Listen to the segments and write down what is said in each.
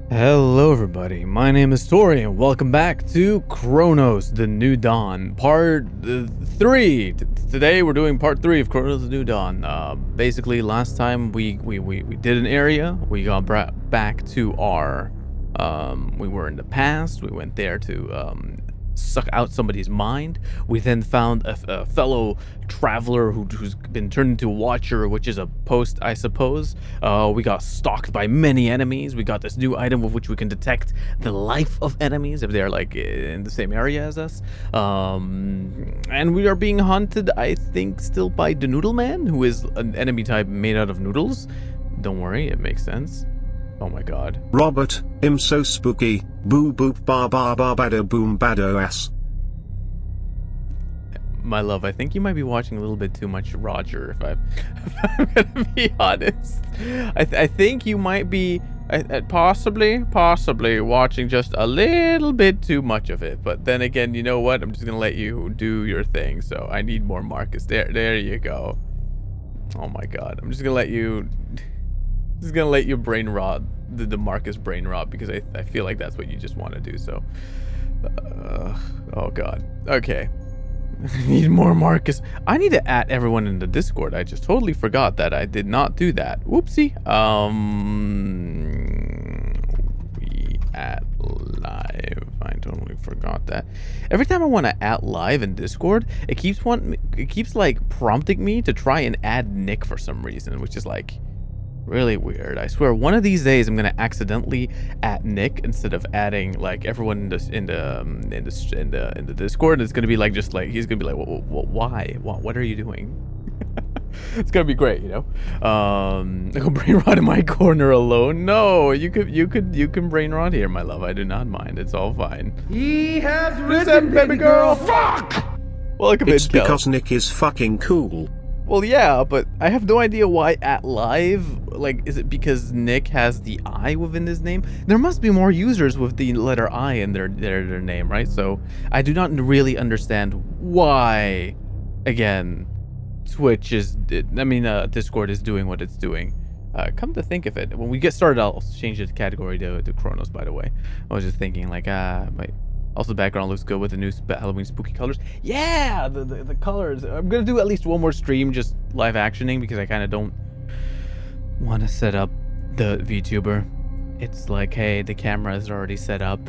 Hello everybody, my name is Tori and welcome back to CRONOS the New Dawn, part 3. Today we're doing part 3 of CRONOS the New Dawn. Basically last time we did an area, we got back to our, we were in the past, we went there to suck out somebody's mind. We then found a fellow traveler who's been turned into a watcher, which is a post, I suppose. We got stalked by many enemies. We got this new item with which we can detect the life of enemies if they're like in the same area as us. And we are being hunted, I think, still by the Noodle Man, who is an enemy type made out of noodles. Don't worry, it makes sense. Oh my god. Robert, I'm so spooky. Boo boop ba ba ba bado boom bado ass. My love, I think you might be watching a little bit too much Roger, if I'm gonna be honest. I think you might be possibly watching just a little bit too much of it. But then again, you know what? I'm just gonna let you do your thing. So I need more Marcus. There you go. Oh my god. I'm just gonna let you brain rot the Marcus brain rot, because I feel like that's what you just want to do. So oh god. Okay. I need more Marcus. I need to add everyone in the Discord. I just totally forgot that I did not do that. Whoopsie. We at live. I totally forgot that. Every time I want to add live in Discord, it keeps like prompting me to try and add Nick for some reason, which is like really weird. I swear one of these days I'm gonna accidentally add Nick instead of adding like everyone in the Discord. It's gonna be like, just like, he's gonna be like, why? What are you doing? It's gonna be great, you know. I go brain rot in my corner alone. No, you can brain rot here, my love. I do not mind. It's all fine. He has risen, baby girl. Fuck! Welcome It's in, Kel. because Nick is fucking cool. Well, yeah, but I have no idea why at live. Like, is it because Nick has the I within his name? There must be more users with the letter I in their name, right? So I do not really understand why, again, Twitch is, Discord is doing what it's doing. Come to think of it, when we get started, I'll change the category to CRONOS, by the way. I was just thinking, like, also, the background looks good with the new Halloween spooky colors. Yeah, the colors. I'm gonna do at least one more stream, just live actioning, because I kind of don't want to set up the VTuber. It's like, hey, the camera is already set up.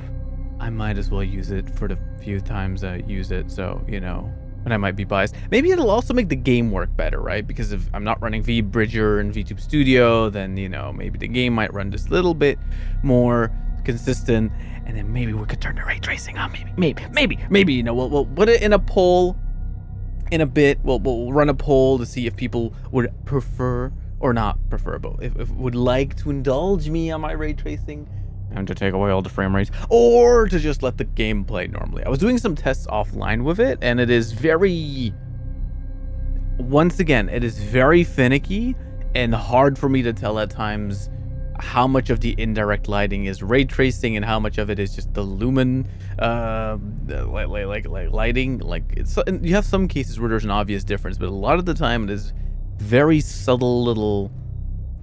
I might as well use it for the few times I use it. So, you know, and I might be biased. Maybe it'll also make the game work better, right? Because if I'm not running VBridger and VTube Studio, then, you know, maybe the game might run just a little bit more consistent, and then maybe we could turn the ray tracing on. Maybe, you know, we'll put it in a poll in a bit. We'll run a poll to see if people would prefer or not prefer, but if would like to indulge me on my ray tracing and to take away all the frame rates, or to just let the game play normally. I was doing some tests offline with it, and it is very, once again, it is very finicky and hard for me to tell at times how much of the indirect lighting is ray tracing and how much of it is just the lumen lighting. Like, it's, you have some cases where there's an obvious difference, but a lot of the time it is very subtle little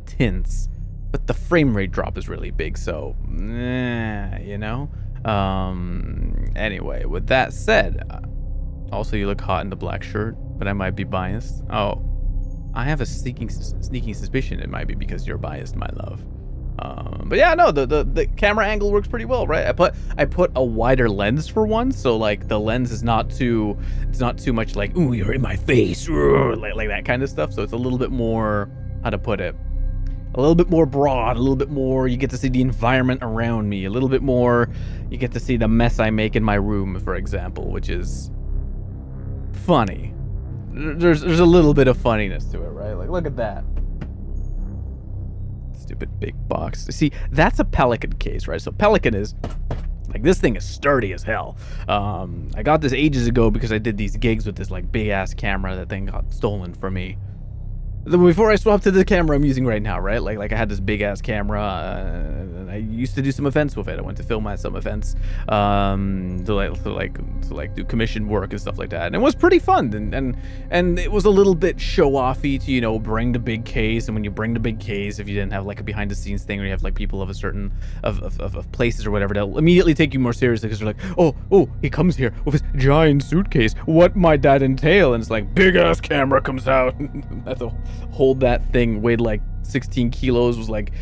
tints, but the frame rate drop is really big. So you know, anyway, with that said, also, you look hot in the black shirt, but I might be biased. Oh, I have a sneaking suspicion it might be because you're biased, my love. But yeah, no, the camera angle works pretty well, right? I put a wider lens for one, so like the lens is not too, it's not too much like, ooh, you're in my face, like that kind of stuff. So it's a little bit more, how to put it, a little bit more broad, a little bit more, you get to see the environment around me, a little bit more, you get to see the mess I make in my room, for example, which is funny. There's a little bit of funniness to it, right? Like, look at that. Stupid big box. See, that's a Pelican case, right? So Pelican is like, this thing is sturdy as hell. I got this ages ago because I did these gigs with this like big ass camera. That thing got stolen from me. Before I swapped to the camera I'm using right now, right? Like I had this big ass camera. And I used to do some events with it. I went to film at some events, to do commission work and stuff like that. And it was pretty fun. And it was a little bit show offy to, you know, bring the big case. And when you bring the big case, if you didn't have like a behind the scenes thing, or you have like people of a certain of places or whatever, they'll immediately take you more seriously because they're like, oh, he comes here with his giant suitcase. What might that entail? And it's like, big ass camera comes out. That's a hold that thing, weighed like 16 kilos, was like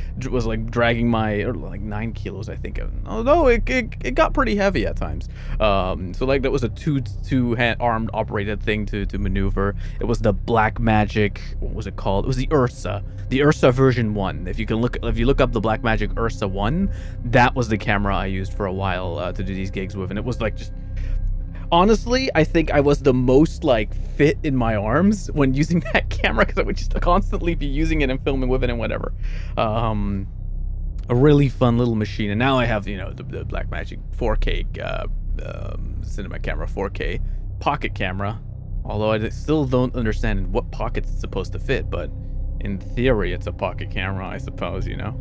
dragging my, or like 9 kilos I think. Although it got pretty heavy at times. So like that was a two-hand armed operated thing to maneuver. It was the Black Magic, what was it called? It was the Ursa version 1. If you look up the Black Magic Ursa 1, that was the camera I used for a while to do these gigs with. And it was like, just honestly, I think I was the most like fit in my arms when using that camera, because I would just constantly be using it and filming with it and whatever. A really fun little machine. And now I have, you know, the Blackmagic 4K cinema camera, 4K pocket camera. Although I still don't understand in what pockets it's supposed to fit, but in theory it's a pocket camera, I suppose, you know.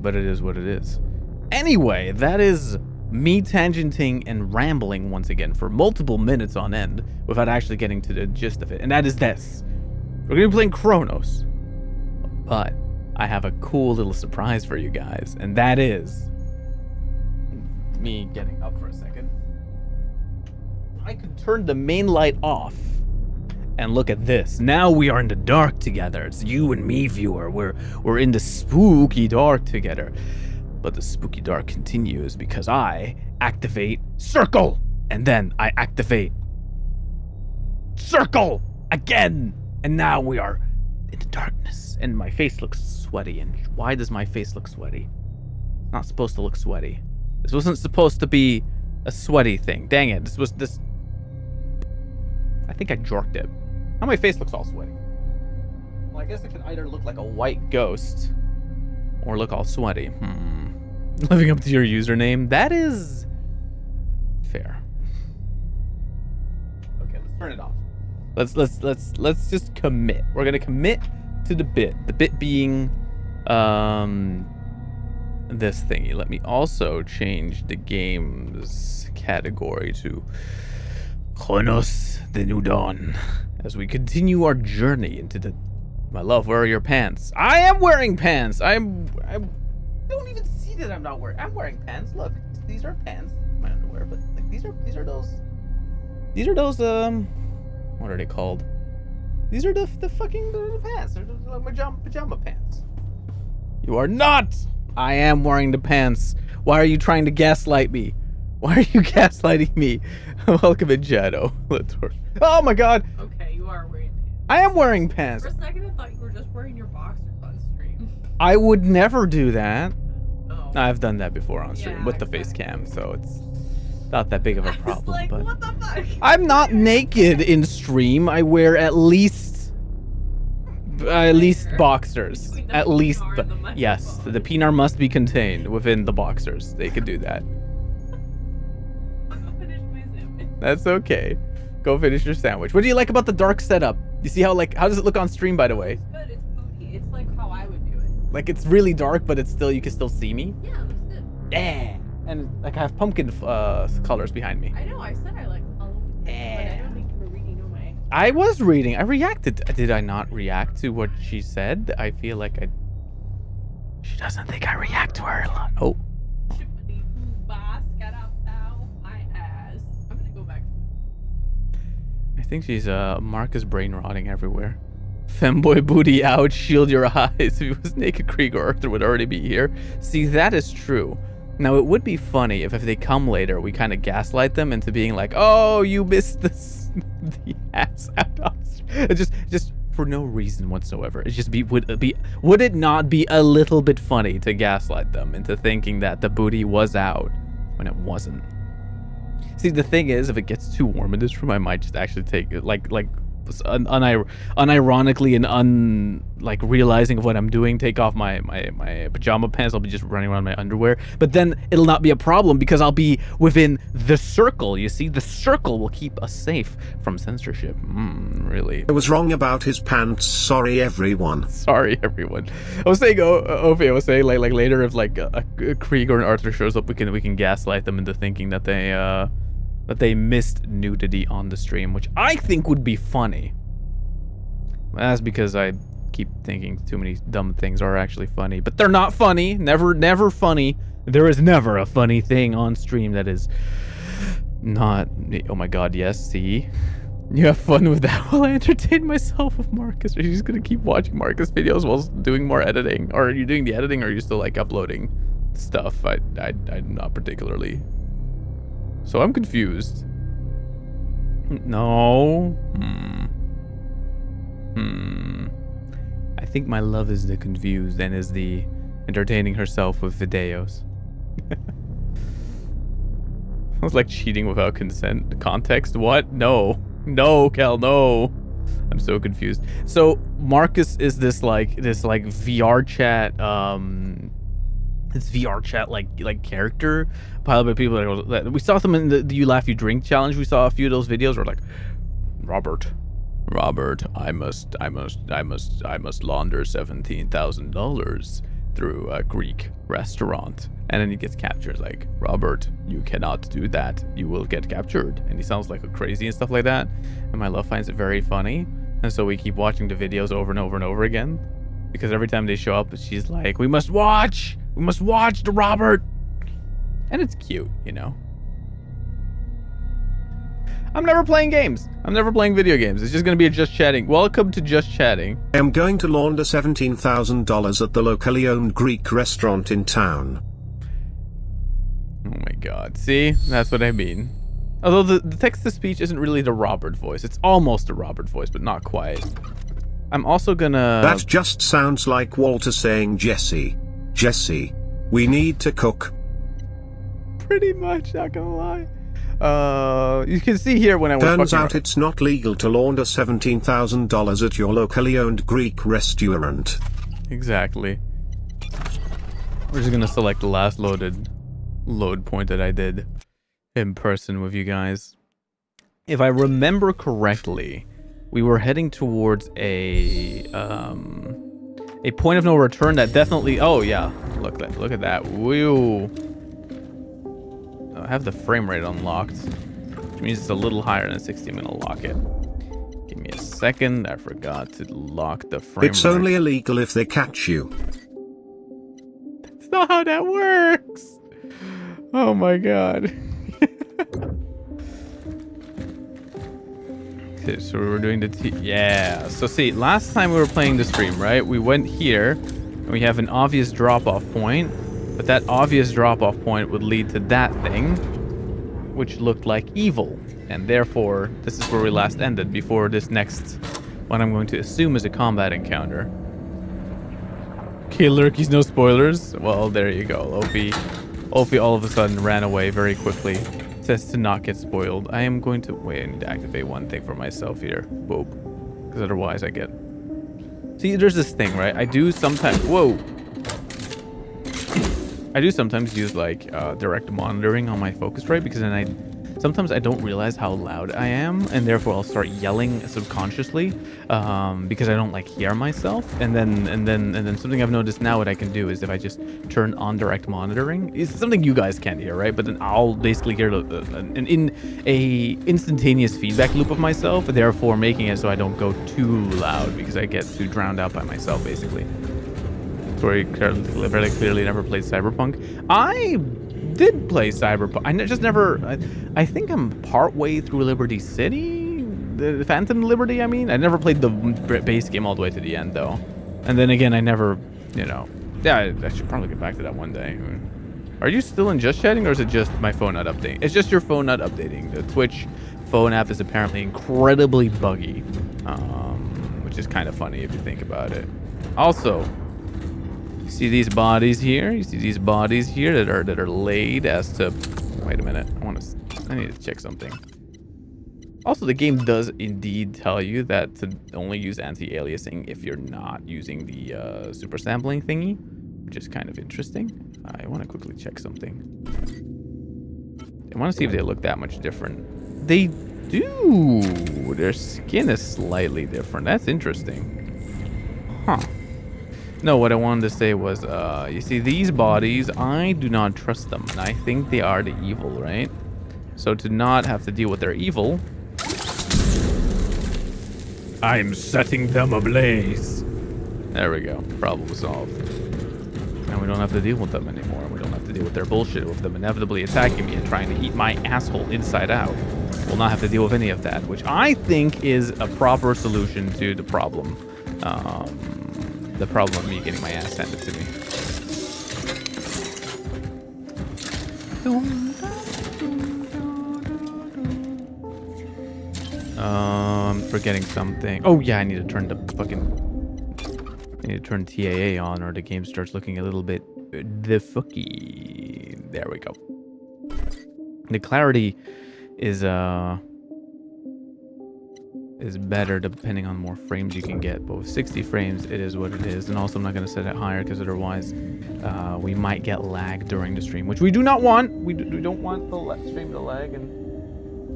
But it is what it is. Anyway, that is me tangenting and rambling once again for multiple minutes on end without actually getting to the gist of it. And that is this. We're going to be playing Chronos. But I have a cool little surprise for you guys. And that is me getting up for a second. I could turn the main light off. And look at this. Now we are in the dark together. It's you and me, viewer. We're in the spooky dark together. But the spooky dark continues because I activate circle, and then I activate circle again, and now we are in the darkness, and my face looks sweaty. And why does my face look sweaty? It's not supposed to look sweaty. This wasn't supposed to be a sweaty thing. Dang it, this. I think I jorked it. Now my face looks all sweaty. Well, I guess it could either look like a white ghost or look all sweaty. Living up to your username. That is fair. Okay, let's turn it off. Let's just commit. We're gonna commit to the bit. The bit being this thingy. Let me also change the game's category to CRONOS the New Dawn as we continue our journey into the. My love, where are your pants? I am wearing pants. I don't even see that I'm not wearing. I'm wearing pants. Look, these are pants. My underwear, but like these are those what are they called? These are the fucking pants. They're like pajama pants. You are not. I am wearing the pants. Why are you trying to gaslight me? Why are you gaslighting me? Welcome in Shadow. Oh my god. Okay, you are wearing pants. I am wearing pants. For a second I thought you were just wearing your boxers on stream. I would never do that. Oh. I've done that before on stream with the exactly. face cam, so it's not that big of a problem. Like, but what the fuck? I'm not naked in stream. I wear at least boxers. Between the At least, penar and the yes, microphone. the penar must be contained within the boxers. They can do that. I'll finish my sandwich. That's okay. Go finish your sandwich. What do you like about the dark setup? You see how how does it look on stream, by the way? It's good. It's moody. It's like how I would do it. Like it's really dark, but it's still, you can still see me. Yeah, it looks good. Yeah. And like I have pumpkin colors behind me. I know. I said I like Halloween, but I don't think you were reading on my. I was reading. I reacted. Did I not react to what she said? I feel like she doesn't think I react to her a lot. Oh. Shippity boo boss, get up now, my ass. I'm gonna go back. I think she's Marcus brain rotting everywhere. Femboy booty out, shield your eyes. If it was naked Krieger, Arthur would already be here. See, that is true. Now, it would be funny if they come later, we kind of gaslight them into being like, oh, you missed the ass out. Just for no reason whatsoever. It just would it not be a little bit funny to gaslight them into thinking that the booty was out when it wasn't? See, the thing is, if it gets too warm in this room, I might just actually take it, like unironically and like realizing of what I'm doing, take off my pajama pants. I'll be just running around in my underwear, but then it'll not be a problem because I'll be within the circle. You see, the circle will keep us safe from censorship. Really. I was wrong about his pants. Sorry, everyone. Sorry, everyone. I was saying, Ophi, I was saying like later if like a Krieg or an Arthur shows up, we can gaslight them into thinking that they missed nudity on the stream, which I think would be funny. That's because I keep thinking too many dumb things are actually funny, but they're not funny. Never funny. There is never a funny thing on stream that is not. Oh my god, yes, see? You have fun with that while I entertain myself with Marcus. Are you just gonna keep watching Marcus videos while doing more editing? Or are you doing the editing, or are you still like uploading stuff? I'm not particularly. So I'm confused. No. I think my love is the confused and is the entertaining herself with videos. I was like cheating without consent. Context? What? No. No, Cal, no. I'm so confused. So Marcus is this like VR chat like character pilot by people that we saw them in the You Laugh You Drink challenge. We saw a few of those videos where like Robert, I must launder $17,000 through a Greek restaurant, and then he gets captured. Like, Robert, you cannot do that, you will get captured. And he sounds like a crazy and stuff like that, and my love finds it very funny, and so we keep watching the videos over and over and over again, because every time they show up she's like, we must watch the Robert, and it's cute, you know. I'm never playing games. I'm never playing video games. It's just going to be a Just Chatting. Welcome to Just Chatting. I am going to launder $17,000 at the locally owned Greek restaurant in town. Oh my god. See? That's what I mean. Although the text-to-speech isn't really the Robert voice. It's almost a Robert voice, but not quite. I'm also gonna... That just sounds like Walter saying, Jesse, we need to cook. Pretty much, not gonna lie. You can see here when I was Turns out it's not legal to launder $17,000 at your locally owned Greek restaurant. Exactly. We're just gonna select the last load point that I did in person with you guys. If I remember correctly, we were heading towards a point of no return that definitely. Oh yeah, look at that. Woo. I have the frame rate unlocked, which means it's a little higher than 60. I'm gonna lock it. Give me a second. I forgot to lock the frame rate. It's only illegal if they catch you. That's not how that works. Oh my god. Okay, so we were doing yeah. So see, last time we were playing the stream, right? We went here, and we have an obvious drop-off point. But that obvious drop-off point would lead to that thing, which looked like evil. And therefore, this is where we last ended, before this next, what I'm going to assume is a combat encounter. Okay, Lurkies, no spoilers. Well, there you go. Ophi all of a sudden ran away very quickly. Says to not get spoiled. I am going to... Wait, I need to activate one thing for myself here. Boop. Because otherwise I get... See, there's this thing, right? I do sometimes... Whoa! I do sometimes use like direct monitoring on my Focusrite, because then sometimes I don't realize how loud I am, and therefore I'll start yelling subconsciously because I don't like hear myself. And then something I've noticed now, what I can do is if I just turn on direct monitoring, it's something you guys can't hear, right? But then I'll basically hear an instantaneous feedback loop of myself, therefore making it so I don't go too loud because I get too drowned out by myself, basically. Tori very clearly never played Cyberpunk. I did play Cyberpunk. I just never... I think I'm partway through Liberty City? The Phantom Liberty, I mean? I never played the base game all the way to the end, though. And then again, I never, you know... Yeah, I should probably get back to that one day. Are you still in Just Chatting, or is it just my phone not updating? It's just your phone not updating. The Twitch phone app is apparently incredibly buggy. Which is kind of funny if you think about it. Also... See these bodies here? You see these bodies here that are laid as to... Wait a minute. I need to check something. Also, the game does indeed tell you that to only use anti-aliasing if you're not using the super sampling thingy, which is kind of interesting. I want to quickly check something. I want to see if they look that much different. They do. Their skin is slightly different. That's interesting. Huh. No, what I wanted to say was, you see, these bodies, I do not trust them. And I think they are the evil, right? So to not have to deal with their evil... I'm setting them ablaze. There we go. Problem solved. And we don't have to deal with them anymore. We don't have to deal with their bullshit, with them inevitably attacking me and trying to eat my asshole inside out. We'll not have to deal with any of that, which I think is a proper solution to the problem. The problem of me getting my ass handed to me. Forgetting something. Oh yeah, I need to turn the I need to turn TAA on, or the game starts looking a little bit the fucky. There we go. The clarity is better depending on more frames you can get, but with 60 frames it is what it is. And also I'm not going to set it higher because otherwise we might get lag during the stream, which we do not want. We don't want the stream to lag. And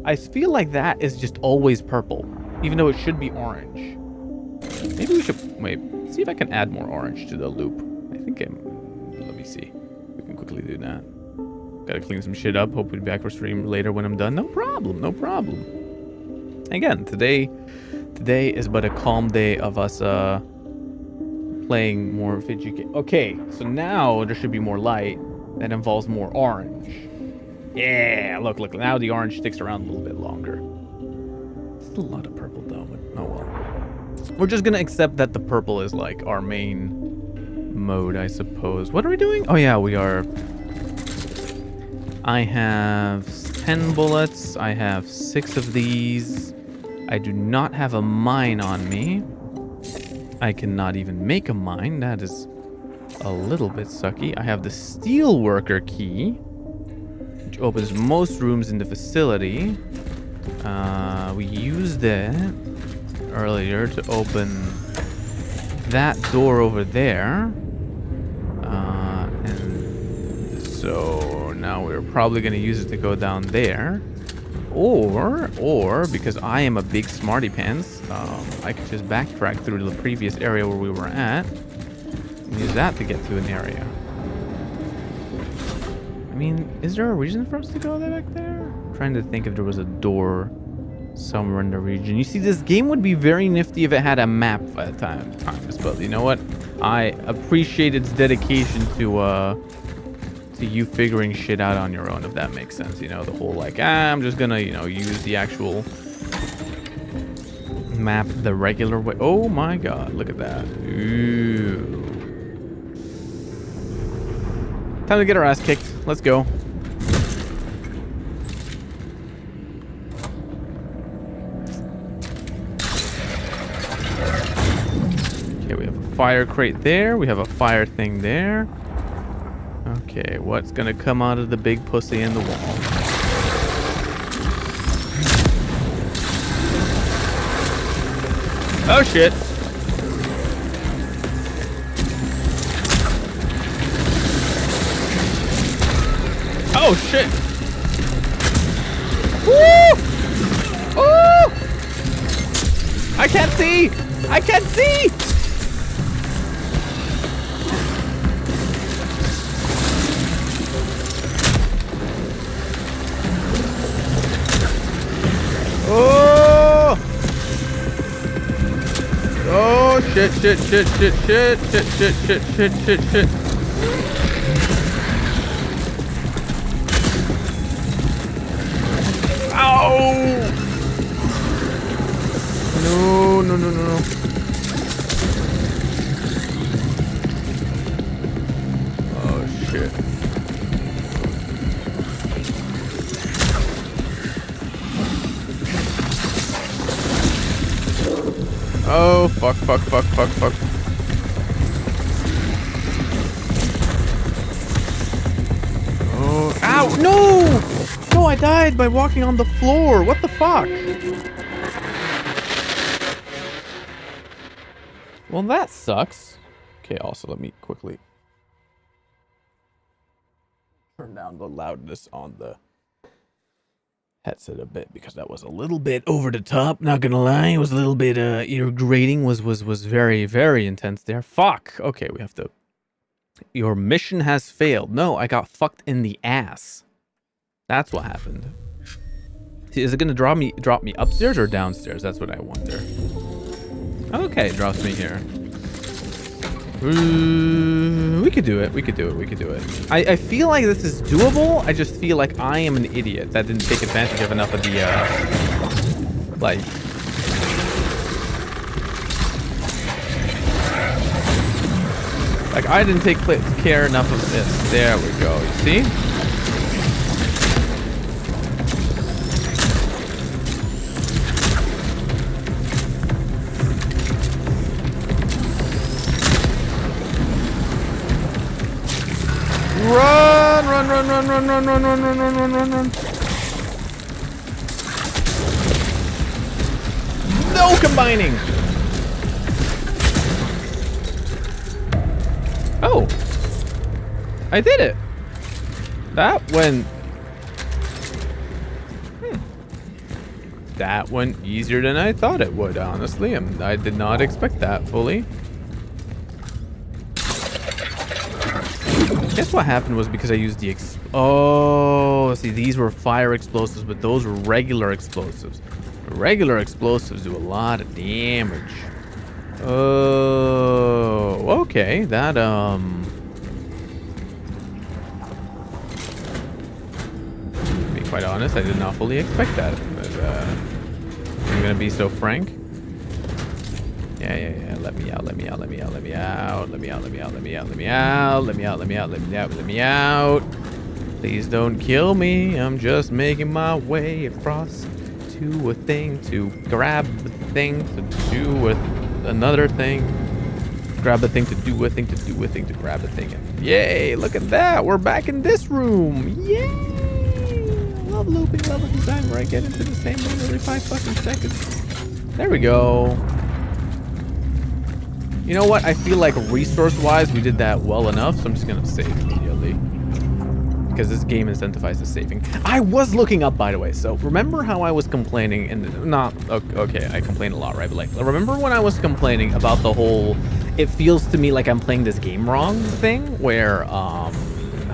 I feel like that is just always purple, even though it should be orange. Maybe we should wait, see if I can add more orange to the loop. I think let me see, we can quickly do that. Gotta clean some shit up. Hope we'll be back for stream later when I'm done. No problem, no problem. Again, today is but a calm day of us playing more fidgety games. Okay, so now there should be more light that involves more orange. Yeah, look, now the orange sticks around a little bit longer. It's a lot of purple though, but oh well. We're just gonna accept that the purple is like our main mode, I suppose. What are we doing? Oh yeah, we are. I have 10 bullets. I have 6 of these. I do not have a mine on me. I cannot even make a mine. That is a little bit sucky. I have the steel worker key, which opens most rooms in the facility. We used it earlier to open that door over there. And so now we're probably going to use it to go down there. Or because I am a big smarty pants, I could just backtrack through the previous area where we were at and use that to get to an area. I mean, is there a reason for us to go back there? I'm trying to think if there was a door somewhere in the region. You see, this game would be very nifty if it had a map at times, but you know what? I appreciate its dedication to you figuring shit out on your own, if that makes sense. You know, the whole like, I'm just gonna, you know, use the actual map the regular way. Oh my god, look at that. Ooh. Time to get our ass kicked. Let's go. Okay, we have a fire crate there. We have a fire thing there. Okay, what's gonna come out of the big pussy in the wall? Oh shit! Oh shit! Woo! Oh! I can't see! I can't see! Oh! Oh shit, shit, shit, shit, shit, shit, shit, shit, shit, shit, shit. Ow! No, no, no, no, no. Oh shit. Oh, fuck, fuck, fuck, fuck, fuck. Oh, ow, no! No, I died by walking on the floor. What the fuck? Well, that sucks. Okay, also let me quickly turn down the loudness on the headset a bit because that was a little bit over the top. Not gonna lie, it was a little bit your grading was very, very intense there. Fuck. Okay, we have to. Your mission has failed. No, I got fucked in the ass. That's what happened. See, is it gonna drop me upstairs or downstairs? That's what I wonder. Okay, it drops me here. We could do it. We could do it. We could do it. I feel like this is doable. I just feel like I am an idiot that didn't take advantage of enough of the like. Like I didn't take care enough of this. There we go. You see? Run, run, run, run, run, run, run, run, run, run, run, run, run. No combining. Oh, I did it. That went. That went easier than I thought it would, honestly. I did not expect that fully. Guess what happened was because I used the oh, see, these were fire explosives, but those were regular explosives. Regular explosives do a lot of damage. Oh, okay. That, to be quite honest, I did not fully expect that. But, I'm gonna be so frank. Yeah. Let me out. Let me out. Let me out. Let me out. Let me out. Let me out. Let me out. Let me out. Let me out. Let me out. Let me out. Let me out. Please don't kill me. I'm just making my way across to a thing to grab a thing to do with another thing. Grab a thing to do a thing to do a thing to grab a thing. Yay! Look at that. We're back in this room. Yay! Love looping level design where I get into the same room every 5 fucking seconds. There we go. You know what? I feel like resource-wise, we did that well enough, so I'm just gonna save immediately. Because this game incentivizes saving. I was looking up, by the way, so remember how I was complaining, and not, okay, I complain a lot, right? But like, remember when I was complaining about the whole, it feels to me like I'm playing this game wrong thing, where, how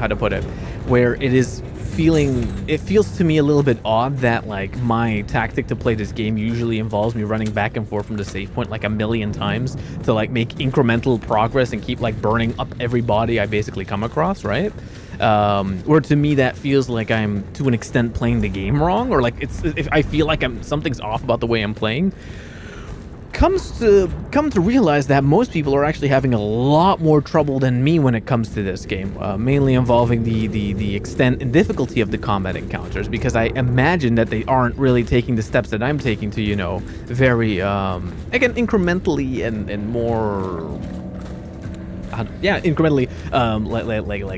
to put it, where it is it feels to me a little bit odd that like my tactic to play this game usually involves me running back and forth from the save point like a million times to like make incremental progress and keep like burning up every body I basically come across, right? Or to me that feels like I'm to an extent playing the game wrong, or like if I feel like something's off about the way I'm playing. Come to realize that most people are actually having a lot more trouble than me when it comes to this game, mainly involving the extent and difficulty of the combat encounters, because I imagine that they aren't really taking the steps that I'm taking to, you know, very again incrementally and more incrementally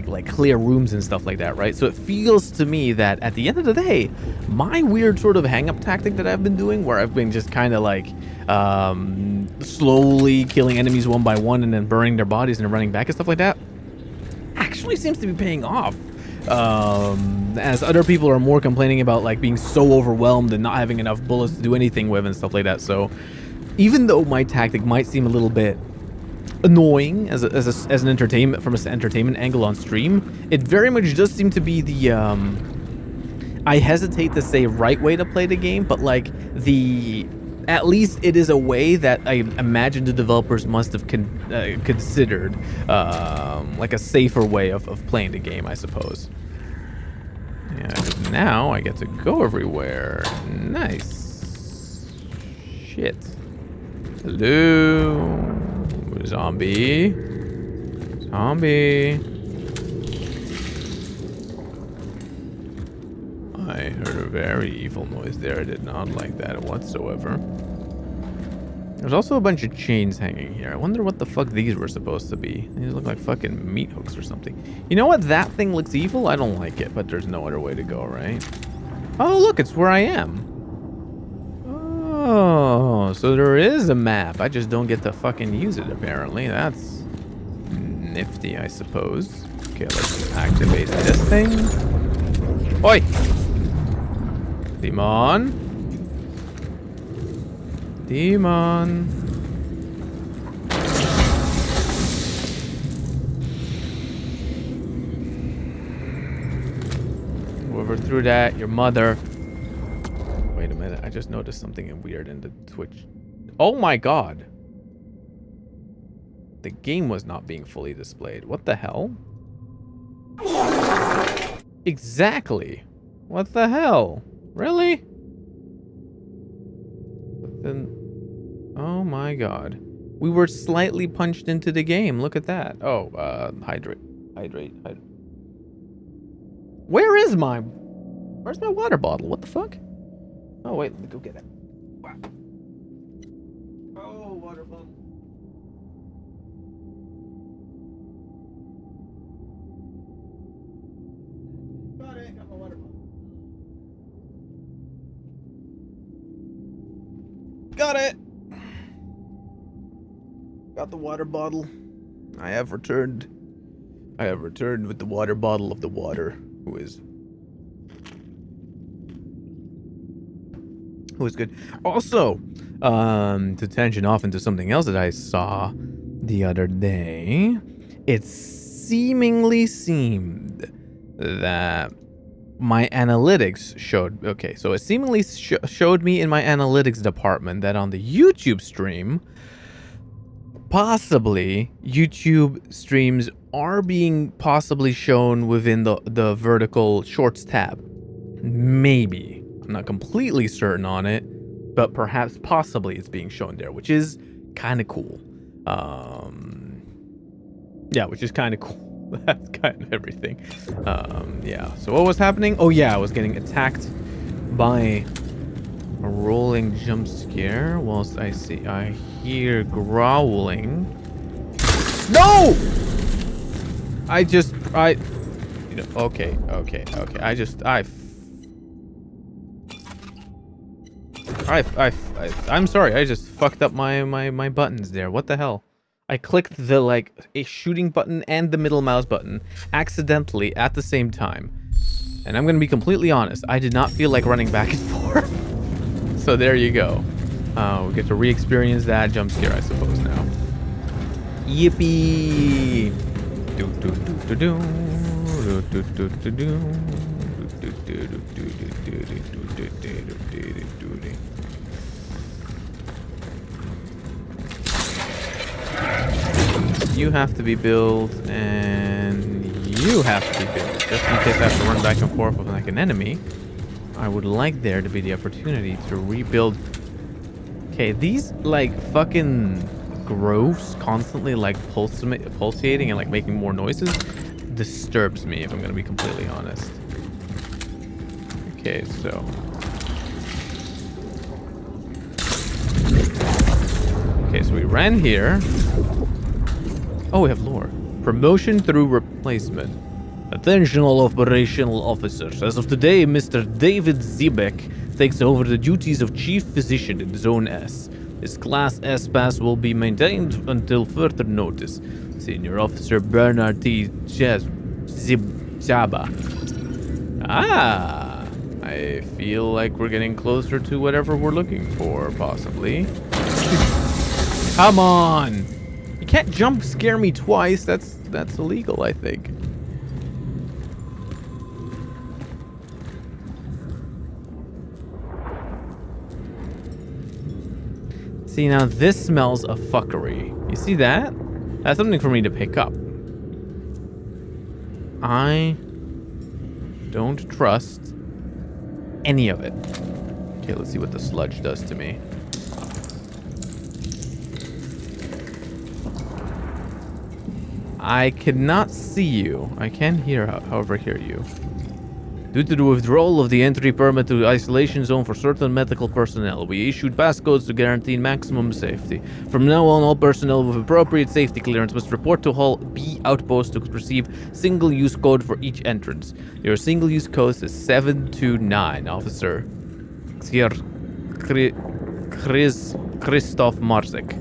like clear rooms and stuff like that, right? So it feels to me that at the end of the day, my weird sort of hang-up tactic that I've been doing, where I've been just kind of like slowly killing enemies one by one and then burning their bodies and then running back and stuff like that, actually seems to be paying off. As other people are more complaining about like being so overwhelmed and not having enough bullets to do anything with and stuff like that. So even though my tactic might seem a little bit annoying as an entertainment, from an entertainment angle on stream, it very much does seem to be the I hesitate to say right way to play the game, but like at least it is a way that I imagine the developers must have considered like a safer way of playing the game, I suppose. Yeah, 'cause now I get to go everywhere. Nice. Shit. Hello. Zombie. Zombie. I heard a very evil noise there. I did not like that whatsoever. There's also a bunch of chains hanging here. I wonder what the fuck these were supposed to be. These look like fucking meat hooks or something. You know what? That thing looks evil. I don't like it, but there's no other way to go, right? Oh, look, it's where I am. Oh, so there is a map. I just don't get to fucking use it, apparently. That's nifty, I suppose. Okay, let's activate this thing. Oi! Demon. Demon. Whoever threw that, your mother. Wait a minute, I just noticed something weird in the Twitch. Oh my god. The game was not being fully displayed. What the hell? Exactly. What the hell? Really? But then, oh my god. We were slightly punched into the game. Look at that. Oh, hydrate. Where's my water bottle? What the fuck? Oh, wait, let me go get it. Wow. Oh, water bottle. Got it, got my water bottle. Got it! Got the water bottle. I have returned with the water bottle of the water. Who is good. Also, to tangent off into something else that I saw the other day, it seemingly seemed that my analytics showed... Okay, so it seemingly showed me in my analytics department that on the YouTube stream, possibly YouTube streams are being possibly shown within the vertical shorts tab. Maybe. I'm not completely certain on it, but perhaps possibly it's being shown there, which is kind of cool. Yeah, which is kind of cool. That's kind of everything. Yeah, so what was happening? Oh yeah, I was getting attacked by a rolling jump scare whilst I hear growling. No! Okay. I'm sorry, I just fucked up my buttons there. What the hell? I clicked the a shooting button and the middle mouse button accidentally at the same time. And I'm gonna be completely honest, I did not feel like running back and forth. So there you go. We get to re-experience that jump scare, I suppose, now. Yippee! You have to be built, and you have to be built. Just in case I have to run back and forth with like an enemy, I would like there to be the opportunity to rebuild. Okay, these like fucking growths constantly like pulsating and like making more noises disturbs me, if I'm gonna be completely honest. Okay, so we ran here. Oh, we have lore. Promotion through replacement. Attention all operational officers. As of today, Mr. David Zibek takes over the duties of Chief Physician in Zone S. His Class S pass will be maintained until further notice. Senior Officer Bernard T. Zaba. Ah, I feel like we're getting closer to whatever we're looking for, possibly. Come on! You can't jump scare me twice. That's illegal, I think. See, now this smells of fuckery. You see that? That's something for me to pick up. I don't trust any of it. Okay, let's see what the sludge does to me. I cannot see you. I can however, hear you. Due to the withdrawal of the entry permit to the isolation zone for certain medical personnel, we issued passcodes to guarantee maximum safety. From now on, all personnel with appropriate safety clearance must report to Hall B outpost to receive single-use code for each entrance. Your single-use code is 729, Officer Christoph Marzik.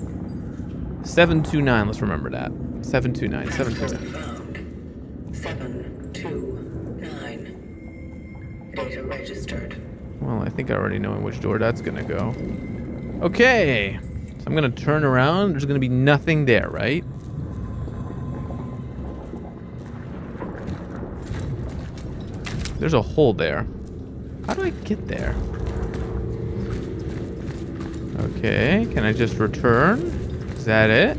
729, let's remember that. 729, 729. 729. Data registered. Well, I think I already know in which door that's gonna go. Okay. So I'm gonna turn around. There's gonna be nothing there, right? There's a hole there. How do I get there? Okay, can I just return? Is that it?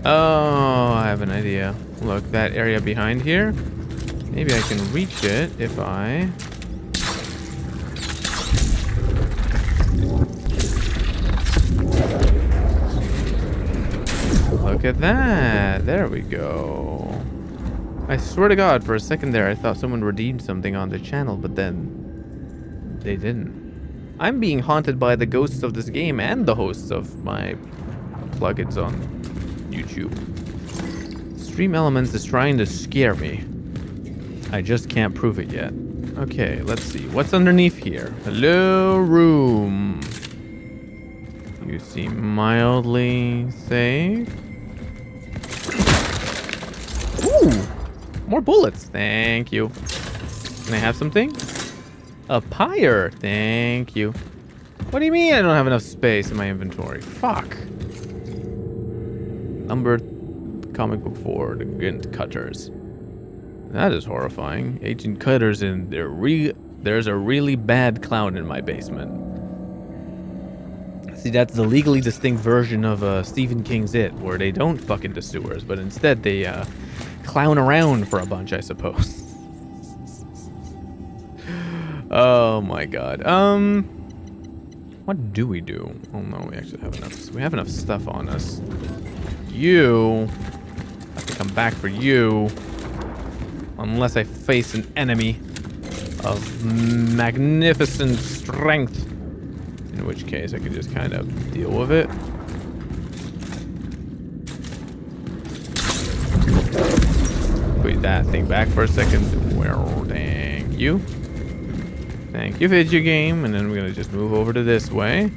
Oh, I have an idea. Look, that area behind here. Maybe I can reach it if I... Look at that. There we go. I swear to God, for a second there, I thought someone redeemed something on the channel, but then they didn't. I'm being haunted by the ghosts of this game and the hosts of my plugins on YouTube. Stream Elements is trying to scare me. I just can't prove it yet. Okay, let's see. What's underneath here? Hello, room. You seem mildly safe. Ooh! More bullets. Thank you. Can I have something? A pyre. Thank you. What do you mean I don't have enough space in my inventory? Fuck. Number comic book 4, the Gint Cutters. That is horrifying. Agent Cutters and there's a really bad clown in my basement. See, that's the legally distinct version of Stephen King's It, where they don't fuck into sewers, but instead they clown around for a bunch, I suppose. Oh my god. What do we do? Oh no, we actually have enough. We have enough stuff on us. You have to come back for you, unless I face an enemy of magnificent strength. In which case, I could just kind of deal with it. Put that thing back for a second. Well, thank you. Thank you, video game. And then we're gonna just move over to this way.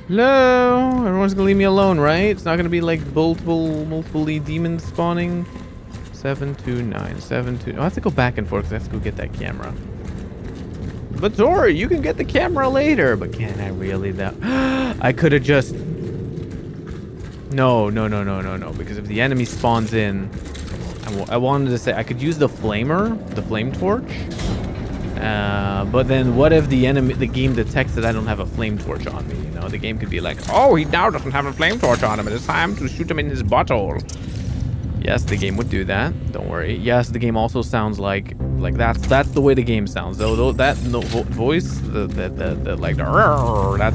Hello? Everyone's gonna leave me alone, right? It's not gonna be like multiple demons spawning. 729, 729. I have to go back and forth because I have to go get that camera. But Tori, you can get the camera later. But can I really though? I could have just... No. Because if the enemy spawns in... I wanted to say I could use the flamer, the flame torch. But then what if the game detects that I don't have a flame torch on me? You know, the game could be like, oh, he now doesn't have a flame torch on him. It's time to shoot him in his butthole. Yes, the game would do that. Don't worry. Yes, the game also sounds like that's the way the game sounds. Though that voice,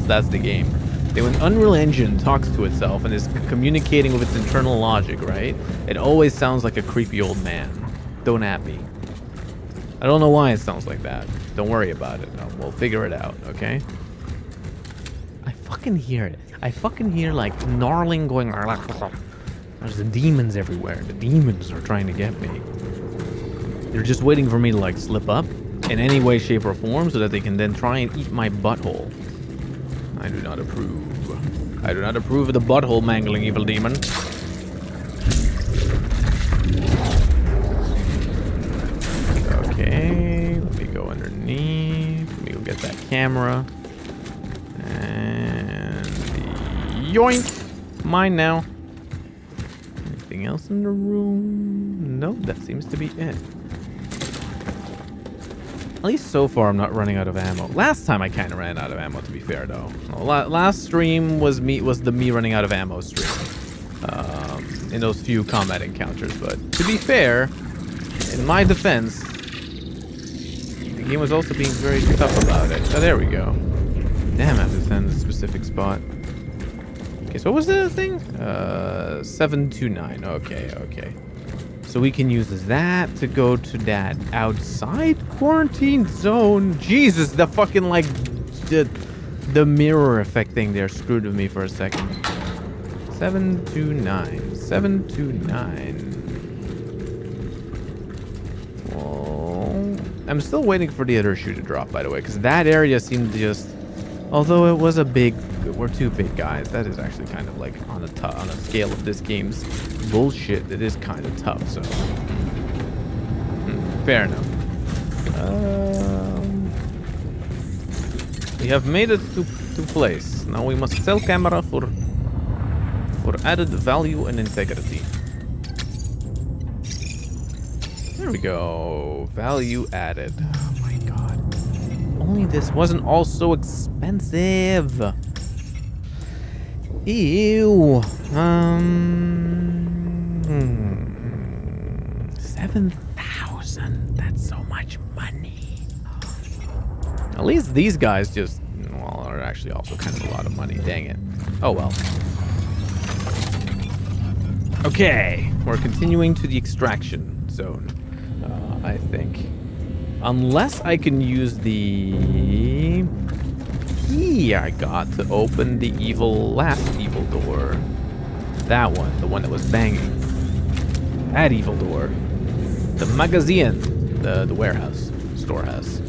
that's the game. When Unreal Engine talks to itself and is communicating with its internal logic, right? It always sounds like a creepy old man. Don't at me. I don't know why it sounds like that. Don't worry about it. No, we'll figure it out, okay? I fucking hear it. I fucking hear like gnarling going. There's the demons everywhere. The demons are trying to get me. They're just waiting for me to like slip up in any way, shape, or form so that they can then try and eat my butthole. I do not approve. I do not approve of the butthole mangling, evil demon. Okay, let me go underneath. Let me go get that camera. And yoink! Mine now. Anything else in the room? Nope, that seems to be it. At least so far, I'm not running out of ammo. Last time I kind of ran out of ammo, to be fair, though. Last stream was the me running out of ammo stream. In those few combat encounters. But to be fair, in my defense, the game was also being very tough about it. Oh, there we go. Damn, I have to send a specific spot. Okay, so what was the thing? 729. Okay. So we can use that to go to that outside quarantine zone. Jesus, the fucking like the mirror effect thing there screwed with me for a second. 729. Well, I'm still waiting for the other shoe to drop, by the way, because that area seemed to just... Although it was a big... We're two big guys. That is actually kind of like on a scale of this game's bullshit. It is kind of tough, so... fair enough. We have made it to place. Now we must sell camera for added value and integrity. There we go. Value added. Oh my god. Only this wasn't all so expensive. Ew. 7,000. That's so much money. At least these guys just, well, are actually also kind of a lot of money. Dang it. Oh well. Okay, we're continuing to the extraction zone, I think. Unless I can use the key I got to open the last evil door. That one, the one that was banging. That evil door. The magazine, the warehouse, storehouse.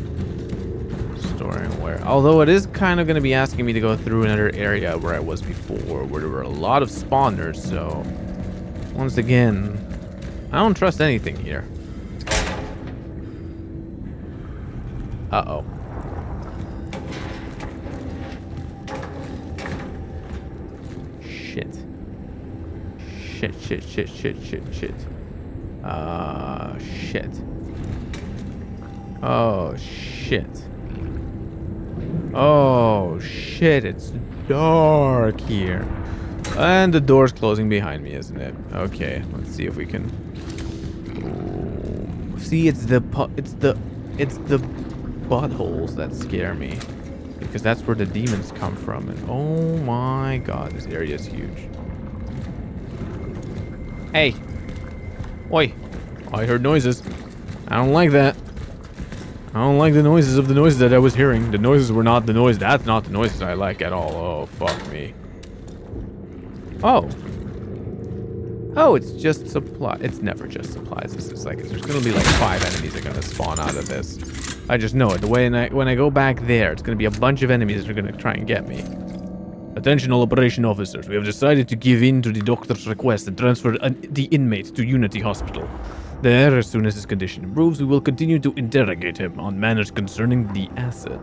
Storing where, although it is kind of going to be asking me to go through another area where I was before, where there were a lot of spawners, so... Once again, I don't trust anything here. Uh-oh. Shit. Shit. Shit. Oh, shit. Oh, shit, it's dark here. And the door's closing behind me, isn't it? Okay, let's see if we can... Ooh. See, it's the buttholes that scare me. Because that's where the demons come from. And oh my god, this area is huge. Hey. Oi. I heard noises. I don't like that. I don't like the noises of the noises that I was hearing. The noises were not the noise. That's not the noises I like at all. Oh, fuck me. Oh. Oh, it's just supply. It's never just supplies. This is like, there's gonna be like 5 enemies that are gonna spawn out of this. I just know it. The way when I go back there, it's gonna be a bunch of enemies that are gonna try and get me. Attention all operation officers. We have decided to give in to the doctor's request and transfer the inmate to Unity Hospital. There, as soon as his condition improves, we will continue to interrogate him on matters concerning the asset.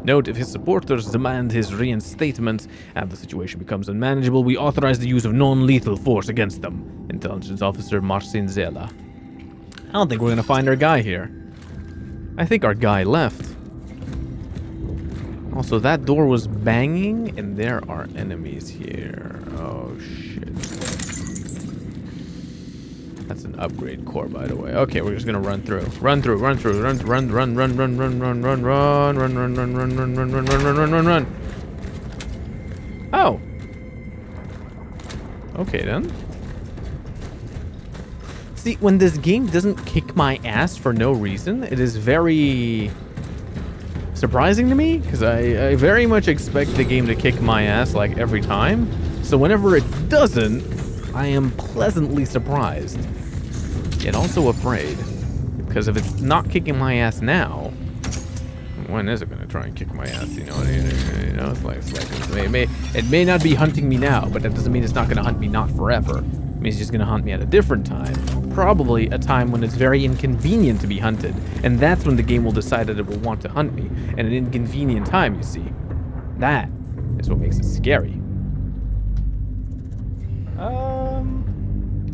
Note, if his supporters demand his reinstatement and the situation becomes unmanageable, we authorize the use of non-lethal force against them. Intelligence Officer Marcin Zela. I don't think we're gonna find our guy here. I think our guy left. Also, that door was banging, and there are enemies here. Oh, shit. That's an upgrade core, by the way. Okay, we're just gonna run through. Run. Oh. Okay, then. See, when this game doesn't kick my ass for no reason, it is very surprising to me, because I very much expect the game to kick my ass like every time. So whenever it doesn't, I am pleasantly surprised, yet also afraid. Because if it's not kicking my ass now, when is it going to try and kick my ass? You know, it's like it may not be hunting me now, but that doesn't mean it's not going to hunt me not forever. It means it's just going to hunt me at a different time. Probably a time when it's very inconvenient to be hunted, and that's when the game will decide that it will want to hunt me. And an inconvenient time, you see. That is what makes it scary.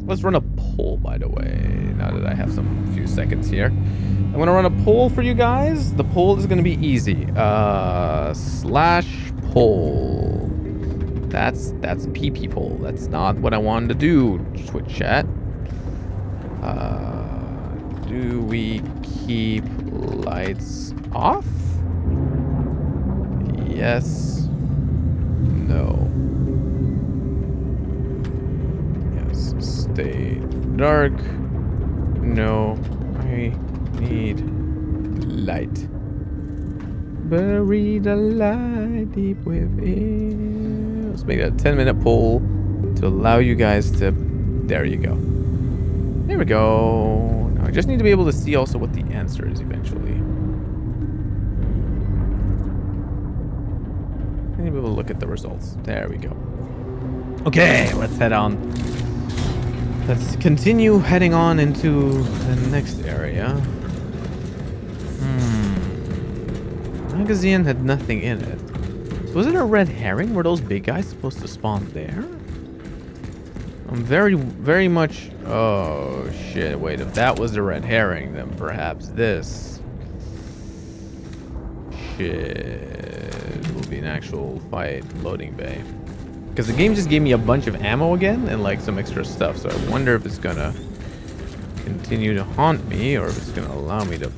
Let's run a poll, by the way, now that I have some few seconds here. I'm gonna run a poll for you guys. The poll is gonna be easy. /poll. That's PP poll. That's not what I wanted to do, Twitch chat. Do we keep lights off? Yes. No. Yes. Stay dark. No. I need light. Bury the light deep within. Let's make that a 10-minute poll to allow you guys to... There you go. There we go. Now just need to be able to see also what the answer is eventually. I need to be able to look at the results. There we go. Okay, let's head on. Let's continue heading on into the next area. Magazine had nothing in it. So was it a red herring? Were those big guys supposed to spawn there? I'm very much... Oh, shit. Wait, if that was the red herring, then perhaps this... Shit. Will be an actual fight loading bay. Because the game just gave me a bunch of ammo again and like some extra stuff. So I wonder if it's gonna continue to haunt me or if it's gonna allow me to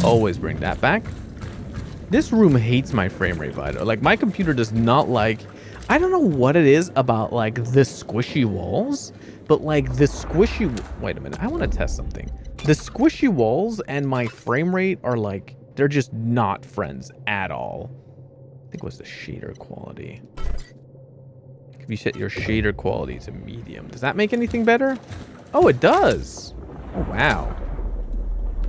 always bring that back. This room hates my frame rate, Vido. Like, my computer does not like... I don't know what it is about, like, the squishy walls, but, like, the squishy... Wait a minute. I want to test something. The squishy walls and my frame rate are, like... They're just not friends at all. I think it was the shader quality. If you set your shader quality to medium, does that make anything better? Oh, it does. Oh, wow.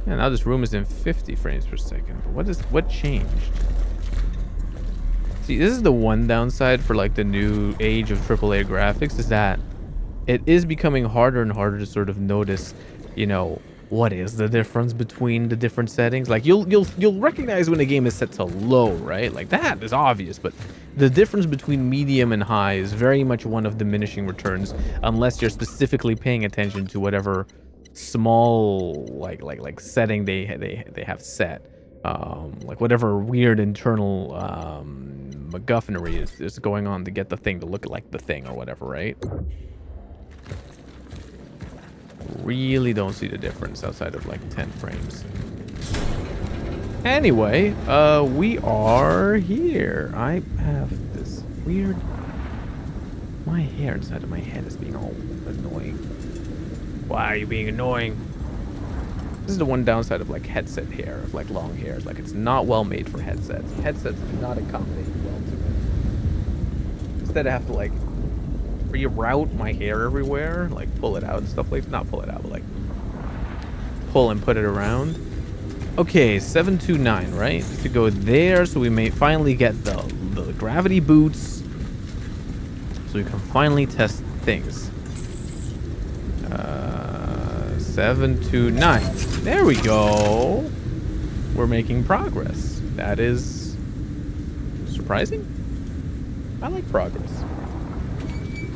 Yeah, now this room is in 50 frames per second. But what changed? See, this is the one downside for like the new age of AAA graphics, is that it is becoming harder and harder to sort of notice, you know, what is the difference between the different settings. Like you'll recognize when a game is set to low, right? Like that is obvious, but the difference between medium and high is very much one of diminishing returns unless you're specifically paying attention to whatever small like setting they have set, like whatever weird internal MacGuffinery is going on to get the thing to look like the thing or whatever, right? Really don't see the difference outside of like 10 frames. Anyway, we are here. I have this weird... My hair inside of my head is being all annoying. Why are you being annoying? This is the one downside of like headset hair, of like long hair. Like it's not well made for headsets. Headsets do not accommodate well to it. Instead I have to like reroute my hair everywhere, like pull it out and stuff like, not pull it out, but like pull and put it around. Okay, 729, right? To go there, so we may finally get the gravity boots, so we can finally test things. 729. There we go. We're making progress. That is surprising. I like progress.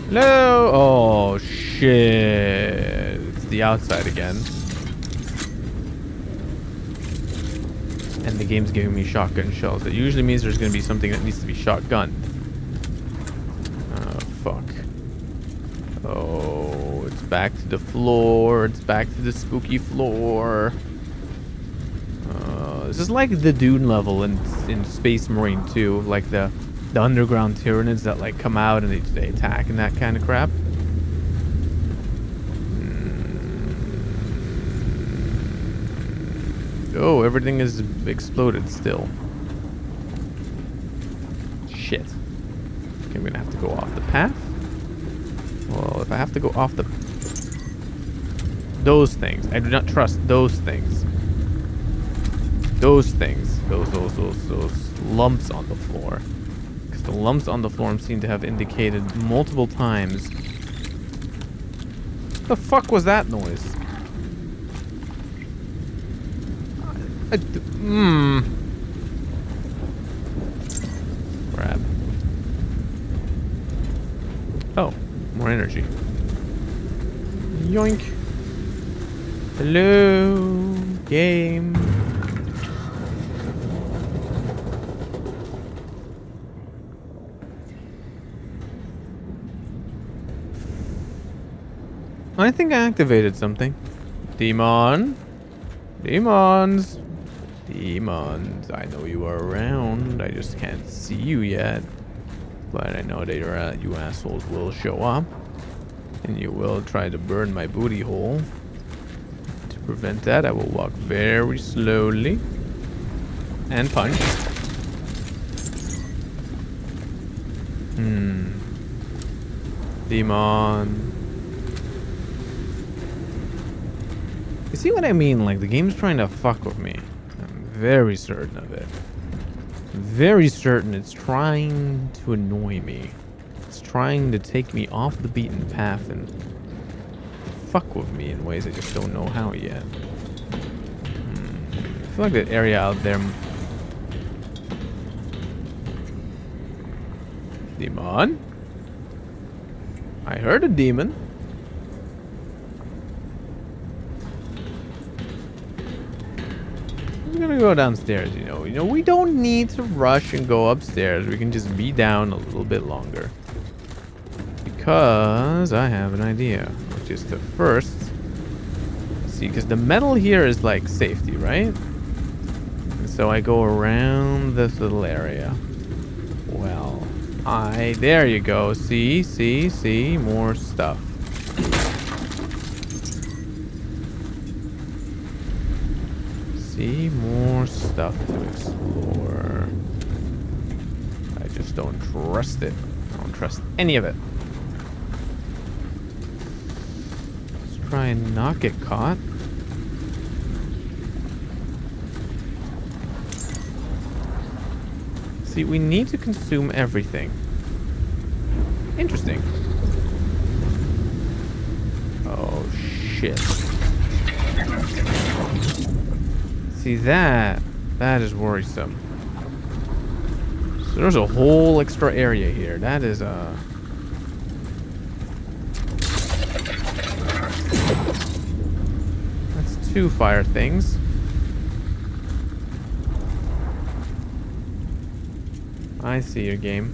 Hello. Oh shit! It's the outside again. And the game's giving me shotgun shells. That usually means there's going to be something that needs to be shotgunned. Oh, fuck. Oh, it's back to the floor. It's back to the spooky floor. This is like the Dune level in Space Marine 2. Like the underground Tyranids that like come out and they attack and that kind of crap. Oh, everything is exploded still. Shit. Okay, I'm gonna have to go off the path. Well, if I have to go off the... Those things. I do not trust those things. Those things. Those lumps on the floor. Because the lumps on the floor seem to have indicated multiple times. What the fuck was that noise? Grab. Oh, more energy. Yoink. Hello, game. I think I activated something. Demon. Demons. Demons. I know you are around. I just can't see you yet. But I know that you assholes will show up. And you will try to burn my booty hole. To prevent that, I will walk very slowly. And punch. Demon. You see what I mean? Like, the game's trying to fuck with me. I'm very certain of it. Very certain it's trying to annoy me. It's trying to take me off the beaten path and fuck with me in ways I just don't know how yet. I feel like that area out there... Demon? I heard a demon. I'm gonna go downstairs, you know. We don't need to rush and go upstairs. We can just be down a little bit longer. Because I have an idea, which is to first see, because the metal here is like safety, right? And so I go around this little area. Well, there you go. See, more stuff. See, more stuff to explore. I just don't trust it. I don't trust any of it. Let's try and not get caught. See, we need to consume everything. Interesting. Oh, shit. See, that is worrisome. So there's a whole extra area here. That is, that's 2 fire things. I see your game.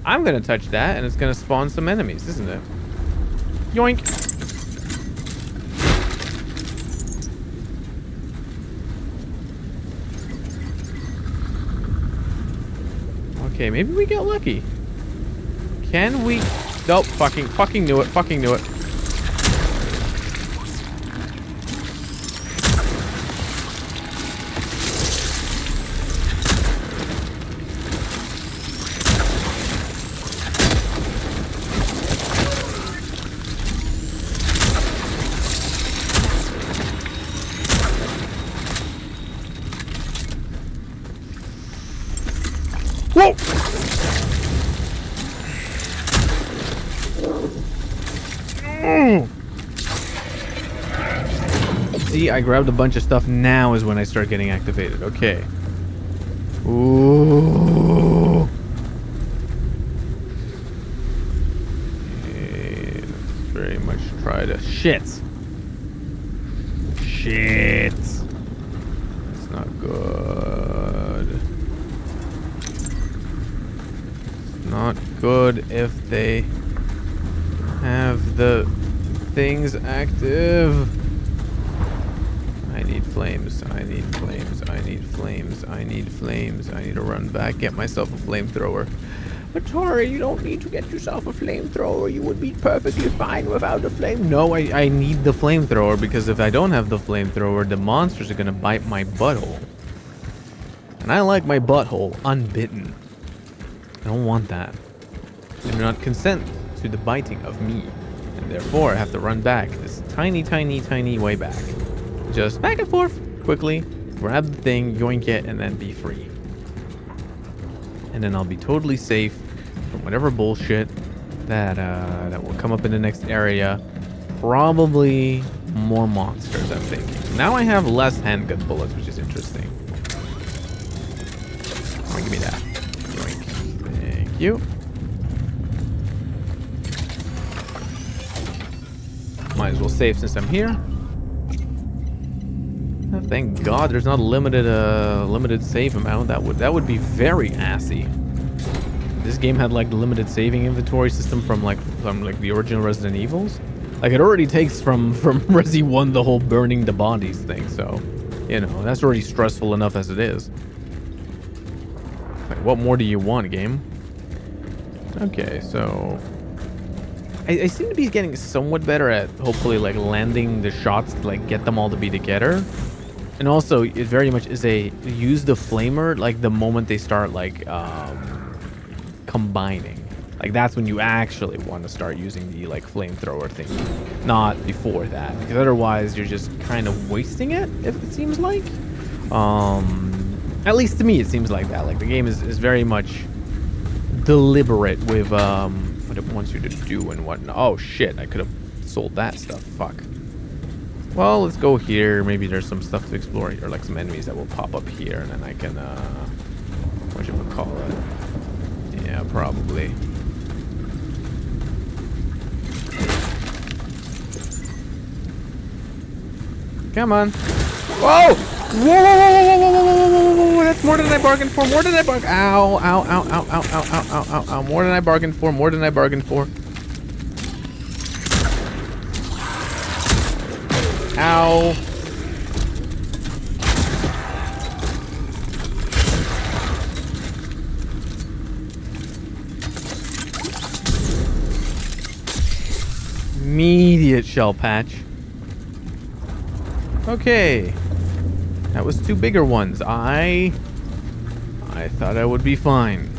I'm gonna touch that and it's gonna spawn some enemies, isn't it? Yoink! Okay, maybe we get lucky. Can we? Nope, fucking knew it. Whoa! See, I grabbed a bunch of stuff. Now is when I start getting activated. Okay. Ooh. Okay, let's very much try to... Shit! It's not good. Not good if they have the things active. I need flames. I need to run back, get myself a flamethrower. But Tori, you don't need to get yourself a flamethrower. You would be perfectly fine without a flame. No, I need the flamethrower because if I don't have the flamethrower, the monsters are gonna bite my butthole. And I like my butthole unbitten. I don't want that. I do not consent to the biting of me. And therefore, I have to run back this tiny way back. Just back and forth, quickly, grab the thing, yoink it, and then be free. And then I'll be totally safe from whatever bullshit that will come up in the next area. Probably more monsters, I'm thinking. Now I have less handgun bullets, which is interesting. Come on, give me that. Thank you. Might as well save since I'm here. Oh, thank God there's not a limited save amount. That would be very assy. This game had like the limited saving inventory system from like the original Resident Evils. Like it already takes from Resi 1 the whole burning the bodies thing. So, you know, that's already stressful enough as it is. Like, what more do you want, game? Okay, so I seem to be getting somewhat better at hopefully like landing the shots to like get them all to be together. And also it very much is a use the flamer like the moment they start like combining. Like that's when you actually want to start using the like flamethrower thing, not before that, because otherwise you're just kind of wasting it. If it seems like, at least to me, it seems like that. Like the game is very much deliberate with what it wants you to do and whatnot. Oh shit! I could have sold that stuff. Fuck. Well, let's go here. Maybe there's some stuff to explore, or like some enemies that will pop up here, and then I can what should we call it? Yeah, probably. Come on. Whoa! Whoa, whoa, whoa, whoa, whoa, whoa, whoa, whoa, whoa, that's more than I bargained for, more than I bargained. Ow, ow, ow, ow, ow, ow, ow, ow, ow, ow, more than I bargained for, more than I bargained for. Ow. Immediate shell patch. Okay. That was 2 bigger ones. I thought I would be fine.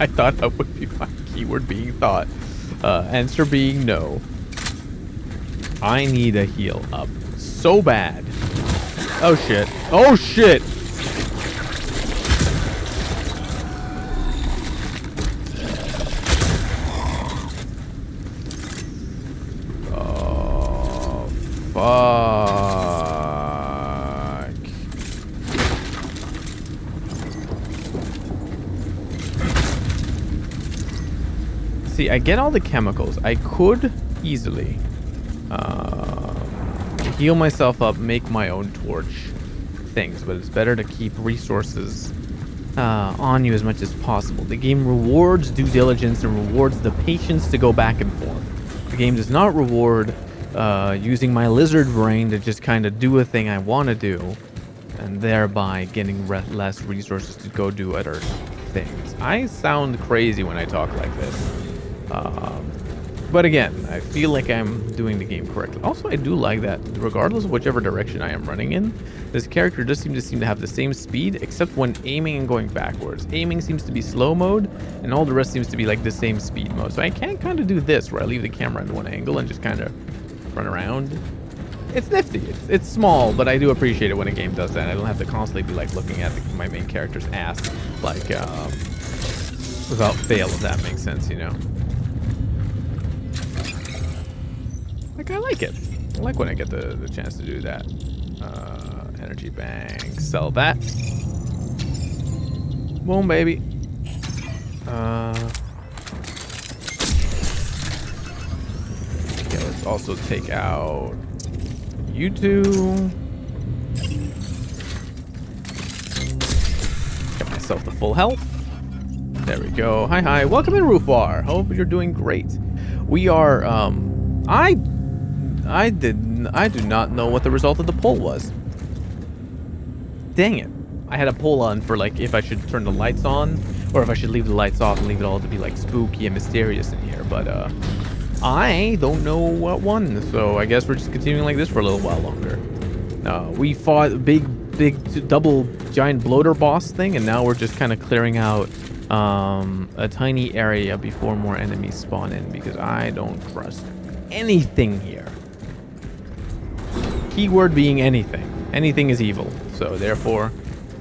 I thought I would be fine. Keyword being thought. Answer being no. I need a heal up so bad. Oh shit. Oh shit. Oh fuck. See, I get all the chemicals. I could easily heal myself up, make my own torch things, but it's better to keep resources on you as much as possible. The game rewards due diligence and rewards the patience to go back and forth. The game does not reward using my lizard brain to just kind of do a thing I want to do, and thereby getting less resources to go do other things. I sound crazy when I talk like this. But again, I feel like I'm doing the game correctly. Also, I do like that regardless of whichever direction I am running in, this character does seem to have the same speed, except when aiming and going backwards. Aiming seems to be slow mode, and all the rest seems to be like the same speed mode. So I can kind of do this, where I leave the camera at one angle and just kind of run around. It's nifty. It's small, but I do appreciate it when a game does that. I don't have to constantly be like looking at my main character's ass, like without fail, if that makes sense, you know. Like, I like it. I like when I get the chance to do that. Energy bank. Sell that. Boom, baby. Okay, let's also take out you two. Get myself the full health. There we go. Hi. Welcome in, Rufar. Hope you're doing great. We are, I do not know what the result of the poll was. Dang it. I had a poll on for like if I should turn the lights on or if I should leave the lights off and leave it all to be like spooky and mysterious in here, but I don't know what won, so I guess we're just continuing like this for a little while longer. We fought a big double giant bloater boss thing, and now we're just kind of clearing out a tiny area before more enemies spawn in, because I don't trust anything here. Keyword being anything. Anything is evil. So therefore,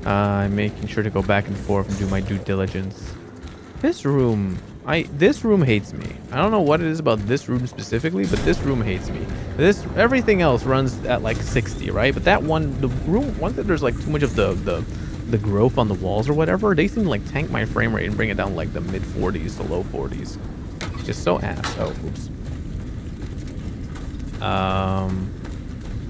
I'm making sure to go back and forth and do my due diligence. This room hates me. I don't know what it is about this room specifically, but this room hates me. Everything else runs at like 60, right? But that one, the room, once there's like too much of the growth on the walls or whatever, they seem to like tank my frame rate and bring it down like the mid 40s to low 40s. Just so ass. Oh, oops.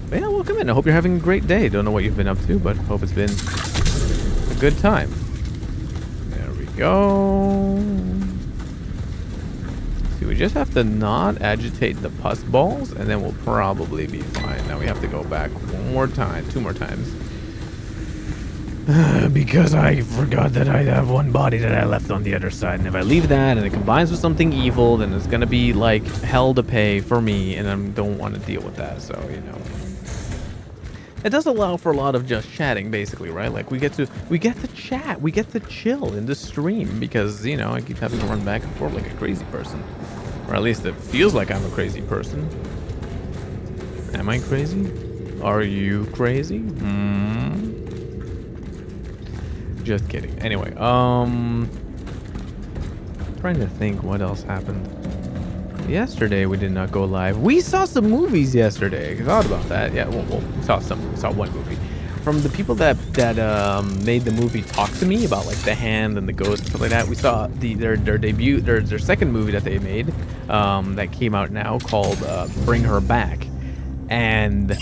But yeah, welcome in. I hope you're having a great day. Don't know what you've been up to, but hope it's been a good time. There we go. See, we just have to not agitate the pus balls, and then we'll probably be fine. Now we have to go back one more time, 2 more times. Because I forgot that I have one body that I left on the other side, and if I leave that and it combines with something evil, then it's gonna be like hell to pay for me, and I don't want to deal with that, so, you know. it does allow for a lot of just chatting, basically, right? Like we get to chat, we get to chill in the stream because you know I keep having to run back and forth like a crazy person, or at least it feels like I'm a crazy person. Am I crazy? Are you crazy? Just kidding. Anyway, trying to think what else happened. Yesterday we did not go live. We saw some movies yesterday. I thought about that. Yeah, well, we saw one movie from the people that made the movie Talk to Me about like the hand and the ghost and stuff like that. We saw their second movie that they made that came out now called Bring Her Back, and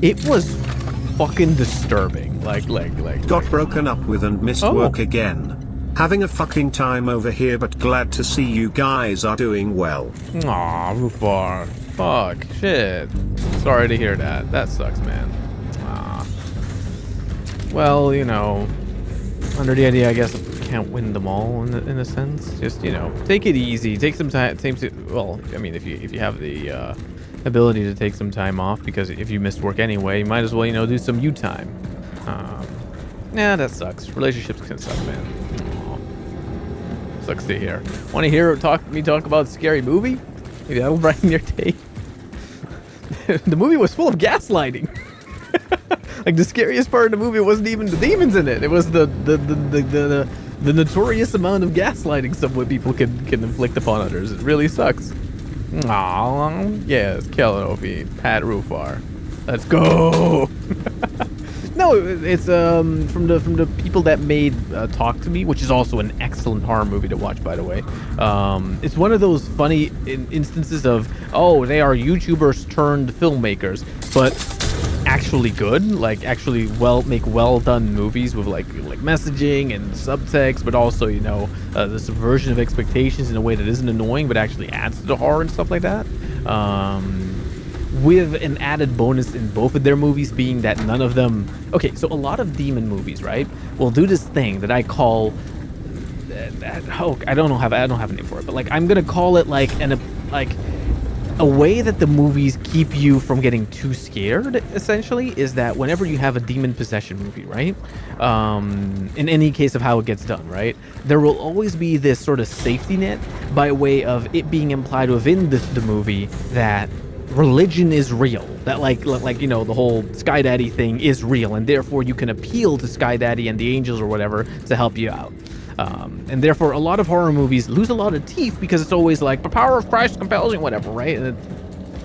it was fucking disturbing. Like Got broken up with and missed work again. Having a fucking time over here, but glad to see you guys are doing well. Aw, Rufar. Fuck. Shit. Sorry to hear that. That sucks, man. Aw. Well, you know, under the idea, I guess, we can't win them all in a sense. Just, you know, take it easy. Take some time. Well, I mean, if you have the ability to take some time off, because if you missed work anyway, you might as well, you know, do some you time. Yeah, that sucks. Relationships can suck, man. Sucks to hear. Want to hear me talk about a scary movie? Maybe that'll brighten your day. The movie was full of gaslighting. Like the scariest part of the movie wasn't even the demons in it. It was the notorious amount of gaslighting some people can inflict upon others. It really sucks. Aww, yes, Kelenofi, Pat Rufar. Let's go. No, it's from the people that made Talk to Me, which is also an excellent horror movie to watch, by the way. It's one of those funny instances of, oh, they are YouTubers turned filmmakers, but actually good, like actually make well done movies with like messaging and subtext, but also, you know, the subversion of expectations in a way that isn't annoying but actually adds to the horror and stuff like that. With an added bonus in both of their movies being that none of them... Okay, so a lot of demon movies, right, will do this thing that I call... I don't have a name for it, but like I'm gonna call it like a way that the movies keep you from getting too scared, essentially, is that whenever you have a demon possession movie, right, in any case of how it gets done, right, there will always be this sort of safety net by way of it being implied within the movie that religion is real, that like you know, the whole Sky Daddy thing is real, and therefore you can appeal to Sky Daddy and the angels or whatever to help you out. And therefore a lot of horror movies lose a lot of teeth because it's always like the power of Christ compels you, whatever, right? And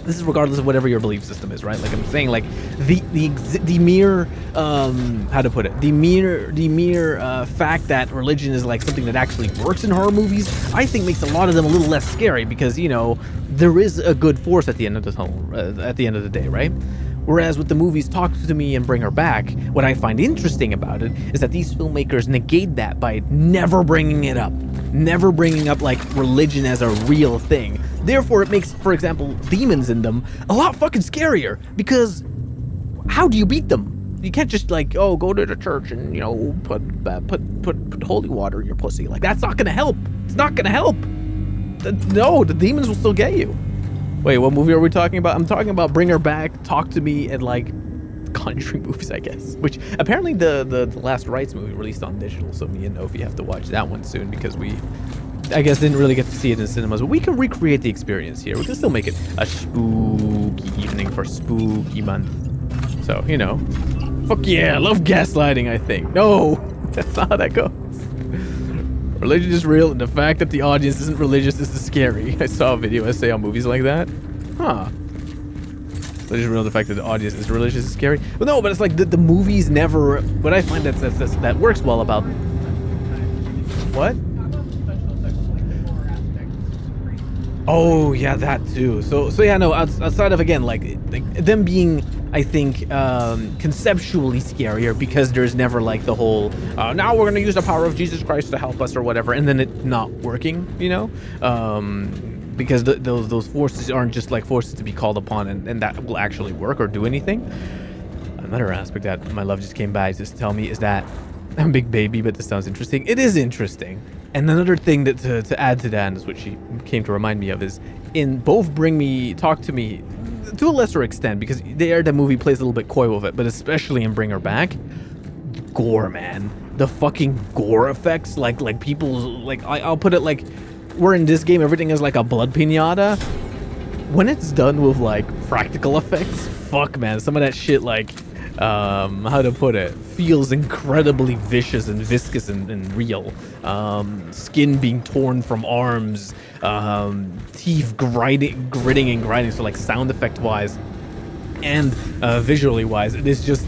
this is regardless of whatever your belief system is, right? Like I'm saying, like the mere how to put it, the mere fact that religion is like something that actually works in horror movies, I think makes a lot of them a little less scary because, you know, there is a good force at the end of the tunnel, at the end of the day, right? Whereas with the movies Talk to Me and Bring Her Back, what I find interesting about it is that these filmmakers negate that by never bringing it up. Never bringing up like religion as a real thing. Therefore, it makes, for example, demons in them a lot fucking scarier, because how do you beat them? You can't just like, oh, go to the church and, you know, put holy water in your pussy. Like, that's not gonna help. It's not gonna help. No, the demons will still get you. Wait, what movie are we talking about? I'm talking about Bring Her Back, Talk to Me, and like country movies, I guess. Which apparently the Last Rites movie released on digital, so me and Nofi have to watch that one soon because we, I guess, didn't really get to see it in cinemas. But we can recreate the experience here. We can still make it a spooky evening for spooky month. So, you know, fuck yeah, I love gaslighting, I think. No, that's not how that goes. Religion is real, and the fact that the audience isn't religious is scary. I saw a video essay on movies like that. Huh. Religion is real, the fact that the audience is religious is scary. But no, but it's like the movies never... What I find that works well about... What? Oh, yeah, that too. So yeah, no, outside of, again, like them being, I think, conceptually scarier because there's never like the whole, now we're going to use the power of Jesus Christ to help us or whatever, and then it not working, you know? Because those forces aren't just like forces to be called upon and that will actually work or do anything. Another aspect that my love just came by just to tell me is that, I'm a big baby, but this sounds interesting. It is interesting. And another thing that to add to that, is what she came to remind me of, is in both Talk to Me, to a lesser extent, because there the movie plays a little bit coy with it, but especially in Bring Her Back, gore, man. The fucking gore effects, like people, like I'll put it like, we're in this game, everything is like a blood pinata. When it's done with like practical effects, fuck, man, some of that shit, like, how to put it, feels incredibly vicious and viscous and real. Skin being torn from arms, teeth gritting and grinding. So like sound effect wise and visually wise, it is just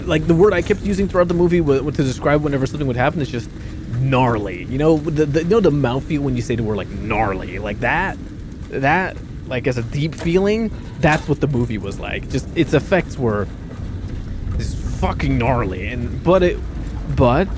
like the word I kept using throughout the movie to describe whenever something would happen is just gnarly. You know, you know the mouthfeel when you say the word like gnarly, like that like as a deep feeling. That's what the movie was like. Just its effects were just fucking gnarly, and but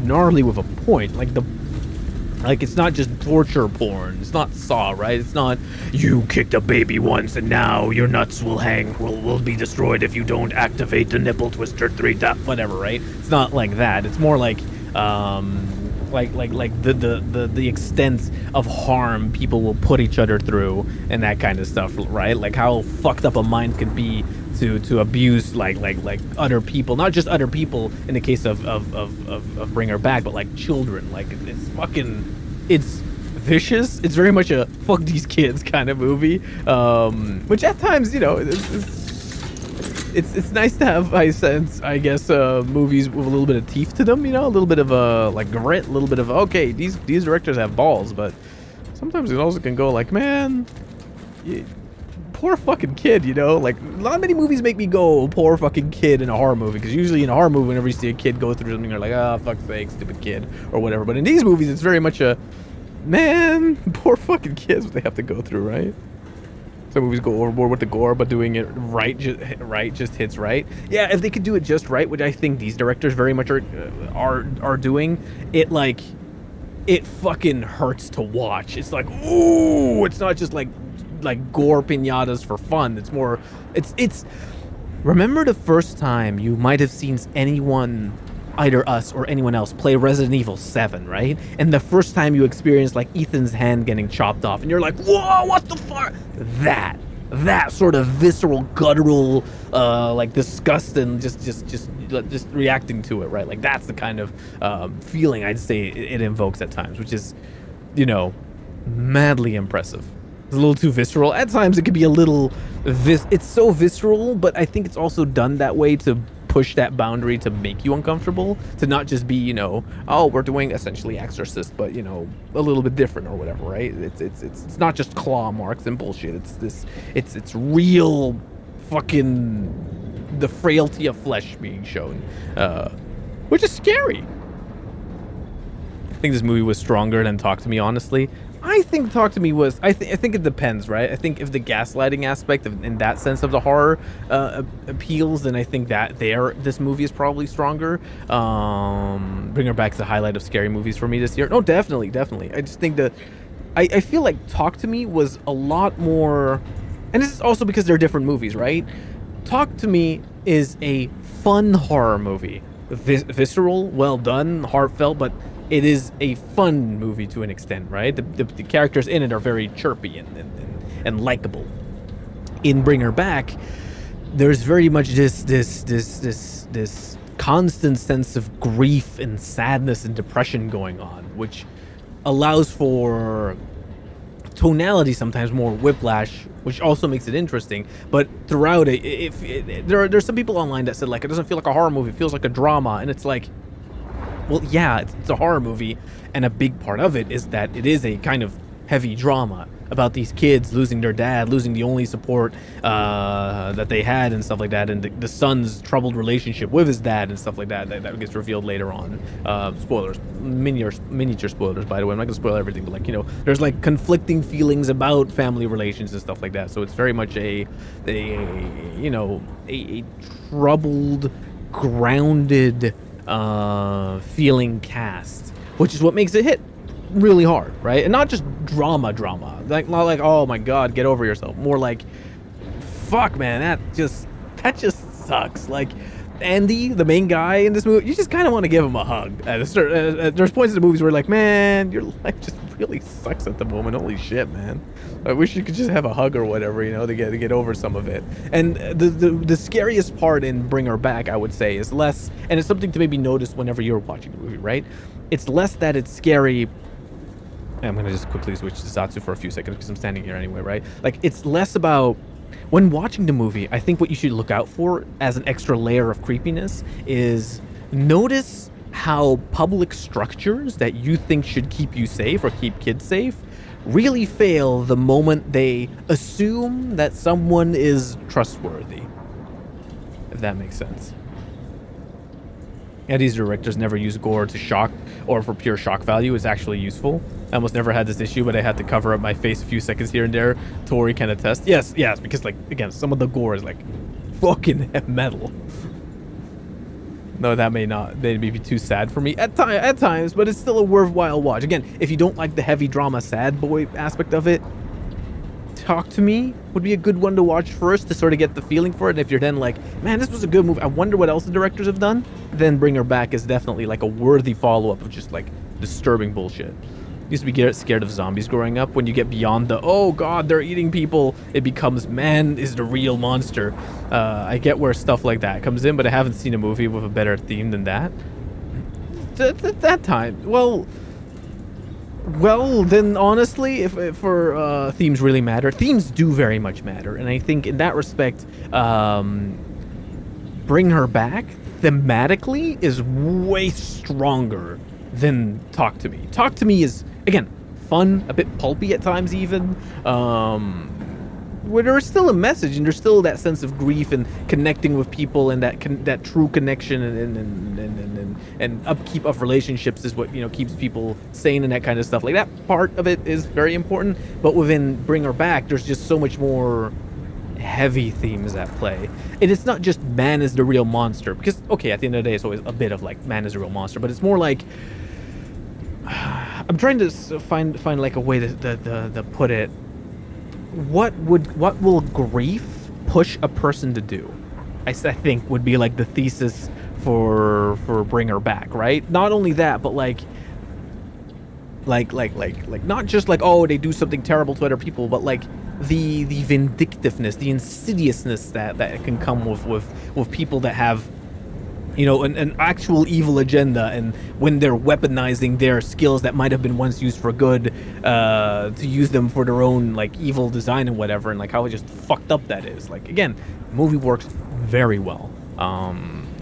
gnarly with a point. Like it's not just torture porn. It's not Saw, right? It's not you kicked a baby once and now your nuts will be destroyed if you don't activate the nipple twister 3 whatever, right? It's not like that. It's more like the extent of harm people will put each other through and that kind of stuff, right? Like how fucked up a mind could be to abuse like other people, not just other people in the case of Bring Her Back, but like children. Like it's vicious. It's very much a fuck these kids kind of movie, which at times, you know, it's nice to have, I sense, I guess, movies with a little bit of teeth to them, you know, a little bit of like grit, a little bit of, okay, these directors have balls, but sometimes it also can go like, man, poor fucking kid, you know? Like, not many movies make me go, poor fucking kid in a horror movie, because usually in a horror movie, whenever you see a kid go through something, you're like, ah, fuck's sake, stupid kid, or whatever. But in these movies, it's very much a, man, poor fucking kids, what they have to go through, right? Some movies go overboard with the gore, but doing it right just hits right. Yeah, if they could do it just right, which I think these directors very much are doing, it like, it fucking hurts to watch. It's like, ooh, it's not just like gore pinatas for fun. It's more, it's remember the first time you might have seen anyone, either us or anyone else, play Resident Evil 7, right? And the first time you experienced like Ethan's hand getting chopped off and you're like, whoa, what the fuck? That sort of visceral, guttural, like disgust and just reacting to it, right? Like that's the kind of feeling I'd say it invokes at times, which is, you know, madly impressive. It's a little too visceral. At times it could be a little, it's so visceral, but I think it's also done that way to push that boundary to make you uncomfortable, to not just be, you know, oh, we're doing essentially Exorcist, but, you know, a little bit different or whatever, right? It's not just claw marks and bullshit. It's real fucking the frailty of flesh being shown, which is scary. I think this movie was stronger than Talk to Me, honestly. I think Talk to Me was, I think it depends, right? I think if the gaslighting aspect in that sense of the horror appeals, then I think that this movie is probably stronger. Bring Her Back is the highlight of scary movies for me this year. No, definitely. I just think that I feel like Talk to Me was a lot more, and this is also because they're different movies, right? Talk to Me is a fun horror movie. Visceral, well done, heartfelt, but it is a fun movie to an extent, right? The characters in it are very chirpy and likable. In Bring Her Back, there's very much this constant sense of grief and sadness and depression going on, which allows for tonality, sometimes more whiplash, which also makes it interesting. But throughout it, there's some people online that said like it doesn't feel like a horror movie, it feels like a drama, and it's like, well, yeah, it's a horror movie, and a big part of it is that it is a kind of heavy drama about these kids losing their dad, losing the only support that they had and stuff like that, and the son's troubled relationship with his dad and stuff like that gets revealed later on. Spoilers, miniature spoilers, by the way. I'm not gonna spoil everything, but like, you know, there's like conflicting feelings about family relations and stuff like that. So it's very much a troubled, grounded feeling cast, which is what makes it hit really hard, right? And not just drama, like not like, oh my god, get over yourself, more like, fuck man, that just sucks. Like Andy, the main guy in this movie, you just kind of want to give him a hug. There's points in the movies where like, man, your life just really sucks at the moment. Holy shit, man. I wish you could just have a hug or whatever, you know, to get over some of it. And the scariest part in Bring Her Back, I would say, is less, and it's something to maybe notice whenever you're watching the movie, right? It's less that it's scary. I'm gonna just quickly switch to Zatsu for a few seconds because I'm standing here anyway, right? Like, it's less about, when watching the movie, I think what you should look out for as an extra layer of creepiness is notice how public structures that you think should keep you safe or keep kids safe really fail the moment they assume that someone is trustworthy, if that makes sense. Yeah, these directors never use gore to shock or for pure shock value. It's actually useful. I almost never had this issue, but I had to cover up my face a few seconds here and there. Tori can attest. Yes, because, like, again, some of the gore is, like, fucking metal. No, that may be too sad for me at times, but it's still a worthwhile watch. Again, if you don't like the heavy drama sad boy aspect of it, Talk to Me would be a good one to watch first to sort of get the feeling for it. And if you're then like, man, this was a good movie, I wonder what else the directors have done, then Bring Her Back is definitely like a worthy follow-up of just like disturbing bullshit. Used to be scared of zombies growing up. When you get beyond the, oh god, they're eating people, it becomes, man is the real monster. I get where stuff like that comes in, but I haven't seen a movie with a better theme than that. That time, well, then honestly, if for themes really matter, themes do very much matter, and I think in that respect, Bring Her Back thematically is way stronger than Talk to Me. Talk to Me is, again, fun, a bit pulpy at times even, where there's still a message and there's still that sense of grief and connecting with people and that true connection and upkeep of relationships is what, you know, keeps people sane and that kind of stuff. Like, that part of it is very important, but within Bring Her Back, there's just so much more heavy themes at play. And it's not just man is the real monster, because, okay, at the end of the day, it's always a bit of like man is the real monster, but it's more like, I'm trying to find like a way to put it. What will grief push a person to do? I think would be like the thesis for Bring Her Back, right? Not only that, but like not just like, oh, they do something terrible to other people, but like the vindictiveness, the insidiousness that can come with people that have, you know, an actual evil agenda, and when they're weaponizing their skills that might have been once used for good, to use them for their own like evil design and whatever, and like how just fucked up that is. Like, again, the movie works very well,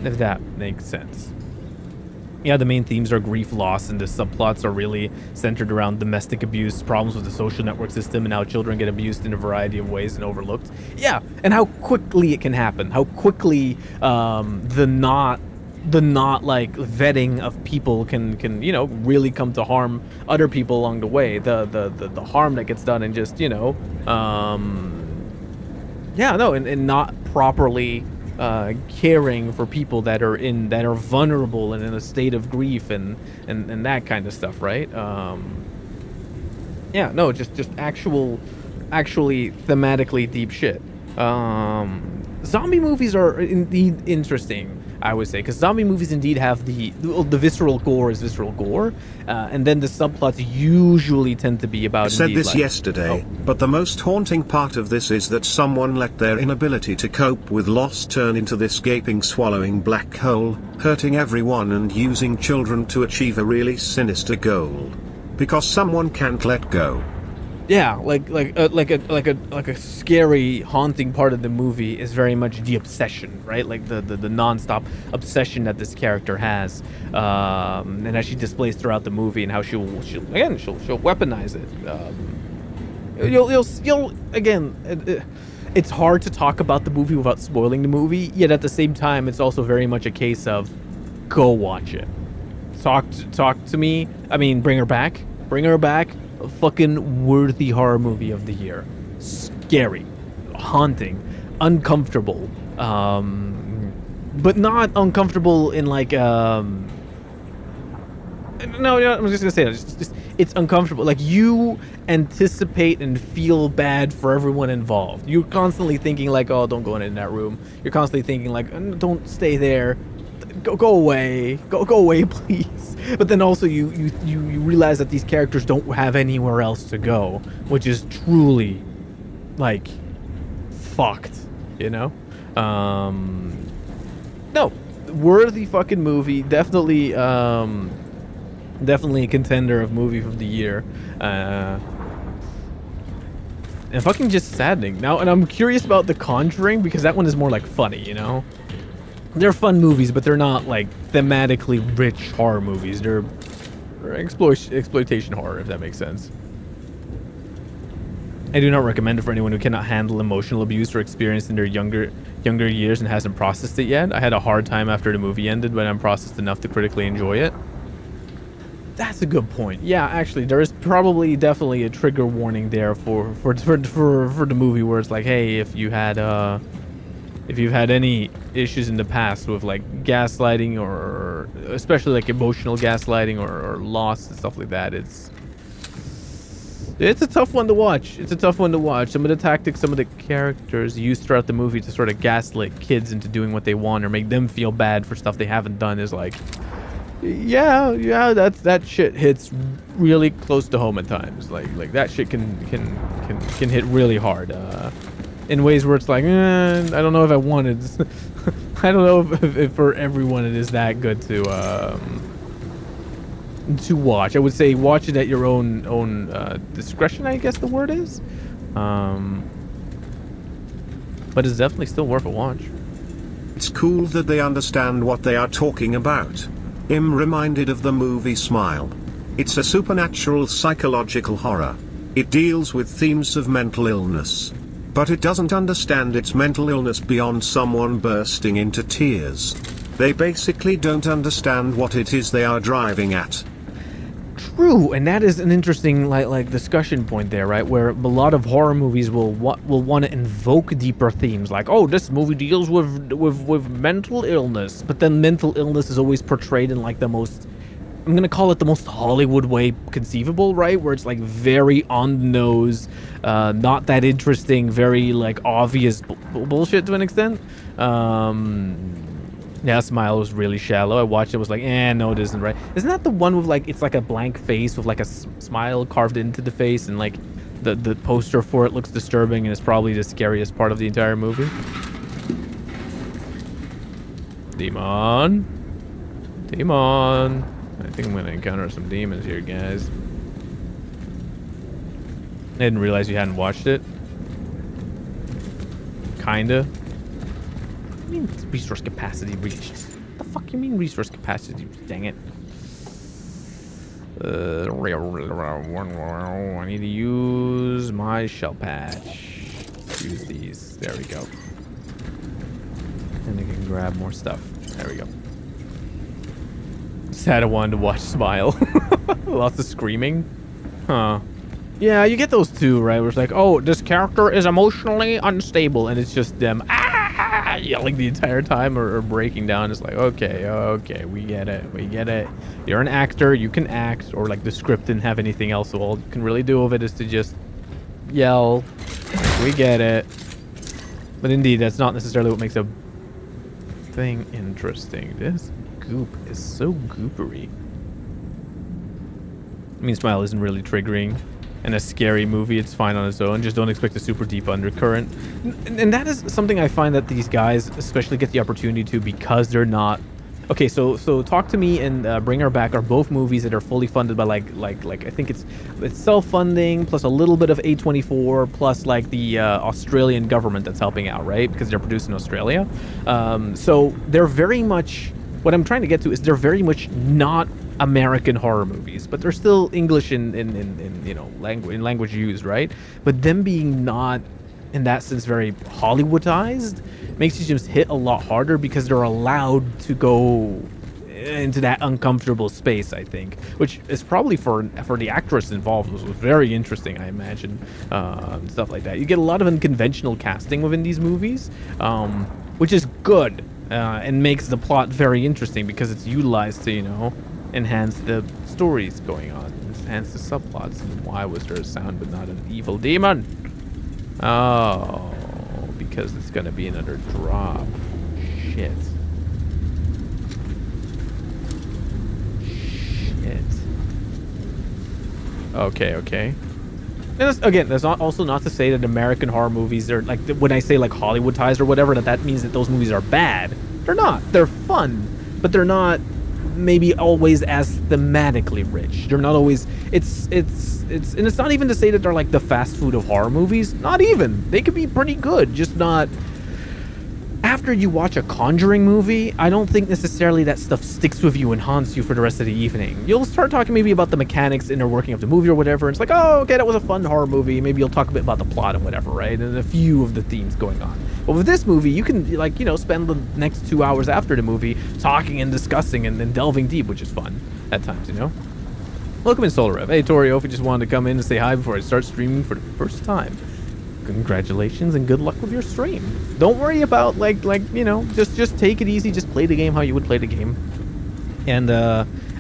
if that makes sense. Yeah, the main themes are grief, loss, and the subplots are really centered around domestic abuse, problems with the social network system, and how children get abused in a variety of ways and overlooked. Yeah, and how quickly it can happen. How quickly the not like vetting of people can you know really come to harm other people along the way. The harm that gets done, and just, you know, and not properly caring for people that are vulnerable and in a state of grief and that kind of stuff, right? Just actually thematically deep shit. Zombie movies are indeed interesting, I would say, because zombie movies indeed have the visceral gore is visceral gore, and then the subplots usually tend to be about. I said this yesterday, but the most haunting part of this is that someone let their inability to cope with loss turn into this gaping, swallowing black hole, hurting everyone and using children to achieve a really sinister goal. Because someone can't let go. Yeah, like a scary, haunting part of the movie is very much the obsession, right? Like the non-stop obsession that this character has, and as she displays throughout the movie, and how she'll weaponize it. You'll again. It's hard to talk about the movie without spoiling the movie. Yet at the same time, it's also very much a case of go watch it. Talk to me. I mean, Bring Her Back. Bring Her Back. A fucking worthy horror movie of the year. Scary, haunting, uncomfortable, but not uncomfortable in like No, I'm just gonna say that. It's uncomfortable. Like, you anticipate and feel bad for everyone involved. You're constantly thinking like, oh, don't go in that room. You're constantly thinking like, don't stay there. Go away. Go away, please. But then also you realize that these characters don't have anywhere else to go, which is truly like fucked, you know? No, worthy fucking movie. Definitely definitely a contender of movie of the year. And fucking just saddening. Now, and I'm curious about The Conjuring, because that one is more like funny, you know? They're fun movies, but they're not like thematically rich horror movies. They're exploitation horror, if that makes sense. I do not recommend it for anyone who cannot handle emotional abuse or experience in their younger years and hasn't processed it yet. I had a hard time after the movie ended, but I'm processed enough to critically enjoy it. That's a good point. Yeah, actually, there is probably definitely a trigger warning there for the movie, where it's like, hey, if you've had any issues in the past with like gaslighting, or especially like emotional gaslighting or loss and stuff like that, it's a tough one to watch. It's a tough one to watch. Some of the tactics, some of the characters used throughout the movie to sort of gaslight kids into doing what they want or make them feel bad for stuff they haven't done is like, yeah, that shit hits really close to home at times. Like that shit can hit really hard. In ways where it's like, I don't know if I wanted. I don't know if for everyone it is that good to watch. I would say watch it at your own discretion, I guess the word is. But it's definitely still worth a watch. It's cool that they understand what they are talking about. I'm reminded of the movie Smile. It's a supernatural psychological horror. It deals with themes of mental illness. But it doesn't understand its mental illness beyond someone bursting into tears. They basically don't understand what it is they are driving at. True, and that is an interesting like discussion point there, right? Where a lot of horror movies will want to invoke deeper themes, like, oh, this movie deals with mental illness, but then mental illness is always portrayed in like the most, I'm gonna call it the most Hollywood way conceivable, right? Where it's like very on the nose, not that interesting, very like obvious bullshit to an extent. Yeah, Smile was really shallow. I watched it, was like, no, it isn't, right? Isn't that the one with like, it's like a blank face with like a smile carved into the face, and like the poster for it looks disturbing, and it's probably the scariest part of the entire movie? Demon. I think I'm gonna encounter some demons here, guys. I didn't realize you hadn't watched it. Kinda. What do you mean resource capacity reached? What the fuck you mean resource capacity? Dang it. I need to use my shell patch. Let's use these. There we go. And I can grab more stuff. There we go. Just had one to watch Smile. Lots of screaming. Huh. Yeah, you get those too, right? Where it's like, oh, this character is emotionally unstable, and it's just them yelling the entire time or breaking down. It's like, okay, we get it. You're an actor, you can act, or like the script didn't have anything else, so all you can really do with it is to just yell. We get it. But indeed, that's not necessarily what makes a thing interesting. This goop is so goopery. I mean, Smile isn't really triggering and a scary movie. It's fine on its own. Just don't expect a super deep undercurrent. And that is something I find that these guys especially get the opportunity to, because they're not... Okay, so Talk to Me and Bring Her Back are both movies that are fully funded by like I think it's self-funding plus a little bit of A24 plus like the Australian government that's helping out, right? Because they're produced in Australia. So they're very much... What I'm trying to get to is they're very much not American horror movies, but they're still English in you know, language used, right? But them being not in that sense very Hollywoodized makes you just hit a lot harder, because they're allowed to go into that uncomfortable space, I think, which is probably for the actress involved was very interesting, I imagine. Stuff like that. You get a lot of unconventional casting within these movies, which is good, and makes the plot very interesting because it's utilized to, you know, enhance the stories going on, enhance the subplots. And why was there a sound but not an evil demon? Oh, because it's gonna be another drop. Shit. Okay, okay. And again, that's also not to say that American horror movies are like, when I say like Hollywoodized or whatever, that means that those movies are bad. They're not. They're fun, but they're not maybe always as thematically rich. They're not always. And it's not even to say that they're like the fast food of horror movies. Not even. They could be pretty good, just not. After you watch a Conjuring movie, I don't think necessarily that stuff sticks with you and haunts you for the rest of the evening. You'll start talking maybe about the mechanics inner working of the movie or whatever. And it's like, oh, okay, that was a fun horror movie. Maybe you'll talk a bit about the plot and whatever, right? And a few of the themes going on. But with this movie, you can, like, you know, spend the next 2 hours after the movie talking and discussing and delving deep, which is fun at times, you know? Welcome in, Solar Rev. Hey, Tori, if you just wanted to come in and say hi before I start streaming for the first time. Congratulations and good luck with your stream. Don't worry about like you know, just take it easy. Just play the game how you would play the game. And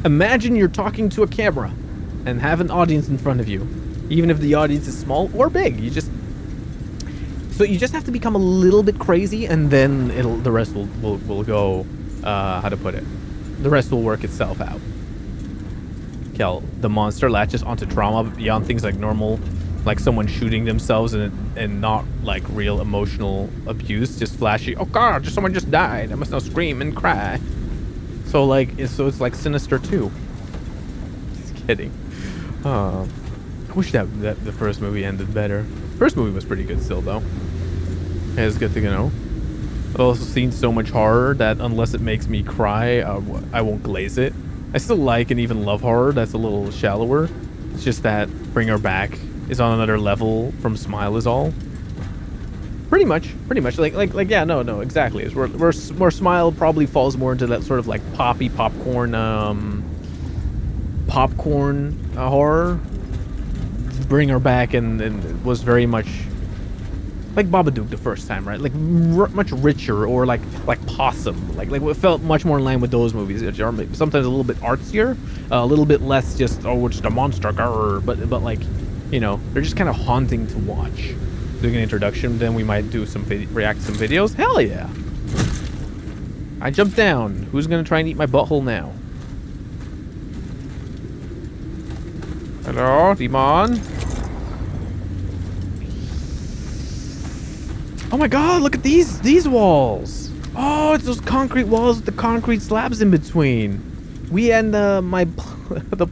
imagine you're talking to a camera and have an audience in front of you, even if the audience is small or big. You just have to become a little bit crazy, and then the rest will go. How to put it? The rest will work itself out. Kel, the monster latches onto trauma beyond things like normal. Like someone shooting themselves and not like real emotional abuse, just flashy. Oh god, someone just died. I must now scream and cry. So it's like Sinister 2. Just kidding. I wish that the first movie ended better. First movie was pretty good still though. It's good to know. I've also seen so much horror that unless it makes me cry, I won't glaze it. I still like and even love horror that's a little shallower. It's just that Bring Her Back is on another level from Smile is all. Pretty much. Like yeah, no, exactly. It's where Smile probably falls more into that sort of like poppy popcorn horror. Bring Her Back and was very much like Babadook the first time, right? Like much richer, or like Possum, like it felt much more in line with those movies, which are sometimes a little bit artsier, a little bit less just it's the monster, but like. You know, they're just kind of haunting to watch. Doing an introduction, then we might do some react to some videos. Hell yeah! I jumped down. Who's gonna try and eat my butthole now? Hello, demon. Oh my god! Look at these walls. Oh, it's those concrete walls with the concrete slabs in between. We and the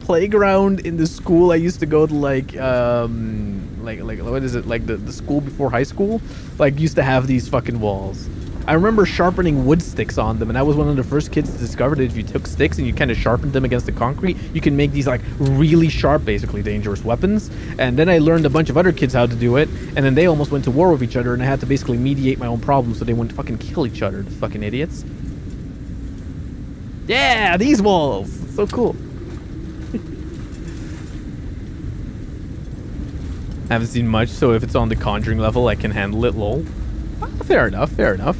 playground in the school I used to go to, like what is it, like the school before high school, like used to have these fucking walls. I remember sharpening wood sticks on them, and I was one of the first kids to discover that if you took sticks and you kind of sharpened them against the concrete, you can make these like really sharp, basically dangerous weapons. And then I learned a bunch of other kids how to do it, and then they almost went to war with each other, and I had to basically mediate my own problems so they wouldn't fucking kill each other, the fucking idiots. Yeah, these walls, so cool. Haven't seen much, so if it's on the Conjuring level, I can handle it, lol. Fair enough, fair enough.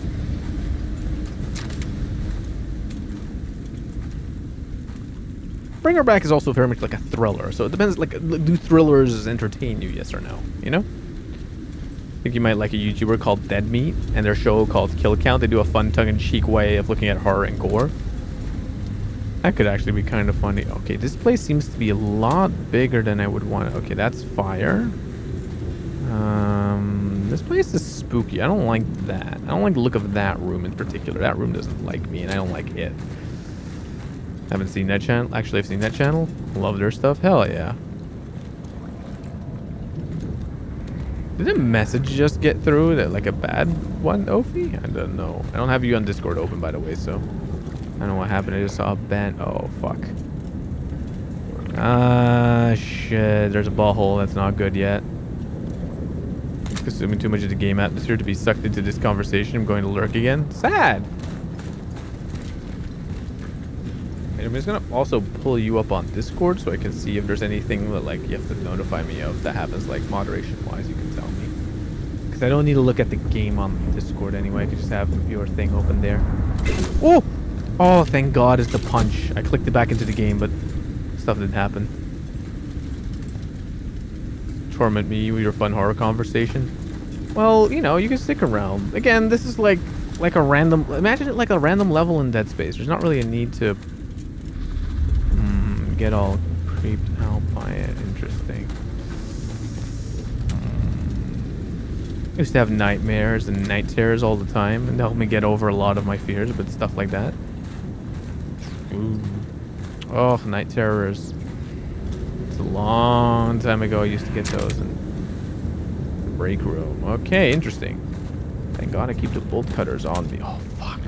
Bring Her Back is also very much like a thriller, so it depends, like, do thrillers entertain you, yes or no, you know? I think you might like a YouTuber called Dead Meat, and their show called Kill Count. They do a fun tongue-in-cheek way of looking at horror and gore. That could actually be kind of funny. Okay, this place seems to be a lot bigger than I would want. Okay, that's fire. This place is spooky. I don't like that. I don't like the look of that room in particular. That room doesn't like me, and I don't like it. Haven't seen that channel. Actually, I've seen that channel. Love their stuff. Hell yeah. Did a message just get through that, like a bad one, Ophi? I don't know. I don't have you on Discord open, by the way, so I don't know what happened. I just saw a ban. Oh, fuck. Ah, shit. There's a ball hole. That's not good yet. Consuming too much of the game atmosphere to be sucked into this conversation. I'm going to lurk again. Sad. And I'm just going to also pull you up on Discord so I can see if there's anything that, like, you have to notify me of that happens, like, moderation-wise. You can tell me. Because I don't need to look at the game on Discord anyway. I can just have your thing open there. Oh! Oh, thank God it's the punch. I clicked it back into the game, but stuff didn't happen. Torment me with your fun horror conversation. Well, you know, you can stick around. Again, this is like a random... Imagine it like a random level in Dead Space. There's not really a need to get all creeped out by it. Interesting. I used to have nightmares and night terrors all the time, and helped me get over a lot of my fears, but stuff like that. Ooh. Oh, night terrors. It's a long time ago I used to get those in the break room. Okay, interesting. Thank God I keep the bolt cutters on me. Oh, fuck.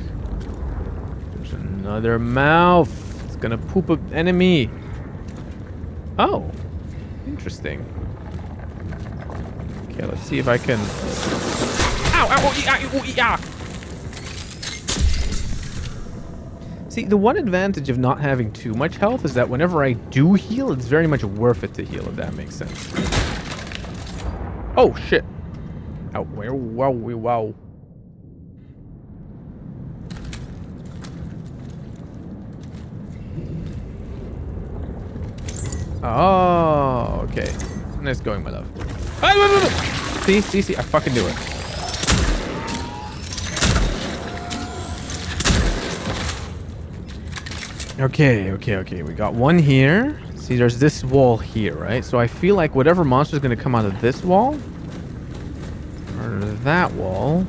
There's another mouth. It's gonna poop an enemy. Oh, interesting. Okay, let's see if I can... Ow! Ow! Oh, yeah! See, the one advantage of not having too much health is that whenever I do heal, it's very much worth it to heal, if that makes sense. Oh, shit. Ow, wow, wow. Oh, okay. Nice going, my love. See, I fucking knew it. Okay. We got one here. See, there's this wall here, right? So I feel like whatever monster is going to come out of this wall or that wall.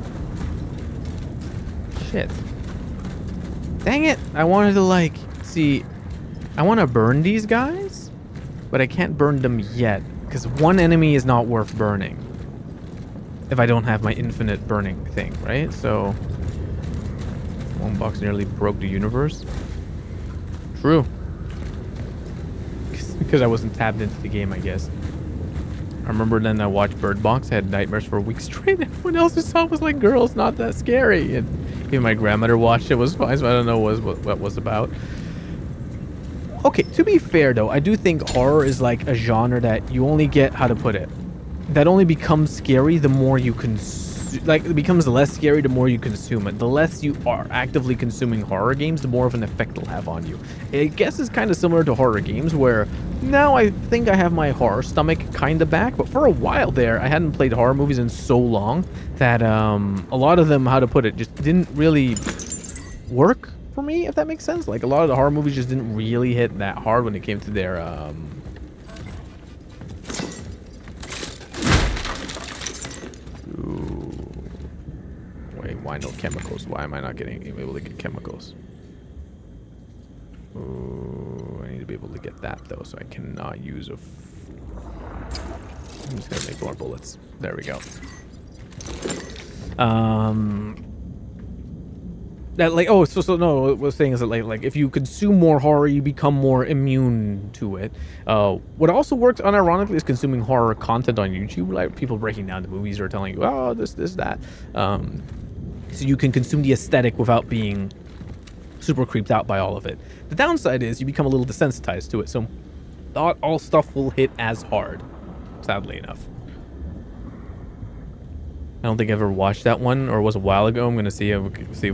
Shit. Dang it. I wanted to, like, see, I want to burn these guys, but I can't burn them yet because one enemy is not worth burning if I don't have my infinite burning thing, right? So one box nearly broke the universe. True. Because I wasn't tabbed into the game, I guess. I remember then I watched Bird Box. I had nightmares for a week straight. Everyone else who saw it was like, girl, it's not that scary. And even my grandmother watched it. Was fine, so I don't know what it was about. Okay, to be fair, though, I do think horror is like a genre that you only get, how to put it, that only becomes scary the more you consume. Like, it becomes less scary the more you consume it. The less you are actively consuming horror games, the more of an effect it'll have on you. I guess it's kind of similar to horror games, where now I think I have my horror stomach kind of back, but for a while there, I hadn't played horror movies in so long that a lot of them, how to put it, just didn't really work for me, if that makes sense. Like, a lot of the horror movies just didn't really hit that hard when it came to their Wait, why no chemicals? Why am I not able to get chemicals? Ooh, I need to be able to get that though, so I cannot use I'm just gonna make more bullets. There we go. That, like, oh, so no, what I was saying is that like if you consume more horror, you become more immune to it. What also works unironically is consuming horror content on YouTube, like people breaking down the movies or telling you, oh, this, that. So you can consume the aesthetic without being super creeped out by all of it. The downside is you become a little desensitized to it, so not all stuff will hit as hard, sadly enough. I don't think I ever watched that one, or it was a while ago. I'm gonna see if we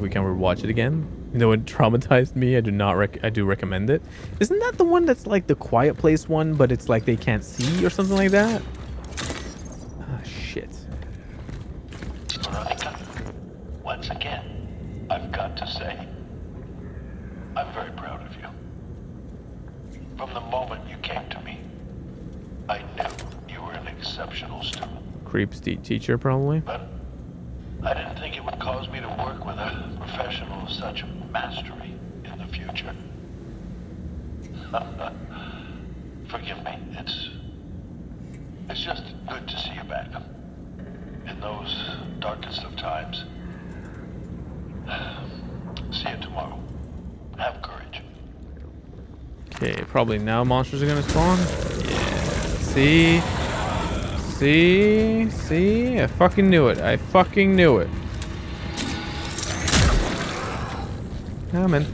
can rewatch it again. You know, it traumatized me. I do recommend it. Isn't that the one that's like the Quiet Place one, but it's like they can't see or something like that? Ah, shit. Veronica, once again, I've got to say, I'm very proud of you. From the moment you came to me, I knew you were an exceptional student. Creeps teacher, probably. But I didn't think it would cause me to work with a professional of such mastery in the future. Forgive me, it's just good to see you back. In those darkest of times. See you tomorrow. Have courage. Okay, probably now monsters are gonna spawn. Yeah, see? See? I fucking knew it. Coming.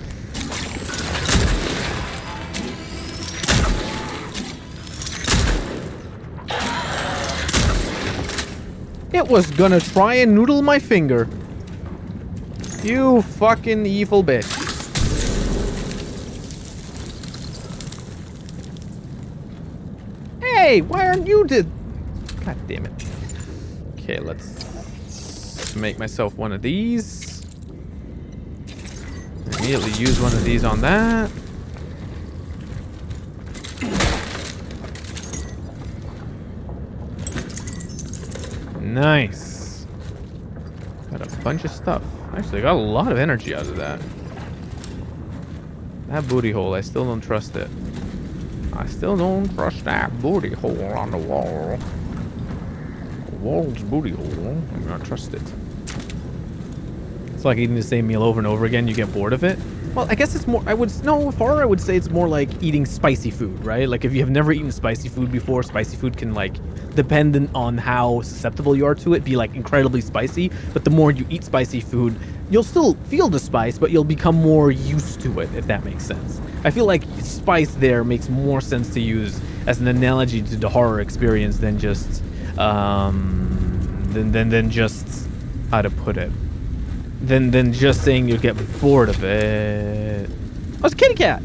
It was gonna try and noodle my finger. You fucking evil bitch. Hey, why aren't you God damn it. Okay, let's make myself one of these. Immediately use one of these on that. Nice. Got a bunch of stuff. Actually, got a lot of energy out of that. That booty hole, I still don't trust it. I still don't trust that booty hole on the wall. The wall's booty hole. I'm not trust it. It's like eating the same meal over and over again. You get bored of it. Well, I guess it's more, with horror, I would say it's more like eating spicy food, right? Like if you have never eaten spicy food before, spicy food can like, dependent on how susceptible you are to it, be like incredibly spicy. But the more you eat spicy food, you'll still feel the spice, but you'll become more used to it, if that makes sense. I feel like spice there makes more sense to use as an analogy to the horror experience than just, than just, how to put it. Than just saying you'll get bored of it. Oh, it's a kitty cat!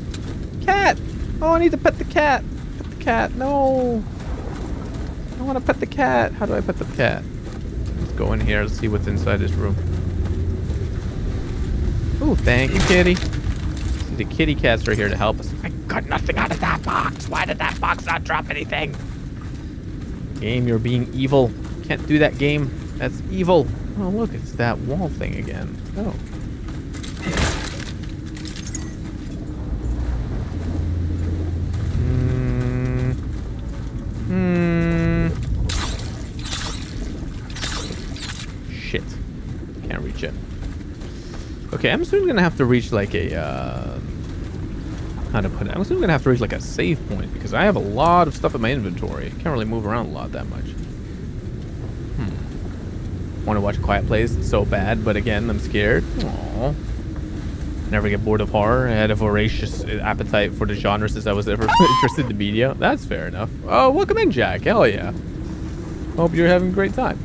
Cat! Oh, I need to pet the cat. Pet the cat. No. I want to pet the cat. How do I pet the cat? Let's go in here. Let's see what's inside this room. Oh, thank you, kitty. The kitty cats are here to help us. I got nothing out of that box. Why did that box not drop anything? Game, you're being evil. Can't do that, game. That's evil. Oh, look, it's that wall thing again. Oh. Shit. Can't reach it. Okay, I'm soon gonna have to reach like a, how to put it? I'm soon gonna have to reach like a save point because I have a lot of stuff in my inventory. Can't really move around a lot that much. Want to watch Quiet Place so bad, but again, I'm scared. Aww. Never get bored of horror. I had a voracious appetite for the genre since I was ever interested in media. That's fair enough. Oh, welcome in, Jack. Hell yeah. Hope you're having a great time.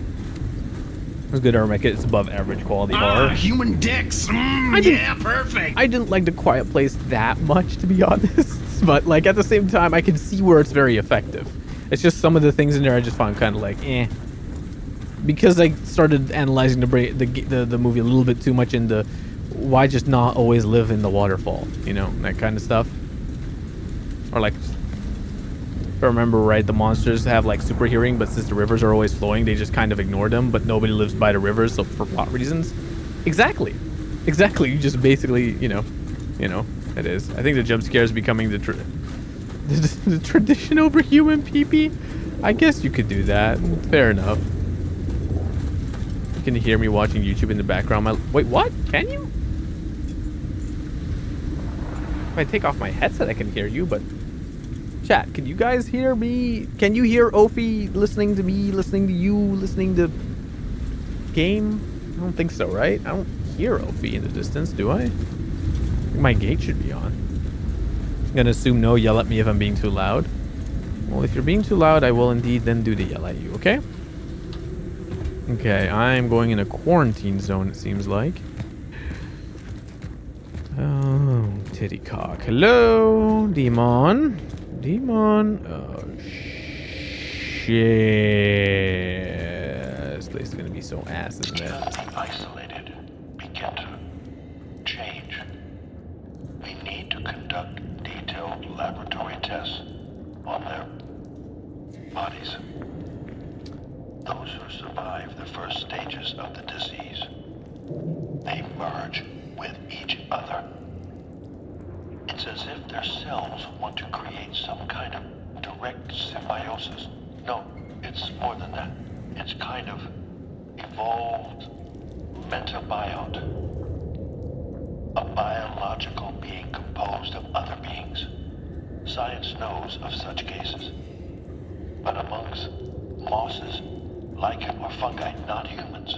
It was good to make it. It's above average quality horror. Human dicks. Yeah, perfect. I didn't like the Quiet Place that much, to be honest. But like at the same time, I can see where it's very effective. It's just some of the things in there I just found kind of like, eh. Because I started analyzing the movie a little bit too much into why just not always live in the waterfall, you know, that kind of stuff. Or like, if I remember right, the monsters have like super hearing, but since the rivers are always flowing, they just kind of ignore them, but nobody lives by the rivers, so for plot reasons. Exactly. You just basically, you know, it is. I think the jump scare is becoming the tradition over human pee-pee. I guess you could do that. Fair enough. You can hear me watching YouTube in the background. Wait, what? Can you? If I take off my headset, I can hear you, but... Chat, can you guys hear me? Can you hear Ophi listening to me, listening to you, listening to... Game? I don't think so, right? I don't hear Ophi in the distance, do I? I think my gate should be on. I'm gonna assume no, yell at me if I'm being too loud. Well, if you're being too loud, I will indeed then do the yell at you, okay? Okay, I'm going in a quarantine zone, it seems like. Oh, titty cock. Hello, demon. Demon. Oh, shit. This place is going to be so ass, isn't it? Isolated. Begin to change. We need to conduct detailed laboratory tests on their bodies. Those who survive the first stages of the disease, they merge with each other. It's as if their cells want to create some kind of direct symbiosis. No, it's more than that. It's kind of evolved metabiont. A biological being composed of other beings. Science knows of such cases. But amongst mosses, lichen, or fungi, not humans.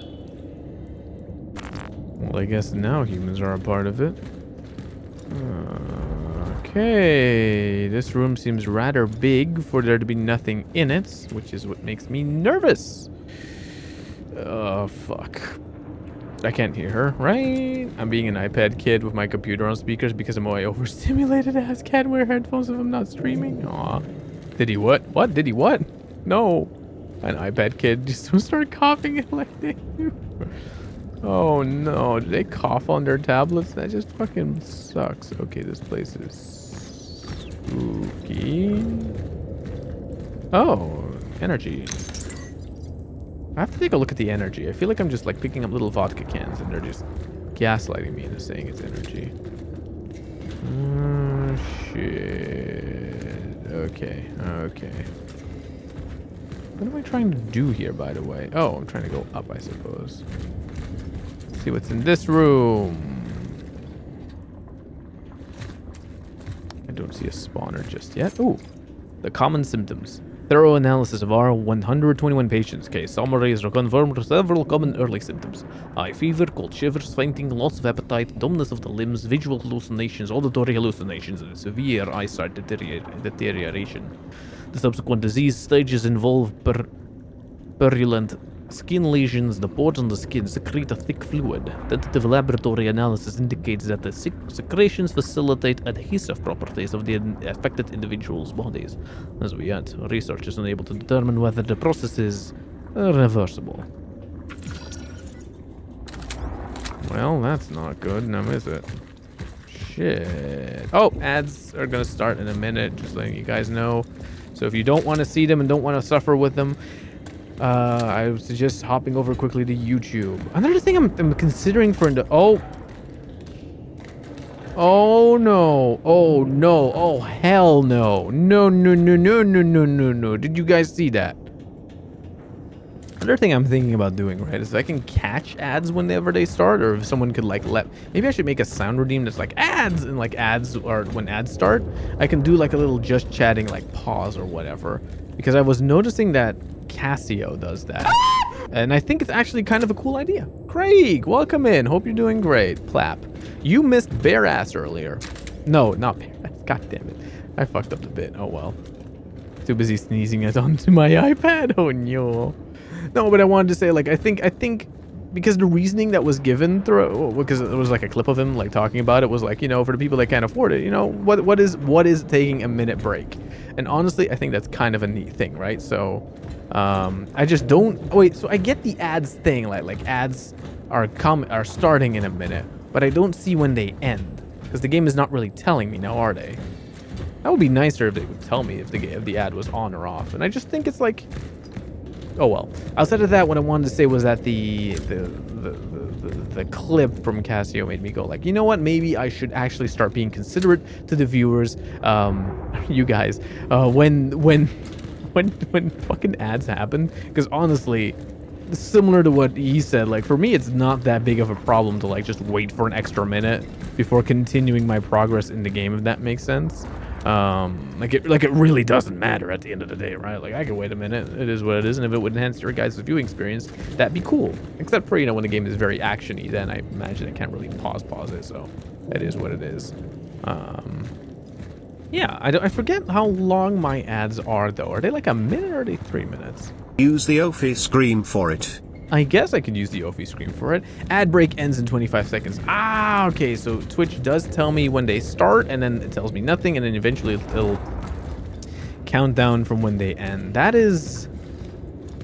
Well, I guess now humans are a part of it. Okay, this room seems rather big for there to be nothing in it, which is what makes me nervous. Oh, fuck. I can't hear her, right? I'm being an iPad kid with my computer on speakers because I'm my overstimulated ass. Can't wear headphones if I'm not streaming. Aw. Did he what? What? Did he what? No. An iPad kid just started coughing and like oh no, did they cough on their tablets? That just fucking sucks. Okay, this place is spooky. Oh, energy. I have to take a look at the energy. I feel like I'm just like picking up little vodka cans and they're just gaslighting me into saying it's energy. Shit. Okay, okay. What am I trying to do here, by the way? Oh, I'm trying to go up, I suppose. Let's see what's in this room. I don't see a spawner just yet. Ooh, the common symptoms. Thorough analysis of our 121 patients' case summaries confirmed several common early symptoms. High fever, cold shivers, fainting, loss of appetite, dumbness of the limbs, visual hallucinations, auditory hallucinations, and severe eyesight deterioration. The subsequent disease stages involve purulent skin lesions. The pores on the skin secrete a thick fluid. Tentative laboratory analysis indicates that the secretions facilitate adhesive properties of the affected individual's bodies. As of yet, research is unable to determine whether the process is reversible. Well, that's not good, now is it? Shit. Oh, ads are gonna start in a minute, just letting you guys know. So if you don't want to see them and don't want to suffer with them, I would suggest hopping over quickly to YouTube. Another thing I'm considering for... Oh no. Oh no. Oh hell no. No. Did you guys see that? Another thing I'm thinking about doing, right, is I can catch ads whenever they start, or if someone could like maybe I should make a sound redeem that's like ads, and like ads, or when ads start, I can do like a little just chatting like pause or whatever, because I was noticing that Casio does that. And I think it's actually kind of a cool idea. Craig, welcome in. Hope you're doing great. Plap. You missed bare ass earlier. No, not bare ass. God damn it. I fucked up the bit. Oh well. Too busy sneezing it onto my iPad. Oh no. No, but I wanted to say, like, I think because the reasoning that was given through, because it was like a clip of him like talking about it, was like, you know, for the people that can't afford it, you know, what is taking a minute break? And honestly, I think that's kind of a neat thing, right? So I just don't wait. So I get the ads thing, like ads are starting in a minute, but I don't see when they end, because the game is not really telling me now, are they? That would be nicer if they would tell me if the ad was on or off. And I just think it's like, oh well. Outside of that, what I wanted to say was that the clip from Casio made me go like, you know what? Maybe I should actually start being considerate to the viewers, you guys, when fucking ads happen. Because honestly, similar to what he said, like for me, it's not that big of a problem to like just wait for an extra minute before continuing my progress in the game, if that makes sense. Like it really doesn't matter at the end of the day, right? Like I can wait a minute, it is what it is, and if it would enhance your guys' viewing experience, that'd be cool. Except for, you know, when the game is very actiony, then I imagine it can't really pause it, so it is what it is. Yeah, I forget how long my ads are though. Are they like a minute or are they 3 minutes? Use the OFI screen for it. I guess I could use the OFI screen for it. Ad break ends in 25 seconds. Ah, okay, so Twitch does tell me when they start, and then it tells me nothing, and then eventually it'll count down from when they end. That is,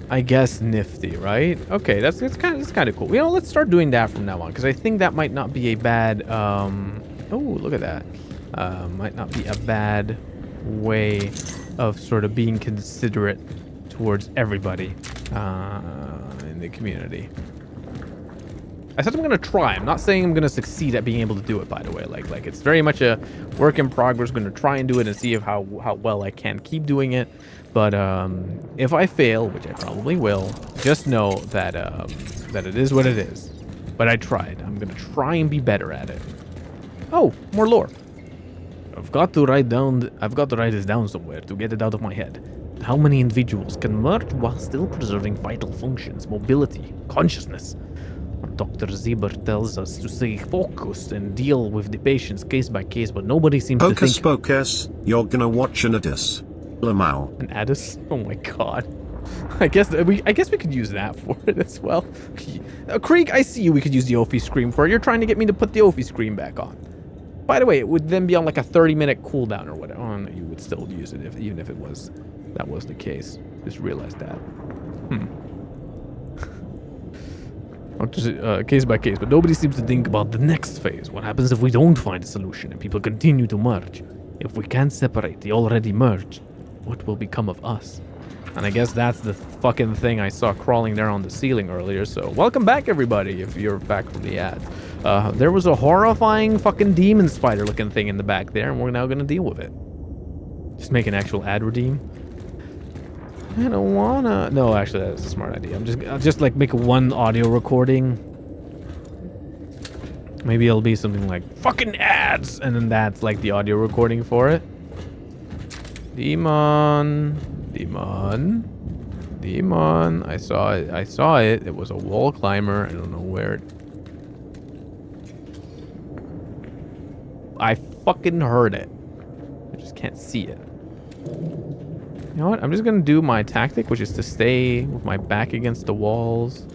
I guess, nifty, right? Okay, that's kind of cool. You know, let's start doing that from now on, because I think that might not be a bad, oh, look at that. Might not be a bad way of sort of being considerate towards everybody in the community. I said I'm gonna try. I'm not saying I'm gonna succeed at being able to do it, by the way. Like it's very much a work in progress. I'm gonna try and do it and see if how well I can keep doing it. But if I fail, which I probably will, just know that that it is what it is. But I tried. I'm gonna try and be better at it. Oh, more lore. I've got to write this down somewhere to get it out of my head. How many individuals can merge while still preserving vital functions, mobility, consciousness? Dr. Zieber tells us to stay focused and deal with the patients case by case, but nobody seems to think... Hocus pocus, you're gonna watch an Adis. Lamau. An Adis? Oh my god. I guess we could use that for it as well. Krieg, I see you. We could use the OFI screen for it. You're trying to get me to put the OFI screen back on. By the way, it would then be on like a 30-minute cooldown or whatever. Oh, no, you would still use it even if it was that was the case. Just realized that. Case by case, but nobody seems to think about the next phase. What happens if we don't find a solution and people continue to merge? If we can't separate the already merged, what will become of us? And I guess that's the fucking thing I saw crawling there on the ceiling earlier. So welcome back, everybody, if you're back from the ad. There was a horrifying fucking demon spider looking thing in the back there, and we're now gonna deal with it. Just make an actual ad redeem. I don't wanna... No, actually, that's a smart idea. I'll just like make one audio recording. Maybe it'll be something like fucking ads, and then that's like the audio recording for it. Demon. I saw it. It was a wall climber. I don't know where it... I fucking heard it. I just can't see it. You know what? I'm just gonna do my tactic, which is to stay with my back against the walls.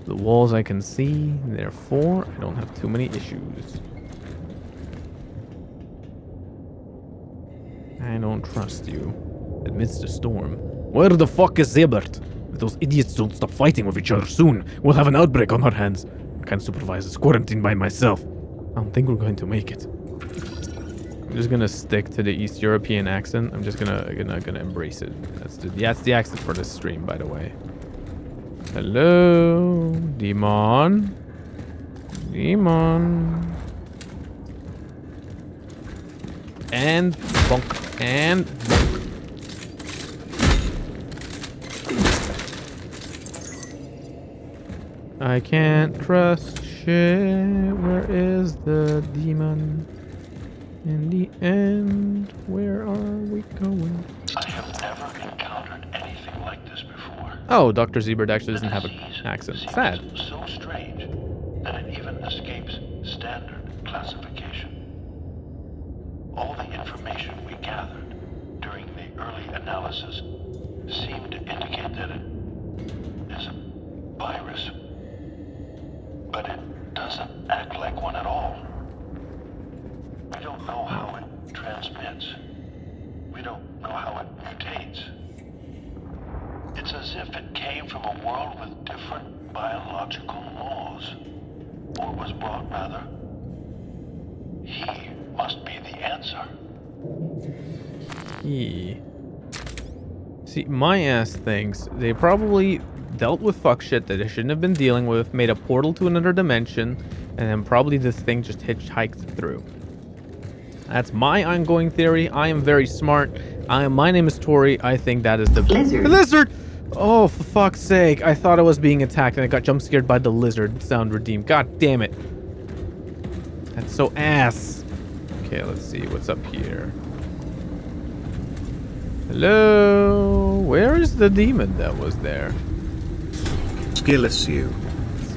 The walls I can see, therefore I don't have too many issues. I don't trust you. Amidst the storm. Where the fuck is Zebert? If those idiots don't stop fighting with each other soon, we'll have an outbreak on our hands. I can't supervise this quarantine by myself. I don't think we're going to make it. I'm just gonna stick to the East European accent. I'm just gonna embrace it. That's the accent for this stream, by the way. Hello, demon. And bonk, and bonk. I can't trust shit. Where is the demon? In the end, where are we going? I have never encountered anything like this before. Oh, Dr. Zebert actually doesn't have an accent. Sad. So strange that it even escapes standard classification. All the information we gathered during the early analysis seemed to indicate that it is a virus, but it doesn't act like one at all. We don't know how it transmits. We don't know how it mutates. It's as if it came from a world with different biological laws. Or was brought, rather. He must be the answer. He. See, my ass thinks they probably dealt with fuck shit that they shouldn't have been dealing with, made a portal to another dimension, and then probably this thing just hitchhiked through. That's my ongoing theory. I am very smart. My name is Tori. I think that is the lizard. Oh, for fuck's sake. I thought I was being attacked and I got jump scared by the lizard sound redeemed. God damn it. That's so ass. Okay, let's see what's up here. Hello? Where is the demon that was there? Skill issue.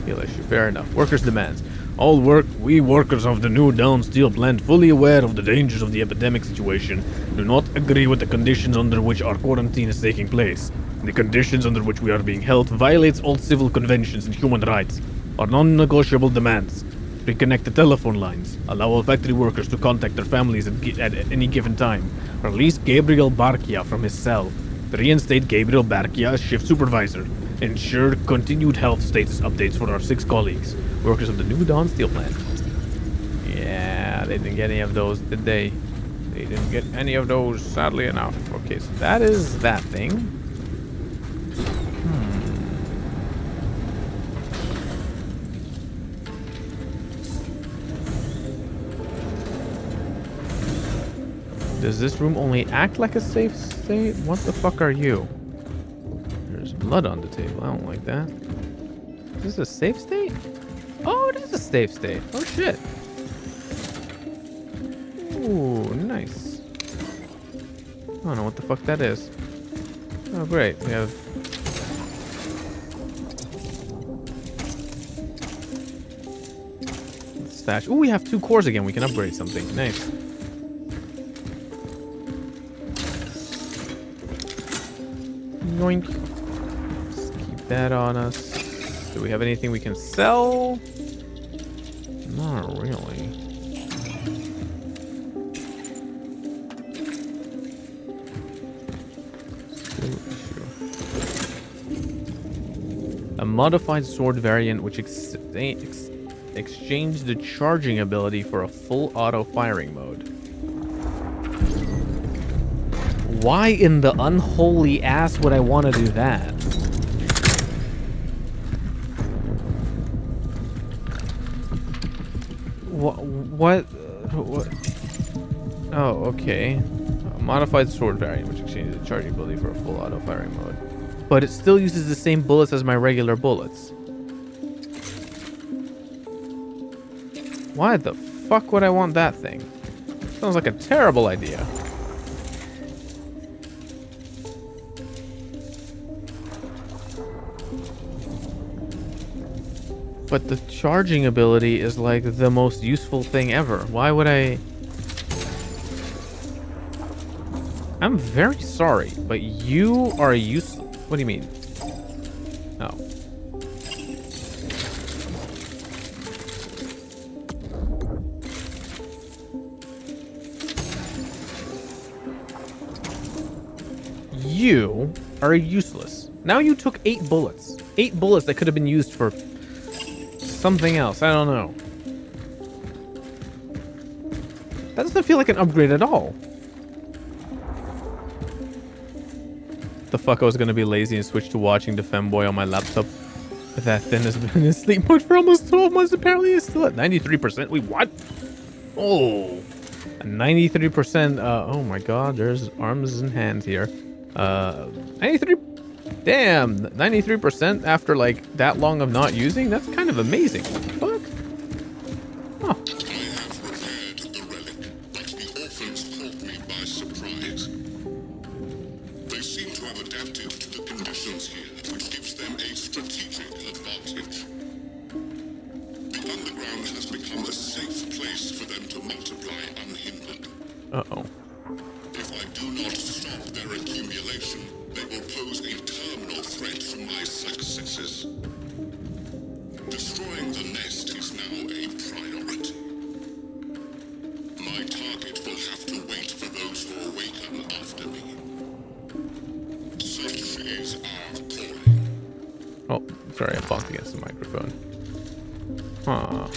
Skill issue. Fair enough. Workers' demands. We workers of the New Dawn Steel Plant, fully aware of the dangers of the epidemic situation, do not agree with the conditions under which our quarantine is taking place. The conditions under which we are being held violates all civil conventions and human rights. Our non-negotiable demands: reconnect the telephone lines, allow all factory workers to contact their families at any given time, release Gabriel Barkia from his cell, reinstate Gabriel Barkia as shift supervisor, ensure continued health status updates for our 6 colleagues, workers of the New Dawn Steel Plant. Yeah, they didn't get any of those, did they? They didn't get any of those, sadly enough. Okay, so that is that thing. Does this room only act like a safe state? What the fuck are you? There's blood on the table. I don't like that. Is this a safe state? Oh, it is a safe state. Oh, shit. Ooh, nice. I don't know what the fuck that is. Oh, great. We have... stash. Ooh, we have 2 cores again. We can upgrade something. Nice. Yoink. Let's keep that on us. Do we have anything we can sell? Not really. A modified sword variant which exchanged the charging ability for a full auto firing mode. Why in the unholy ass would I want to do that? What? Oh, okay. A modified sword variant, which exchanges the charging ability for a full auto firing mode. But it still uses the same bullets as my regular bullets. Why the fuck would I want that thing? Sounds like a terrible idea. But the charging ability is like the most useful thing ever. Why would I... I'm very sorry, but you are useless. What do you mean? Oh. You are useless. Now you took 8 bullets. 8 bullets that could have been used for something else. I don't know. That doesn't feel like an upgrade at all. The fuck, I was gonna be lazy and switch to watching the femboy on my laptop. That thin has been in sleep mode for almost 12 months. Apparently it's still at 93%. Wait, what? Oh, a 93%. Oh my god, there's arms and hands here. 93. Damn, 93% after like that long of not using? That's kind of amazing. What the fuck? Huh. Uh-oh. If I do not stop their accumulation, they will pose a terminal threat to my successes. Destroying the nest is now a priority. My target will have to wait for those who awaken after me. Such is our calling. Oh, sorry, I bumped against the microphone. Huh.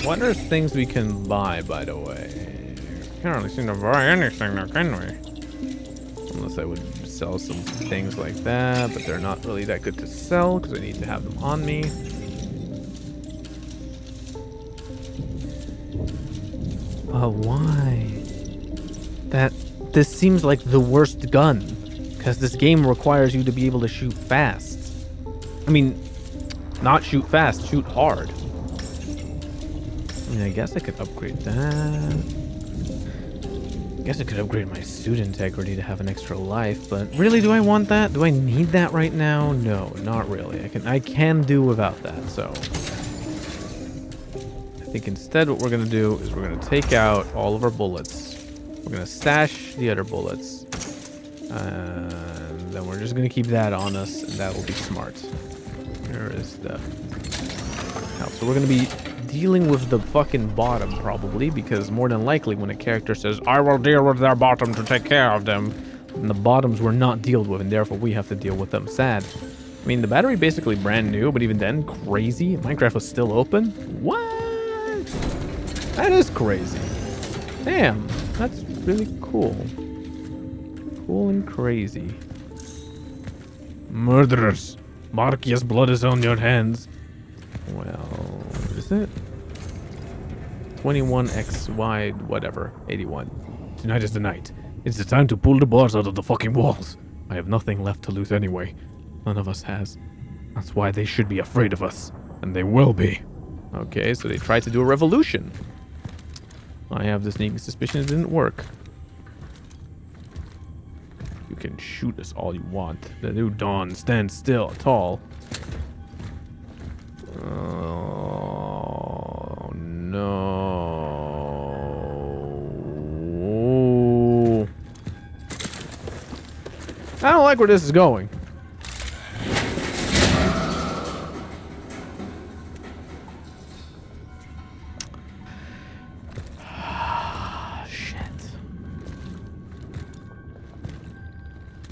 What are things we can buy, by the way? Can't really seem to buy anything now, can we? Unless I would sell some things like that, but they're not really that good to sell because I need to have them on me. But why? This seems like the worst gun, because this game requires you to be able to shoot fast. I mean, not shoot fast, shoot hard. I mean, I guess I could upgrade that. I guess I could upgrade my suit integrity to have an extra life, but really, do I want that? Do I need that right now? No, not really. I can do without that, so. I think instead what we're gonna do is we're gonna take out all of our bullets. We're gonna stash the other bullets. And then we're just gonna keep that on us, and that will be smart. Where is the health? So we're gonna be dealing with the fucking bottom probably, because more than likely when a character says I will deal with their bottom to take care of them, and the bottoms were not dealt with, and therefore we have to deal with them. Sad. I mean, the battery basically brand new, but even then, crazy. Minecraft was still open. What? That is crazy. Damn, that's really cool. Cool and crazy. Murderers, Markia's blood is on your hands. Well, is it? 21XY, whatever, 81. Tonight is the night. It's the time to pull the bars out of the fucking walls. I have nothing left to lose anyway. None of us has. That's why they should be afraid of us. And they will be. Okay, so they tried to do a revolution. I have the sneaking suspicion it didn't work. You can shoot us all you want. The new dawn stands still, tall. Oh, no. I don't like where this is going.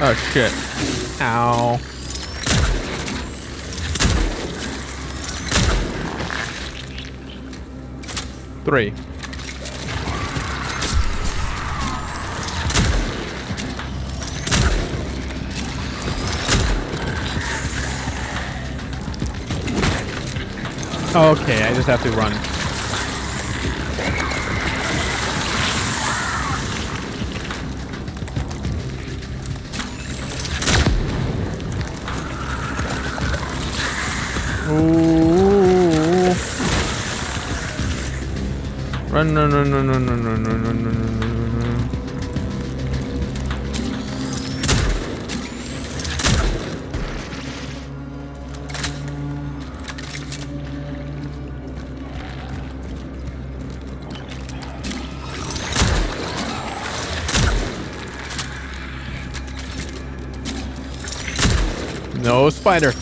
Oh shit. Ow. Three. Okay, I just have to run. Ooh. Run, no, no, no, no, no, no, no, no, no, no, no. No spider.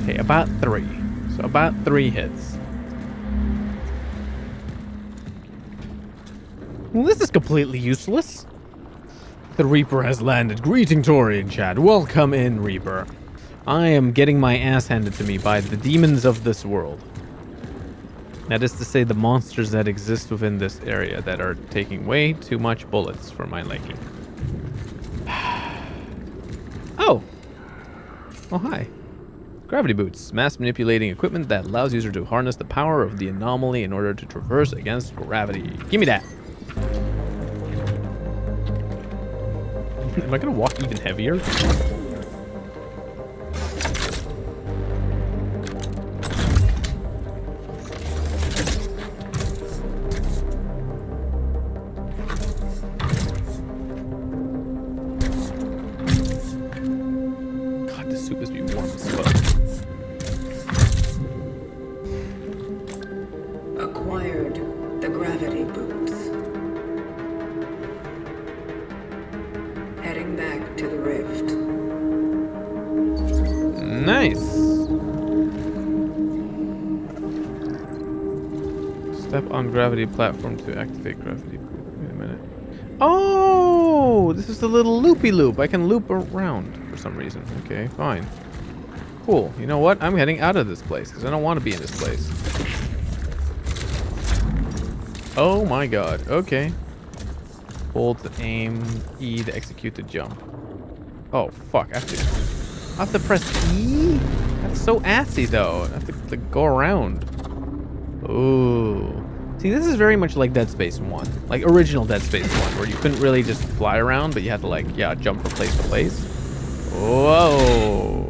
Okay, about 3. So about 3 hits. Well, this is completely useless. The Reaper has landed. Greeting Tori and Chad. Welcome in, Reaper. I am getting my ass handed to me by the demons of this world. That is to say, the monsters that exist within this area that are taking way too much bullets for my liking. Oh. Oh, hi. Gravity boots. Mass manipulating equipment that allows user to harness the power of the anomaly in order to traverse against gravity. Give me that. Am I gonna walk even heavier? God, this soup must be warm as fuck. Acquired the gravity boots. Heading back to the rift. Nice. Step on gravity platform to activate gravity. Wait a minute. Oh, this is the little loopy loop. I can loop around for some reason. Okay, fine. Cool. You know what? I'm heading out of this place because I don't want to be in this place. Oh my god. Okay. Hold to aim, E to execute the jump. Oh, fuck. I have to press E? That's so assy, though. I have to go around. Ooh. See, this is very much like Dead Space 1. Like original Dead Space 1, where you couldn't really just fly around, but you had to, like, yeah, jump from place to place. Whoa.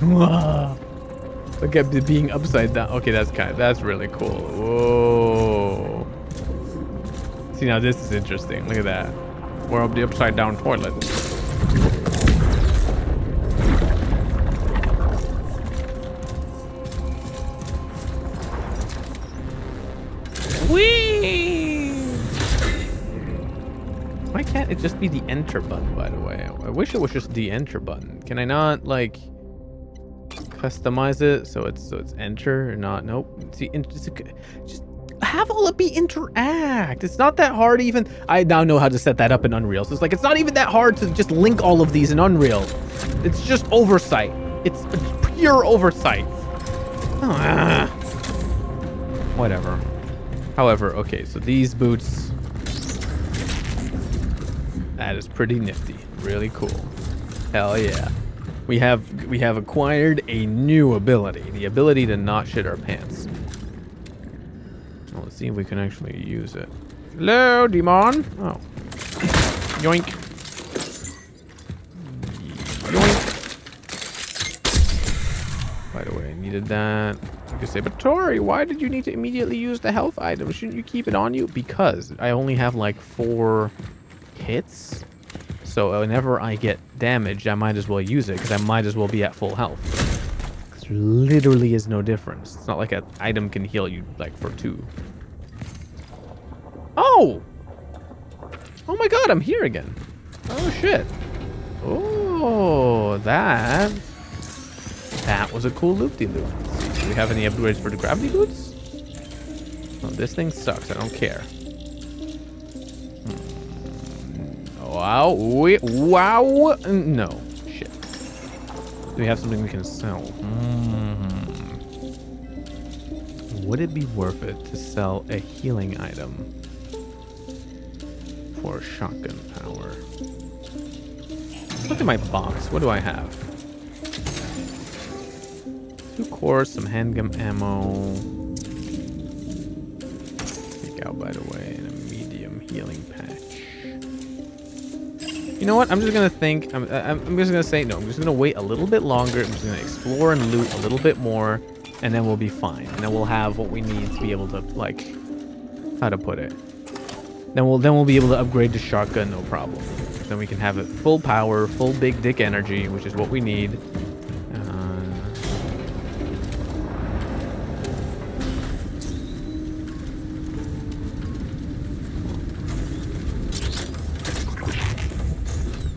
Whoa. Look at it being upside down. Okay, that's really cool. Whoa. See, now this is interesting. Look at that. We're up the upside down toilet. Whee! Why can't it just be the enter button, by the way? I wish it was just the enter button. Can I not, like, customize it so it's enter or not? Nope. See, just have all it be interact. It's not that hard even. I now know how to set that up in Unreal. So it's like, it's not even that hard to just link all of these in Unreal. It's just oversight. It's pure oversight. Whatever. However, okay, so these boots, that is pretty nifty. Really cool. Hell yeah. We have acquired a new ability. The ability to not shit our pants. Well, let's see if we can actually use it. Hello, demon. Oh. Yoink. Yoink. By the way, I needed that. You could say, but Tori, why did you need to immediately use the health item? Shouldn't you keep it on you? Because I only have like 4 hits. So whenever I get damaged, I might as well use it because I might as well be at full health. There literally is no difference. It's not like an item can heal you like for 2. Oh! Oh my god, I'm here again. Oh shit. Oh, that was a cool loop-de-loop. Let's see, do we have any upgrades for the gravity boots? Oh, this thing sucks. I don't care. Wow. Wow. No. Shit. Do we have something we can sell? Would it be worth it to sell a healing item for shotgun power? Look at my box. What do I have? 2 cores, some handgun ammo. Take out, by the way, and a medium healing patch. You know what? I'm just gonna think. I'm just gonna say no. I'm just gonna wait a little bit longer. I'm just gonna explore and loot a little bit more, and then we'll be fine. And then we'll have what we need to be able to, like, how to put it. Then we'll be able to upgrade the shotgun, no problem. Then we can have it full power, full big dick energy, which is what we need.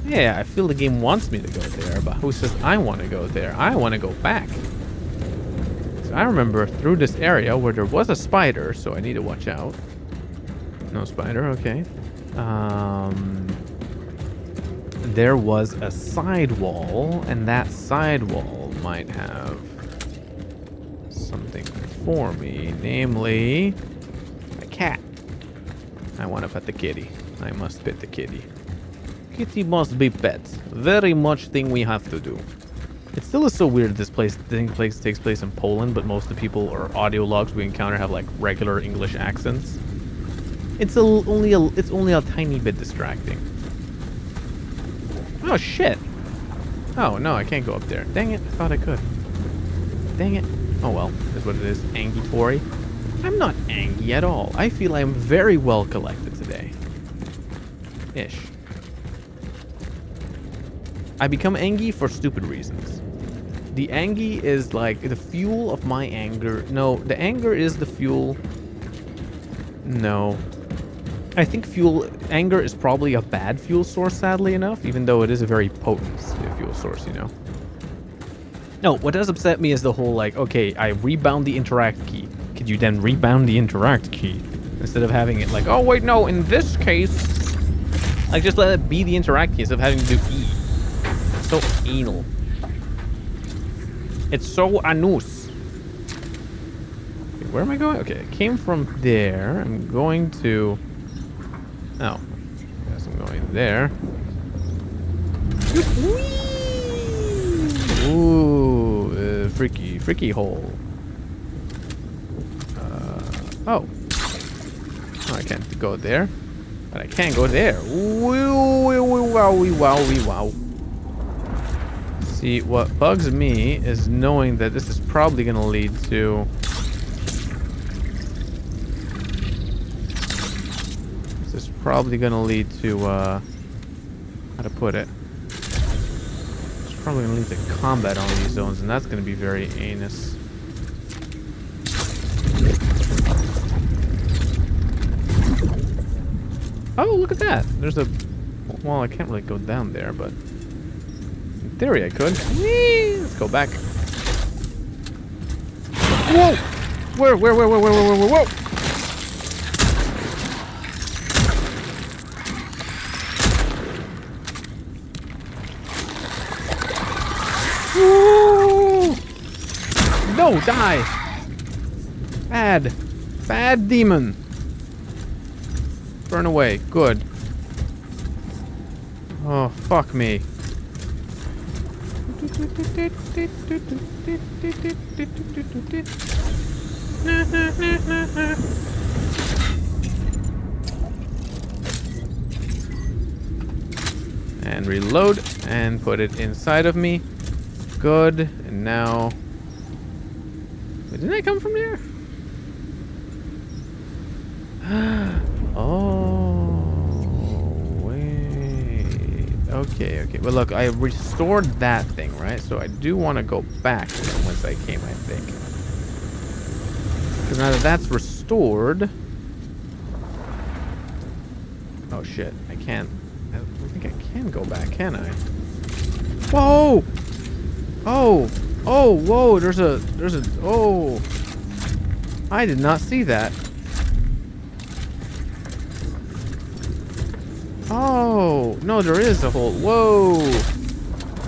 Yeah, I feel the game wants me to go there, but who says I want to go there? I want to go back. So I remember through this area where there was a spider, so I need to watch out. No spider, okay. There was a sidewall, and that sidewall might have something for me, namely a cat. I want to pet the kitty. I must pet the kitty. Kitty must be pet. Very much thing we have to do. It still is so weird this place takes place in Poland, but most of the people or audio logs we encounter have like regular English accents. It's only a tiny bit distracting. Oh shit. Oh no, I can't go up there. Dang it, I thought I could. Dang it. Oh well, that's what it is. Angy Tori. I'm not angy at all. I feel I'm very well collected today. Ish. I become angry for stupid reasons. The angy is like the fuel of my anger. No, the anger is the fuel. No. I think anger is probably a bad fuel source, sadly enough, even though it is a very potent fuel source, you know. No, what does upset me is the whole like, okay, I rebound the interact key. Could you then rebound the interact key? Instead of having it like, oh wait, no, in this case, like just let it be the interact key instead of having to do E. So anal. It's so anus. Okay, where am I going? Okay, I came from there. I'm going to... Oh. Guess I'm going there. Ooh, freaky hole. Oh. Oh, I can't go there. But I can go there. Wow. See, what bugs me is knowing that this is probably going to lead to... This is probably going to lead to, how to put it? It's probably going to lead to combat on these zones, and that's going to be very anus. Oh, look at that! There's a... Well, I can't really go down there, but... In theory, I could. Whee! Let's go back. Whoa! Where? Whoa! Woo! No, die! Bad demon. Burn away. Good. Oh, fuck me. And reload and put it inside of me. Good. And now... Wait, didn't I come from there? Oh, wait. Okay. Well, look, I restored that thing, right? So I do want to go back from whence I came, I think. Because now that that's restored... Oh, shit. I can't... I don't think I can go back, can I? Whoa! Oh! Oh! Whoa! There's a. Oh! I did not see that. Oh! No, there is a hole. Whoa!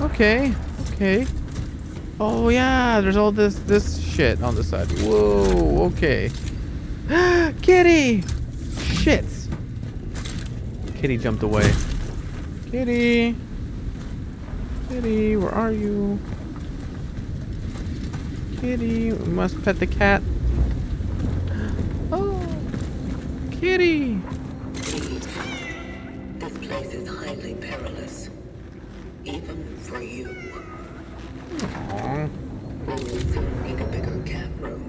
Okay. Okay. Oh yeah, there's all this shit on the side. Whoa, okay. Kitty! Shit. Kitty jumped away. Kitty! Kitty, where are you? Kitty, we must pet the cat. Oh! Kitty! This place is highly perilous. Even for you. Aww. We will soon need a bigger cat room.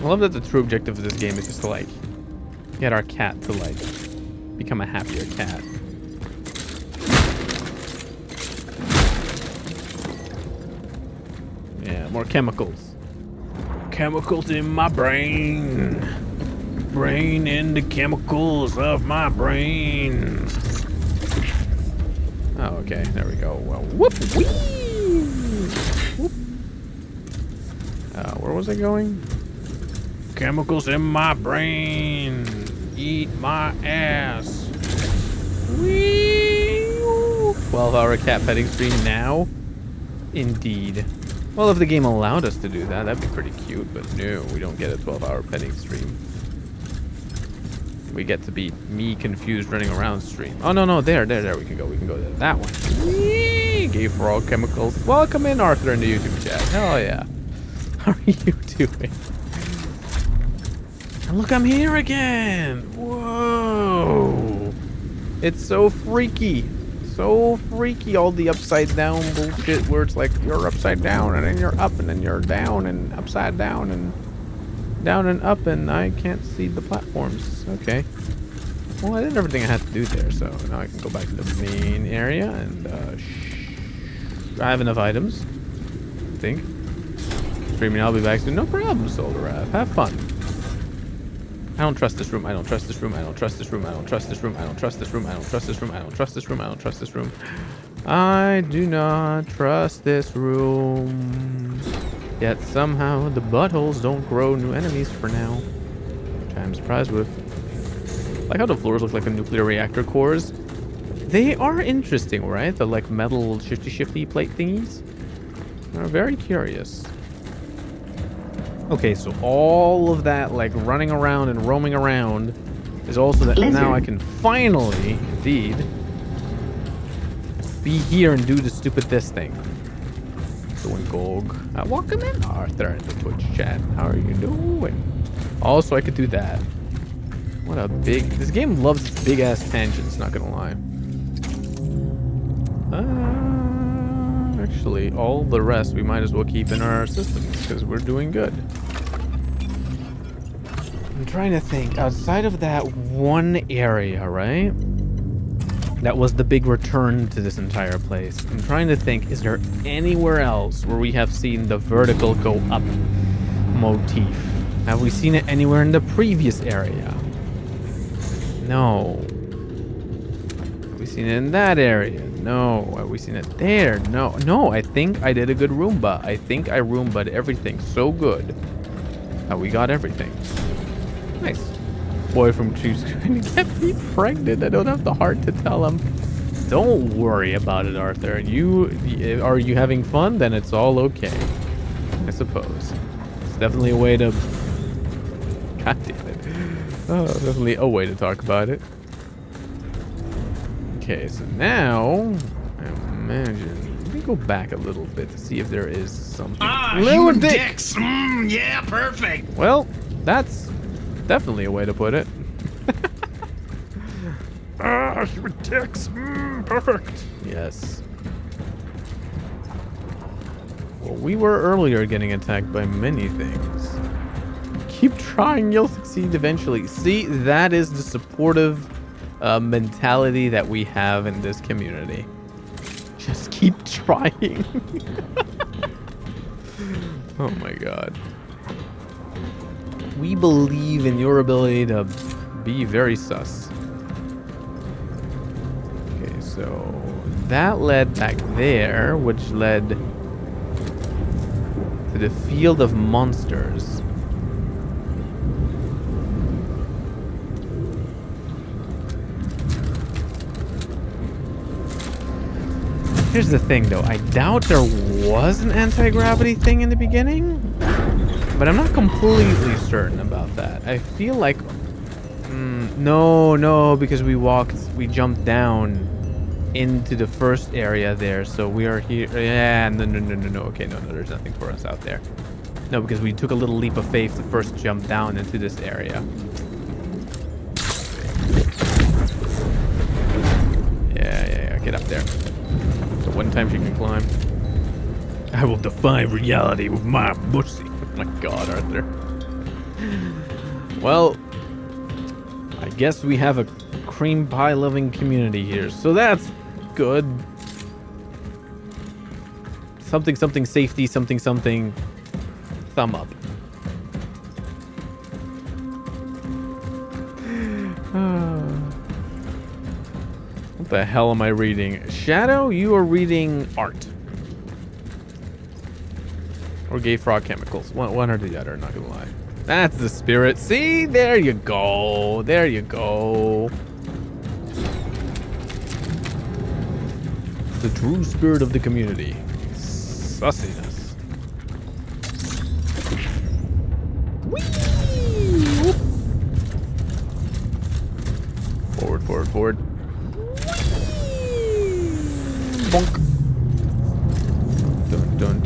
I love that the true objective of this game is just to like get our cat to like become a happier cat. Yeah, more chemicals. Chemicals in my brain. Brain in the chemicals of my brain. Oh, okay. There we go. Well, whoop, wee! Whoop. Where was I going? Chemicals in my brain. Eat my ass. Wee! 12-hour cat petting stream now? Indeed. Well, if the game allowed us to do that, that'd be pretty cute. But no, we don't get a 12-hour petting stream. We get to be me confused running around stream. Oh, no, there we can go. We can go to that one. Whee! Gay for all chemicals. Welcome in, Arthur, in the YouTube chat. Hell yeah. How are you doing? And look, I'm here again. Whoa. It's so freaky. So freaky, all the upside down bullshit where it's like you're upside down and then you're up and then you're down and upside down and down and up, and I can't see the platforms. Okay. Well, I did everything I had to do there, so now I can go back to the main area and I have enough items, I think. Streaming, I'll be back soon. No problem, Solarav. Have fun. I don't trust this room. I don't trust this room. I don't trust this room. I don't trust this room. I don't trust this room. I don't trust this room. I don't trust this room. I don't trust this room. I do not trust this room. Yet somehow the buttholes don't grow new enemies for now, which I'm surprised with. Like how the floors look like a nuclear reactor cores. They are interesting, right? The like metal shifty plate thingies. They're very curious. Okay, so all of that like running around and roaming around is also that now I can finally, indeed, be here and do the stupid this thing. Doing Gog. Welcome in, Arthur, in the Twitch chat. How are you doing? Also, I could do that. What a big... This game loves big ass tangents, not gonna lie. Actually, all the rest we might as well keep in our systems because we're doing good. I'm trying to think. Outside of that one area, right? That was the big return to this entire place. I'm trying to think, is there anywhere else where we have seen the vertical go up motif? Have we seen it anywhere in the previous area? No. Have we seen it in that area? No. Have we seen it there? No. No, I think I did a good Roomba. I think I Roomba'd everything so good that we got everything. Nice. Boy from Choose trying to get me pregnant. I don't have the heart to tell him. Don't worry about it, Arthur. Are you having fun? Then it's all okay, I suppose. It's definitely a way to... God damn it. Oh, definitely a way to talk about it. Okay, so now I imagine... Let me go back a little bit to see if there is something. Little dicks. Yeah, perfect. Well, that's definitely a way to put it. Human dicks. Perfect. Yes. Well, we were earlier getting attacked by many things. Keep trying, you'll succeed eventually. See, that is the supportive mentality that we have in this community. Just keep trying. Oh my god. We believe in your ability to be very sus. Okay, so that led back there, which led to the field of monsters. Here's the thing, though. I doubt there was an anti-gravity thing in the beginning, but I'm not completely certain about that. I feel like... no, because we jumped down into the first area there, so we are here. Yeah, no. Okay, no, there's nothing for us out there. No, because we took a little leap of faith to first jump down into this area. Yeah, get up there. So one time she can climb. I will defy reality with my pussy. Oh my god, Arthur. Well, I guess we have a cream pie loving community here, so that's good. Something safety, something thumb up. What the hell am I reading? Shadow, you are reading art. Or gay frog chemicals. One or the other, not gonna lie. That's the spirit. See? There you go. There you go. The true spirit of the community. Sussiness. Whee! Forward. Bonk. Dun.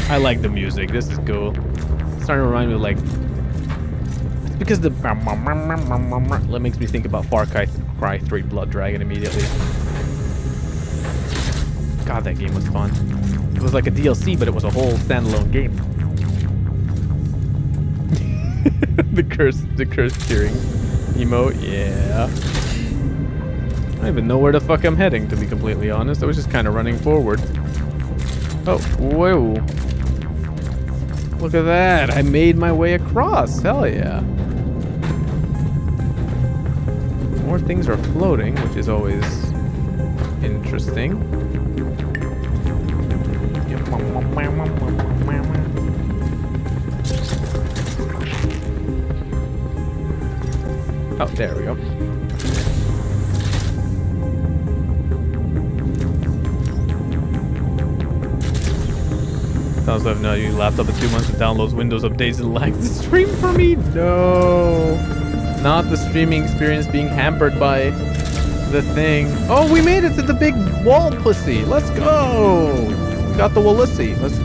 I like the music. This is cool. It's starting to remind me of like... It's because the... That makes me think about Far Cry 3 Blood Dragon immediately. God, that game was fun. It was like a DLC, but it was a whole standalone game. the cursed cheering emote, yeah. I don't even know where the fuck I'm heading, to be completely honest. I was just kind of running forward. Oh, whoa. Look at that. I made my way across. Hell yeah. More things are floating, which is always interesting. Oh, there we go. Sounds like no, you laptop in 2 months and downloads Windows updates and lags the stream for me. No, not the streaming experience being hampered by the thing. Oh, we made it to the big wall pussy. Let's go. Got the wallussy. Let's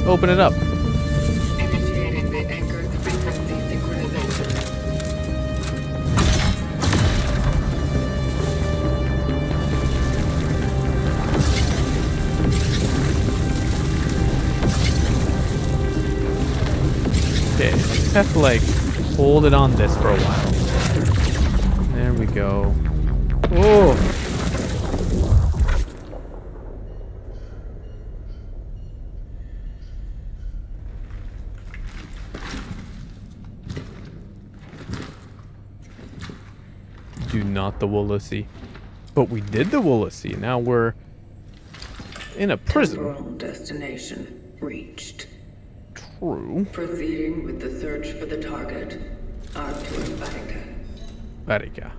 open it up. Initiating the anchor frequency synchronization. Okay, I just have to like hold it on this for a while. There we go. Oh. Do not the Wollasey. But we did the Wollasey. Now we're in a prison. Temporal destination reached. True. Proceeding with the search for the target. Arthur Varika. Varika.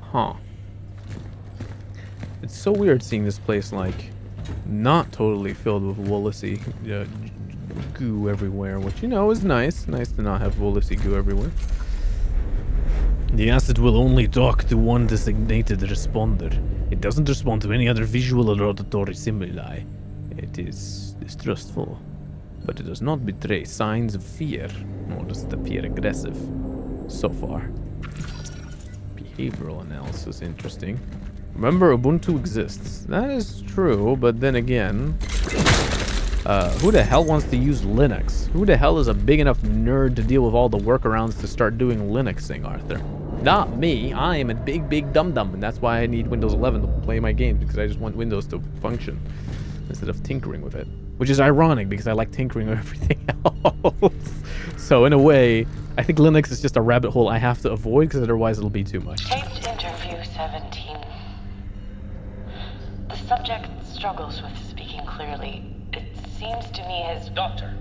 Huh. It's so weird seeing this place like not totally filled with Wollasey goo everywhere, which you know is nice. Nice to not have Wollasey goo everywhere. The asset will only talk to one designated responder. It doesn't respond to any other visual or auditory stimuli. It is distrustful, but it does not betray signs of fear, nor does it appear aggressive. So far. Behavioral analysis, interesting. Remember, Ubuntu exists. That is true, but then again... who the hell wants to use Linux? Who the hell is a big enough nerd to deal with all the workarounds to start doing Linuxing, Arthur? Not me. I am a big dum-dum, and that's why I need Windows 11 to play my games, because I just want Windows to function instead of tinkering with it. Which is ironic, because I like tinkering with everything else. So in a way, I think Linux is just a rabbit hole I have to avoid, because otherwise it'll be too much. Taped interview 17. The subject struggles with speaking clearly. It seems to me his... Doctor,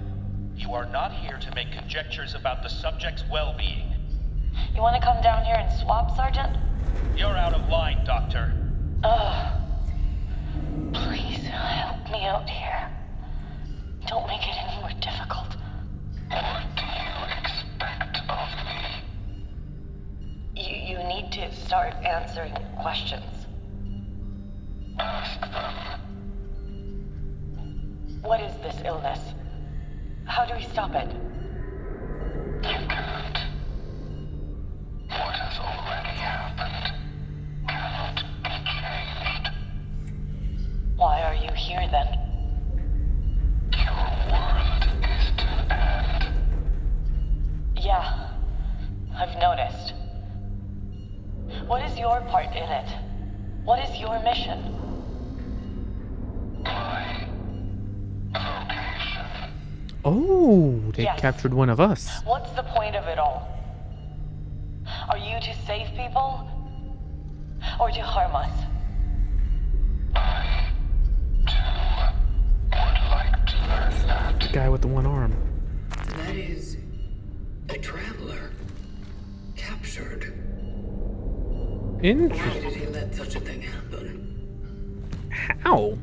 you are not here to make conjectures about the subject's well-being. You want to come down here and swap, Sergeant? You're out of line, Doctor. Ugh. Please, help me out here. Don't make it any more difficult. What do you expect of me? You need to start answering questions. Ask them. What is this illness? How do we stop it? You can't. What has already happened cannot be changed. Why are you here then? Your world is to end. Yeah, I've noticed. What is your part in it? What is your mission? My vocation. Oh, they Yes. captured one of us. What's the point of it all? Are you to save people? Or to harm us? I, too, would like to learn that. The guy with the one arm. That is a traveler. Captured. Why Interesting. did he let such a thing happen? How?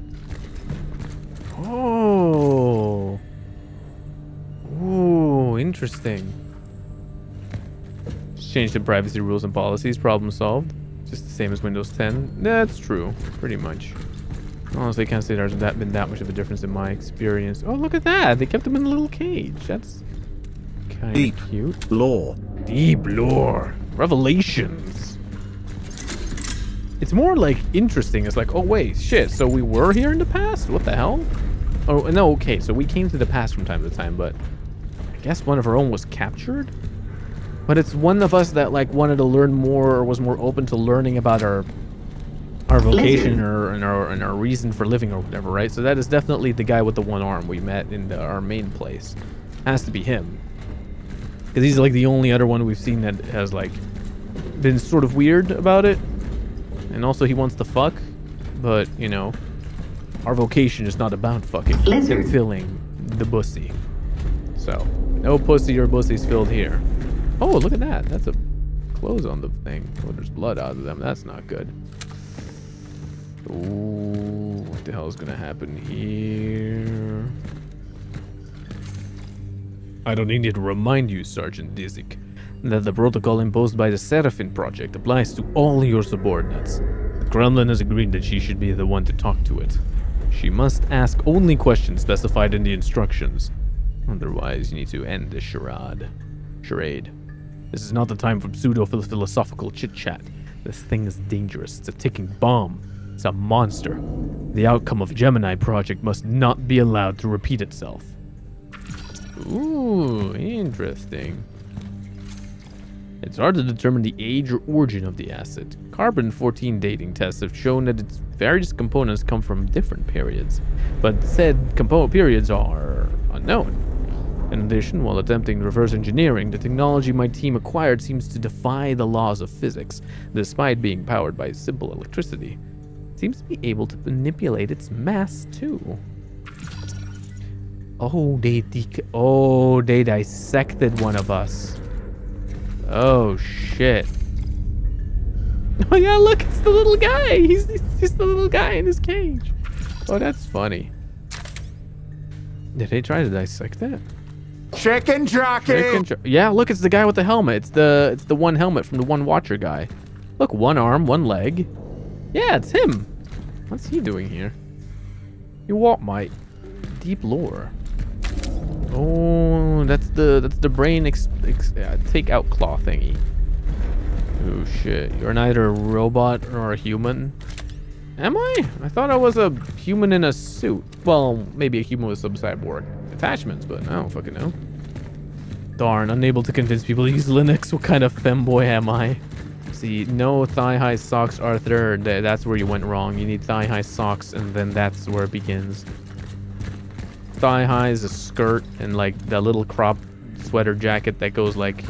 Oh. Ooh, interesting. Just change the privacy rules and policies. Problem solved. Just the same as Windows 10. That's true, pretty much. Honestly, I can't say there's been that much of a difference in my experience. Oh, look at that! They kept him in a little cage. That's kind Deep of cute. lore. Deep lore. Revelations. It's more like interesting. It's like, oh wait, shit, so we were here in the past? What the hell? Oh, no, okay, so we came to the past from time to time, but I guess one of our own was captured? But it's one of us that like wanted to learn more or was more open to learning about our vocation or and our reason for living or whatever, right? So that is definitely the guy with the one arm we met in our main place. Has to be him. Because he's like the only other one we've seen that has like been sort of weird about it. And also he wants to fuck, but you know, our vocation is not about fucking and filling the pussy. So, no pussy or pussies filled here. Oh, look at that. That's a clothes on the thing. Oh, there's blood out of them. That's not good. Ooh, what the hell is gonna happen here? I don't need to remind you, Sergeant Dizzik, that the protocol imposed by the Seraphim Project applies to all your subordinates. The gremlin has agreed that she should be the one to talk to it. She must ask only questions specified in the instructions. Otherwise, you need to end the charade. This is not the time for pseudo-philosophical chit-chat. This thing is dangerous. It's a ticking bomb. It's a monster. The outcome of Gemini Project must not be allowed to repeat itself. Ooh, interesting. It's hard to determine the age or origin of the asset. Carbon-14 dating tests have shown that its various components come from different periods, but said component periods are unknown. In addition, while attempting reverse engineering, the technology my team acquired seems to defy the laws of physics, despite being powered by simple electricity. It seems to be able to manipulate its mass too. Oh, they dissected one of us. Oh shit. Oh yeah, look, it's the little guy. He's just the little guy in his cage. Oh, that's funny. Did they try to dissect that? Chicken jockey. Yeah, look, it's the guy with the helmet. It's the one helmet from the one watcher guy. Look, one arm, one leg. Yeah, it's him. What's he doing here? You what, mate? Deep lore. Oh, that's the brain take out claw thingy. Oh shit, you're neither a robot nor a human. Am I? I thought I was a human in a suit. Well, maybe a human with some cyborg attachments, but I don't fucking know. Darn, unable to convince people to use Linux. What kind of femboy am I? See, no thigh-high socks, Arthur. That's where you went wrong. You need thigh-high socks, and then that's where it begins. Thigh-high is a skirt and like that little crop sweater jacket that goes like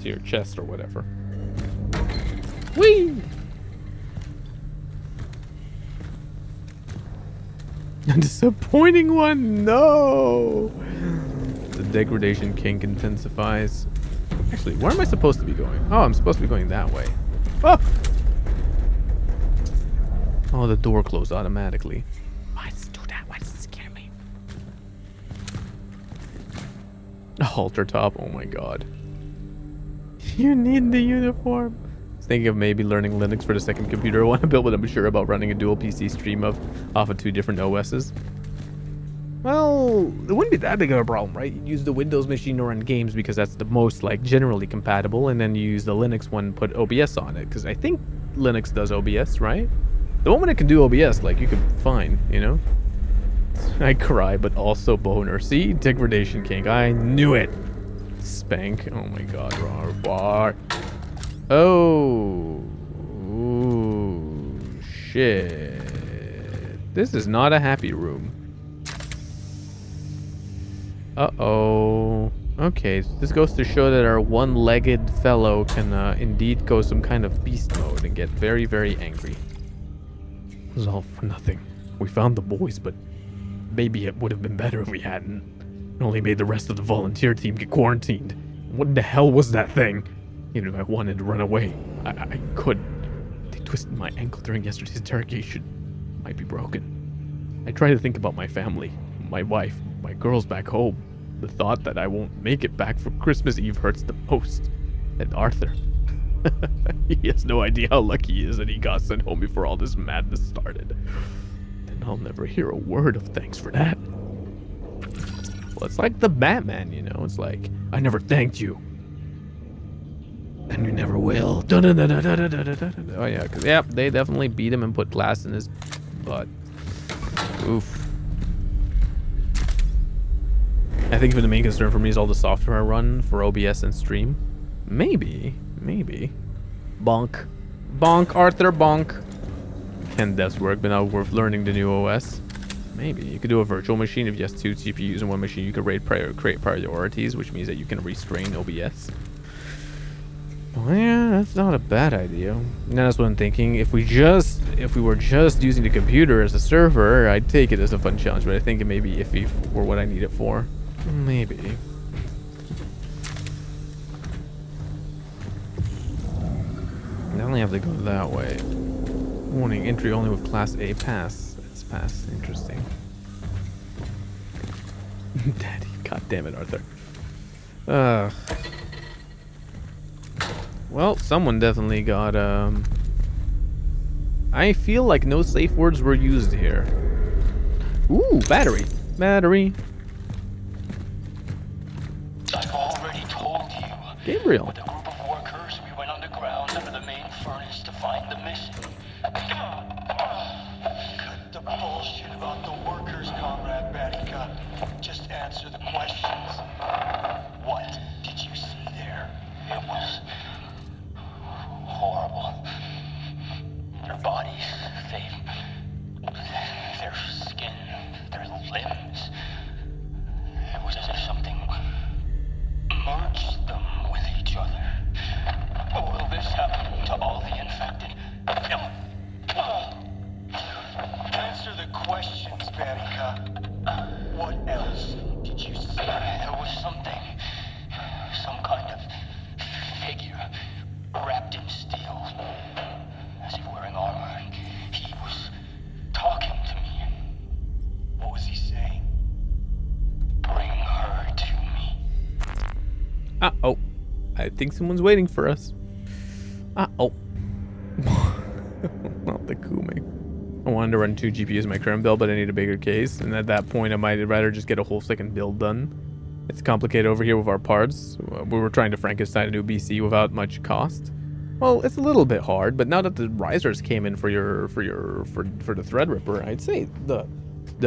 to your chest or whatever. Whee! A disappointing one, no! The degradation kink intensifies. Actually, where am I supposed to be going? Oh, I'm supposed to be going that way. Oh! Oh, the door closed automatically. Why does it do that? Why does it scare me? A halter top, oh my god. You need the uniform. I was thinking of maybe learning Linux for the second computer I want to build, but I'm sure about running a dual PC stream off of 2 different OSs. Well, it wouldn't be that big of a problem, right? You use the Windows machine to run games because that's the most like generally compatible, and then you use the Linux one, put OBS on it, because I think Linux does OBS, right? The moment it can do OBS, like you could fine, you know? I cry, but also boner. See? Degradation kink. I knew it. Spank. Oh my god. Bar. Oh. Ooh. Shit. This is not a happy room. Uh-oh. Okay, this goes to show that our one-legged fellow can indeed go some kind of beast mode and get very, very angry. It was all for nothing. We found the boys, but maybe it would have been better if we hadn't. It only made the rest of the volunteer team get quarantined. What the hell was that thing? Even if I wanted to run away, I couldn't. They twisted my ankle during yesterday's interrogation. Might be broken. I try to think about my family, my wife, my girls back home. The thought that I won't make it back for Christmas Eve hurts the most. And Arthur. He has no idea how lucky he is that he got sent home before all this madness started. And I'll never hear a word of thanks for that. Well, it's like the Batman, you know? It's like, I never thanked you. And you never will. Oh yeah, because yeah, they definitely beat him and put glass in his butt. Oof. I think the main concern for me is all the software I run for OBS and stream. Maybe. Bonk. Bonk, Arthur, bonk. Can devs work, but not worth learning the new OS. Maybe. You could do a virtual machine if you have 2 GPUs in one machine. You could create priorities, which means that you can restrain OBS. Well, yeah, that's not a bad idea. And that's what I'm thinking. If we were just using the computer as a server, I'd take it as a fun challenge, but I think it may be iffy for what I need it for. Maybe. I only have to go that way. Warning, entry only with Class A pass. That's pass. Interesting. Daddy, god damn it, Arthur. Well, someone definitely got, I feel like no safe words were used here. Ooh, battery. Battery. I've already told you. Gabriel. With a group of workers, we went underground under the main furnace to find the missing. Cut the bullshit about the workers, Comrade Batica. Just answer the questions. What did you see there? It was horrible. Their bodies, their skin, their limbs. It was as if something merged them with each other. Will this happen to all the infected? Answer the questions, Batica. What else did you see? There was something, some kind of figure wrapped in steel, as if wearing armor, and he was talking to me. What was he saying? Bring her to me. Uh-oh. I think someone's waiting for us. Uh-oh. Not the Kume. I wanted to run 2 GPUs in my current build, but I need a bigger case. And at that point, I might rather just get a whole second build done. It's complicated over here with our parts. We were trying to Frankenstein a new BC without much cost. Well, it's a little bit hard, but now that the risers came in for the Threadripper, I'd say the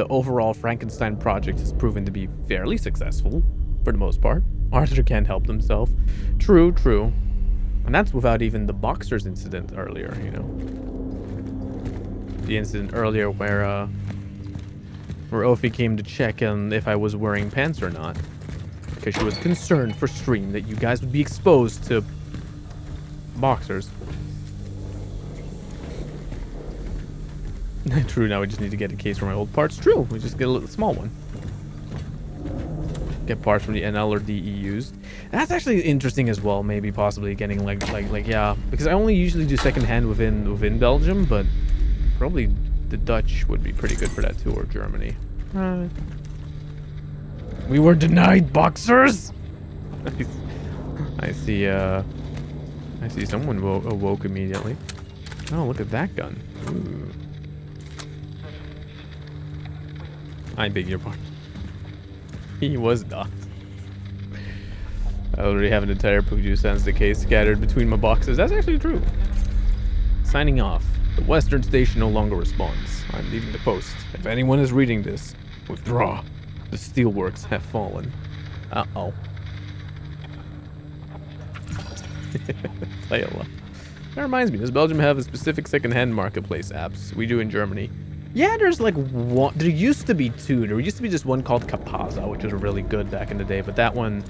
overall Frankenstein project has proven to be fairly successful for the most part. Arthur can't help himself. True. And that's without even the boxers incident earlier, you know. The incident earlier where Ophi came to check on if I was wearing pants or not. Because she was concerned for stream that you guys would be exposed to boxers. True, now we just need to get a case for my old parts. True, we just get a little small one. Get parts from the NL or DE used. That's actually interesting as well. Maybe possibly getting like yeah, because I only usually do secondhand within Belgium, but probably the Dutch would be pretty good for that too, or Germany. We were denied boxers. I see someone awoke immediately. Oh, look at that gun. Ooh. I beg your pardon. He was not. I already have an entire Puju Sans case scattered between my boxes. That's actually true. Signing off. The Western Station no longer responds. I'm leaving the post. If anyone is reading this, withdraw. The steelworks have fallen. Uh-oh. That reminds me, does Belgium have a specific second-hand marketplace apps? We do in Germany. Yeah, there's like one. There used to be two. There used to be just one called Kapaza, which was really good back in the day. But that one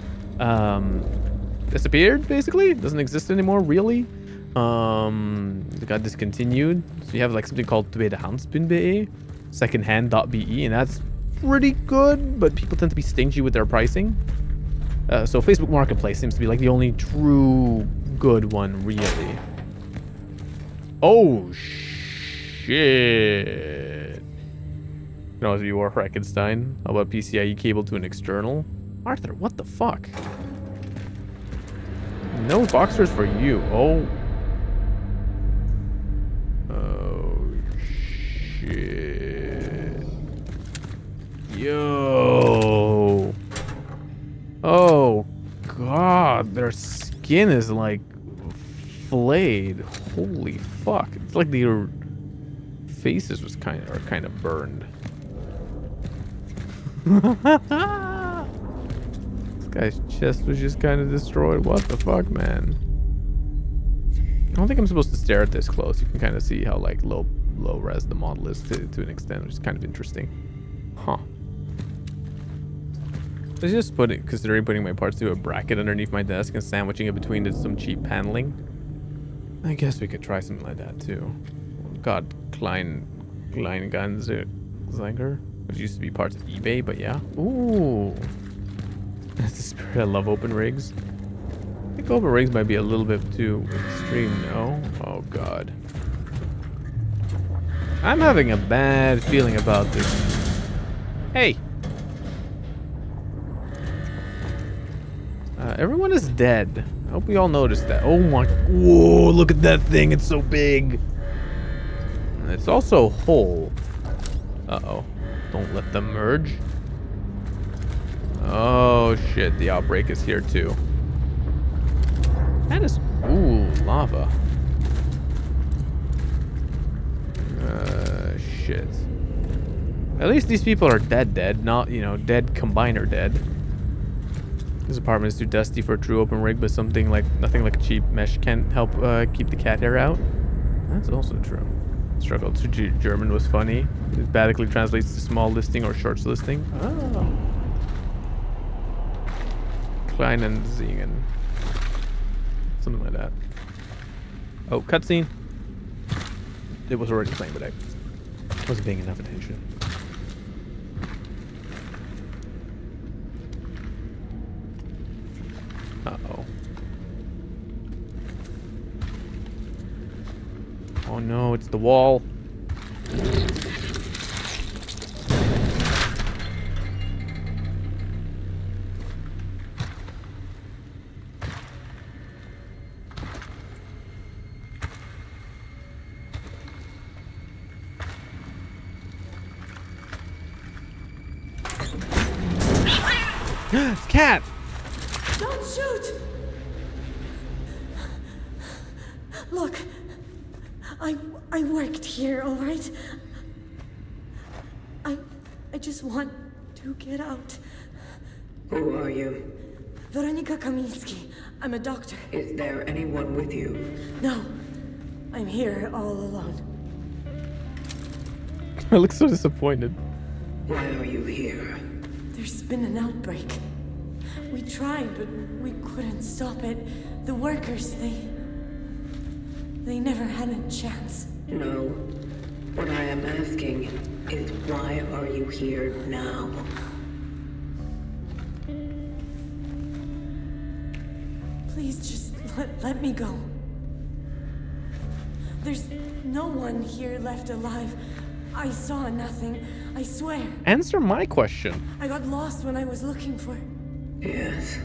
disappeared, basically. It doesn't exist anymore, really. It got discontinued. So you have like something called tweedehands.be, secondhand.be, and that's pretty good. But people tend to be stingy with their pricing. So Facebook Marketplace seems to be like the only true good one, really. Oh, shit. Can always be War Frankenstein. How about PCIe cable to an external? Arthur, what the fuck? No boxers for you. Oh. Oh, shit. Yo. Oh, God. Their skin is like flayed. Holy fuck. It's like their faces was kind of burned. This guy's chest was just kind of destroyed. What the fuck, man? I don't think I'm supposed to stare at this close. You can kind of see how like low res the model is to an extent, which is kind of interesting. Huh. I was just considering putting my parts through a bracket underneath my desk and sandwiching it between some cheap paneling. I guess we could try something like that too. God, Kleinganzer, which used to be parts of eBay, but yeah. Ooh. That's the spirit. I love open rigs. I think open rigs might be a little bit too extreme, no? Oh, God. I'm having a bad feeling about this. Hey! Everyone is dead. I hope we all noticed that. Oh my... Whoa, look at that thing. It's so big. And it's also whole. Uh-oh. Don't let them merge. Oh, shit. The outbreak is here, too. That is... Ooh, lava. Shit. At least these people are dead. Not, you know, dead combiner dead. This apartment is too dusty for a true open rig, but nothing like a cheap mesh can help keep the cat hair out. That's also true. Struggle to German was funny. It basically translates to small listing or shorts listing. Oh. Klein and Zingen. Something like that. Oh, cutscene. It was already playing, but I wasn't paying enough attention. Uh-oh. Oh no, it's the wall. Cat! Don't shoot! Look, I worked here, all right? I just want to get out. Who are you? Weronika Kamiński. I'm a doctor. Is there anyone with you? No, I'm here all alone. I look so disappointed. Why are you here? There's been an outbreak. We tried, but we couldn't stop it. The workers, they never had a chance. No. What I am asking is why are you here now? Please just let me go. There's no one here left alive. I saw nothing, I swear. Answer my question. I got lost when I was looking for... Yes.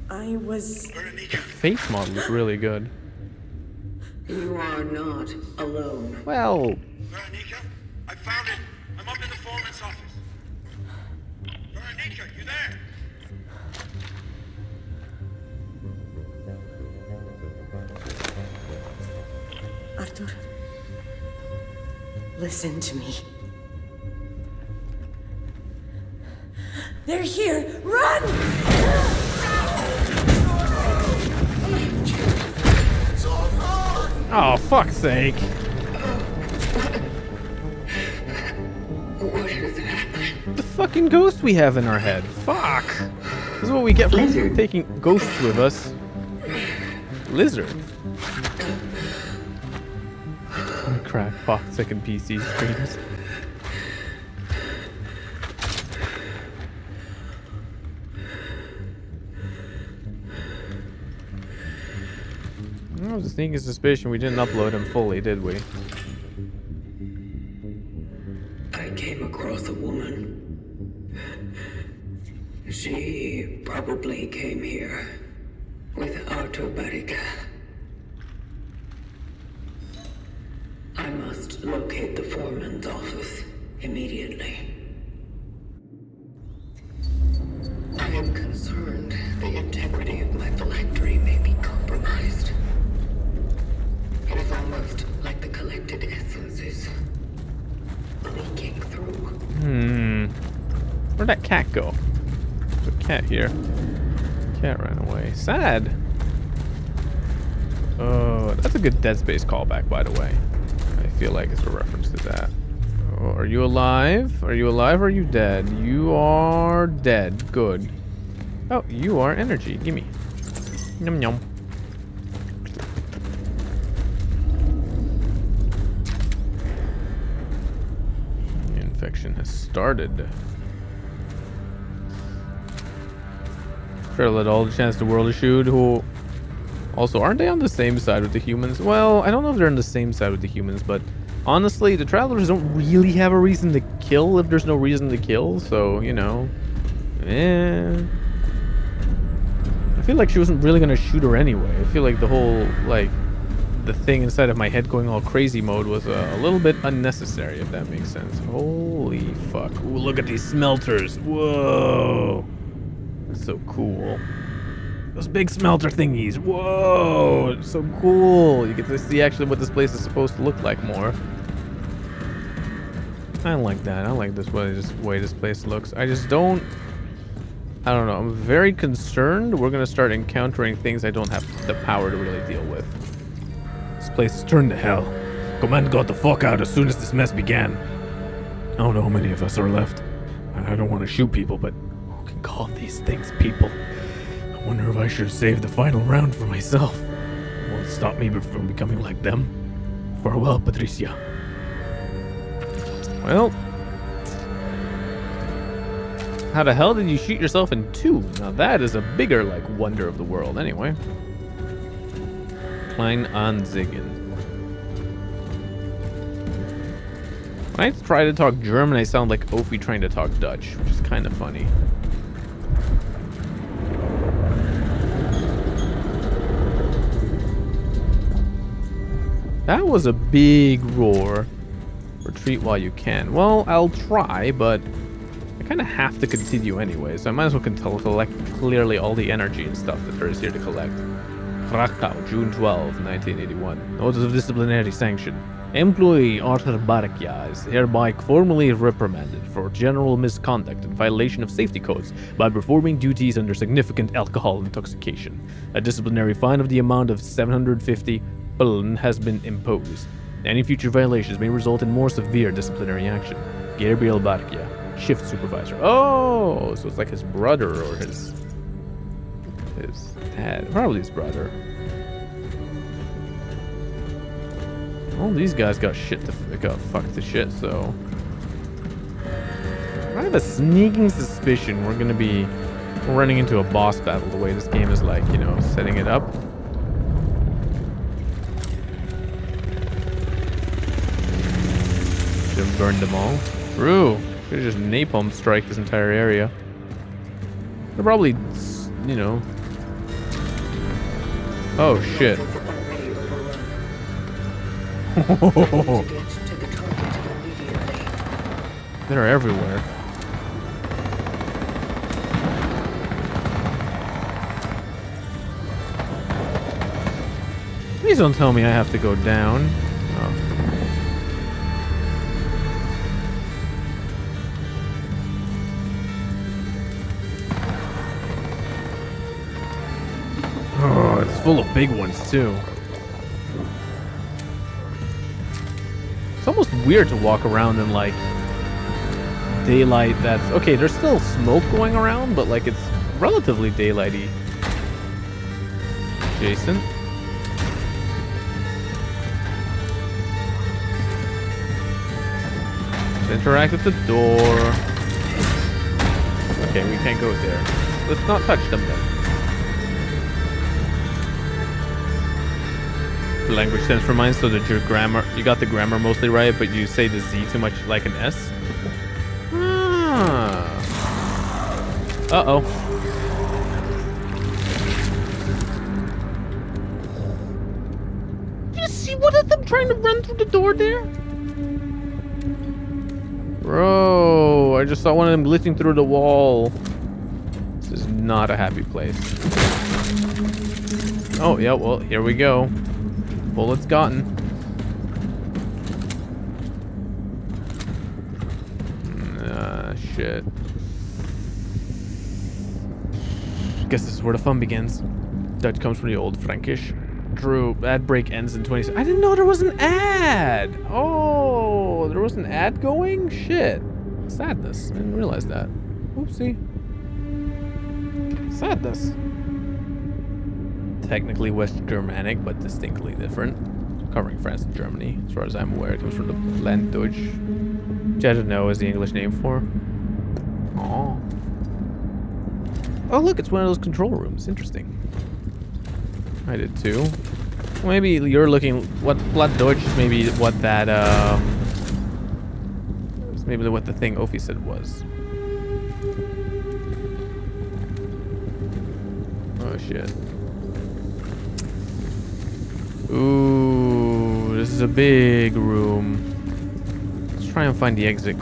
I was... The face model is really good. You are not alone. Well, Veronica, I found it. I'm up in the foreman's office. Veronica, you there? Arthur, listen to me. They're here! Run! oh, fuck's sake. What is happening? The fucking ghost we have in our head. Fuck. This is what we get for taking ghosts with us. Lizard. Crackpot second PC streams. I was a sneaking suspicion we didn't upload him fully, did we? I came across a woman. She probably came here with Arthur Barrica. I must locate the foreman's office immediately. I am concerned the integrity of my phylactery may be compromised. It is almost like the collected essences leaking through. Where'd that cat go? There's a cat here. Cat ran away. Sad. Oh, that's a good Dead Space callback, by the way. I feel like it's a reference to that. Oh, are you alive? Are you alive or are you dead? You are dead. Good. Oh, you are energy. Gimme. Yum yum. The infection has started. Sure, let all the chance the world to shoot. Who also, aren't they on the same side with the humans? Well, I don't know if they're on the same side with the humans, but honestly, the travelers don't really have a reason to kill if there's no reason to kill, so, you know. I feel like she wasn't really gonna shoot her anyway. I feel like the whole, like, the thing inside of my head going all crazy mode was a little bit unnecessary, if that makes sense. Holy fuck. Ooh, look at these smelters. Whoa. That's so cool. Those big smelter thingies. Whoa, it's so cool. You get to see actually what this place is supposed to look like more. I like that. I like this way this place looks. I just don't... I don't know. I'm very concerned we're going to start encountering things I don't have the power to really deal with. This place is turned to hell. Command got the fuck out as soon as this mess began. I don't know how many of us are left. I don't want to shoot people, but who can call these things people? I wonder if I should have saved the final round for myself. It won't stop me from becoming like them. Farewell, Patricia. Well, how the hell did you shoot yourself in two? Now that is a bigger, like, wonder of the world. Anyway. Klein Anzigen. When I try to talk German, I sound like Ophi trying to talk Dutch, which is kind of funny. That was a big roar. Retreat while you can. Well, I'll try, but I kind of have to continue anyway, so I might as well collect clearly all the energy and stuff that there is here to collect. Krakow, June 12, 1981. Notice of disciplinary sanction. Employee Arthur Barkia is hereby formally reprimanded for general misconduct and violation of safety codes by performing duties under significant alcohol intoxication. A disciplinary fine of the amount of 750 PLN has been imposed. Any future violations may result in more severe disciplinary action. Gabriel Barkia, shift supervisor. Oh, so it's like his brother or his dad. Probably his brother. All these guys got fucked to shit, so I have a sneaking suspicion we're gonna be running into a boss battle the way this game is like, you know, setting it up. Should have burned them all. True. Should have just napalm strike this entire area. They're probably, you know. Oh shit. They're everywhere. Please don't tell me I have to go down. Oh, it's full of big ones too. It's almost weird to walk around in like daylight that's okay, there's still smoke going around, but like it's relatively daylighty. Jason? Interact with the door. Okay, we can't go there. Let's not touch them then. Language sense reminds so that your grammar, you got the grammar mostly right, but you say the Z too much like an S. Ah. Uh-oh. Did you see one of them trying to run through the door there? Bro, I just saw one of them glitching through the wall. This is not a happy place. Oh, yeah, well, here we go. Bullets gotten. Shit. Guess this is where the fun begins. Dutch comes from the old Frankish. True, ad break ends in 20 seconds. I didn't know there was an ad! Oh, there was an ad going? Shit. Sadness. I didn't realize that. Oopsie. Sadness. Technically West Germanic, but distinctly different. Covering France and Germany, as far as I'm aware. It comes from the land Deutsch, which I don't know is the English name for. Oh. Oh, look, it's one of those control rooms. Interesting. I did too. Well, maybe you're looking what Platt Deutsch is maybe what that maybe what the thing Ophi said was. Oh shit. Ooh, this is a big room. Let's try and find the exit.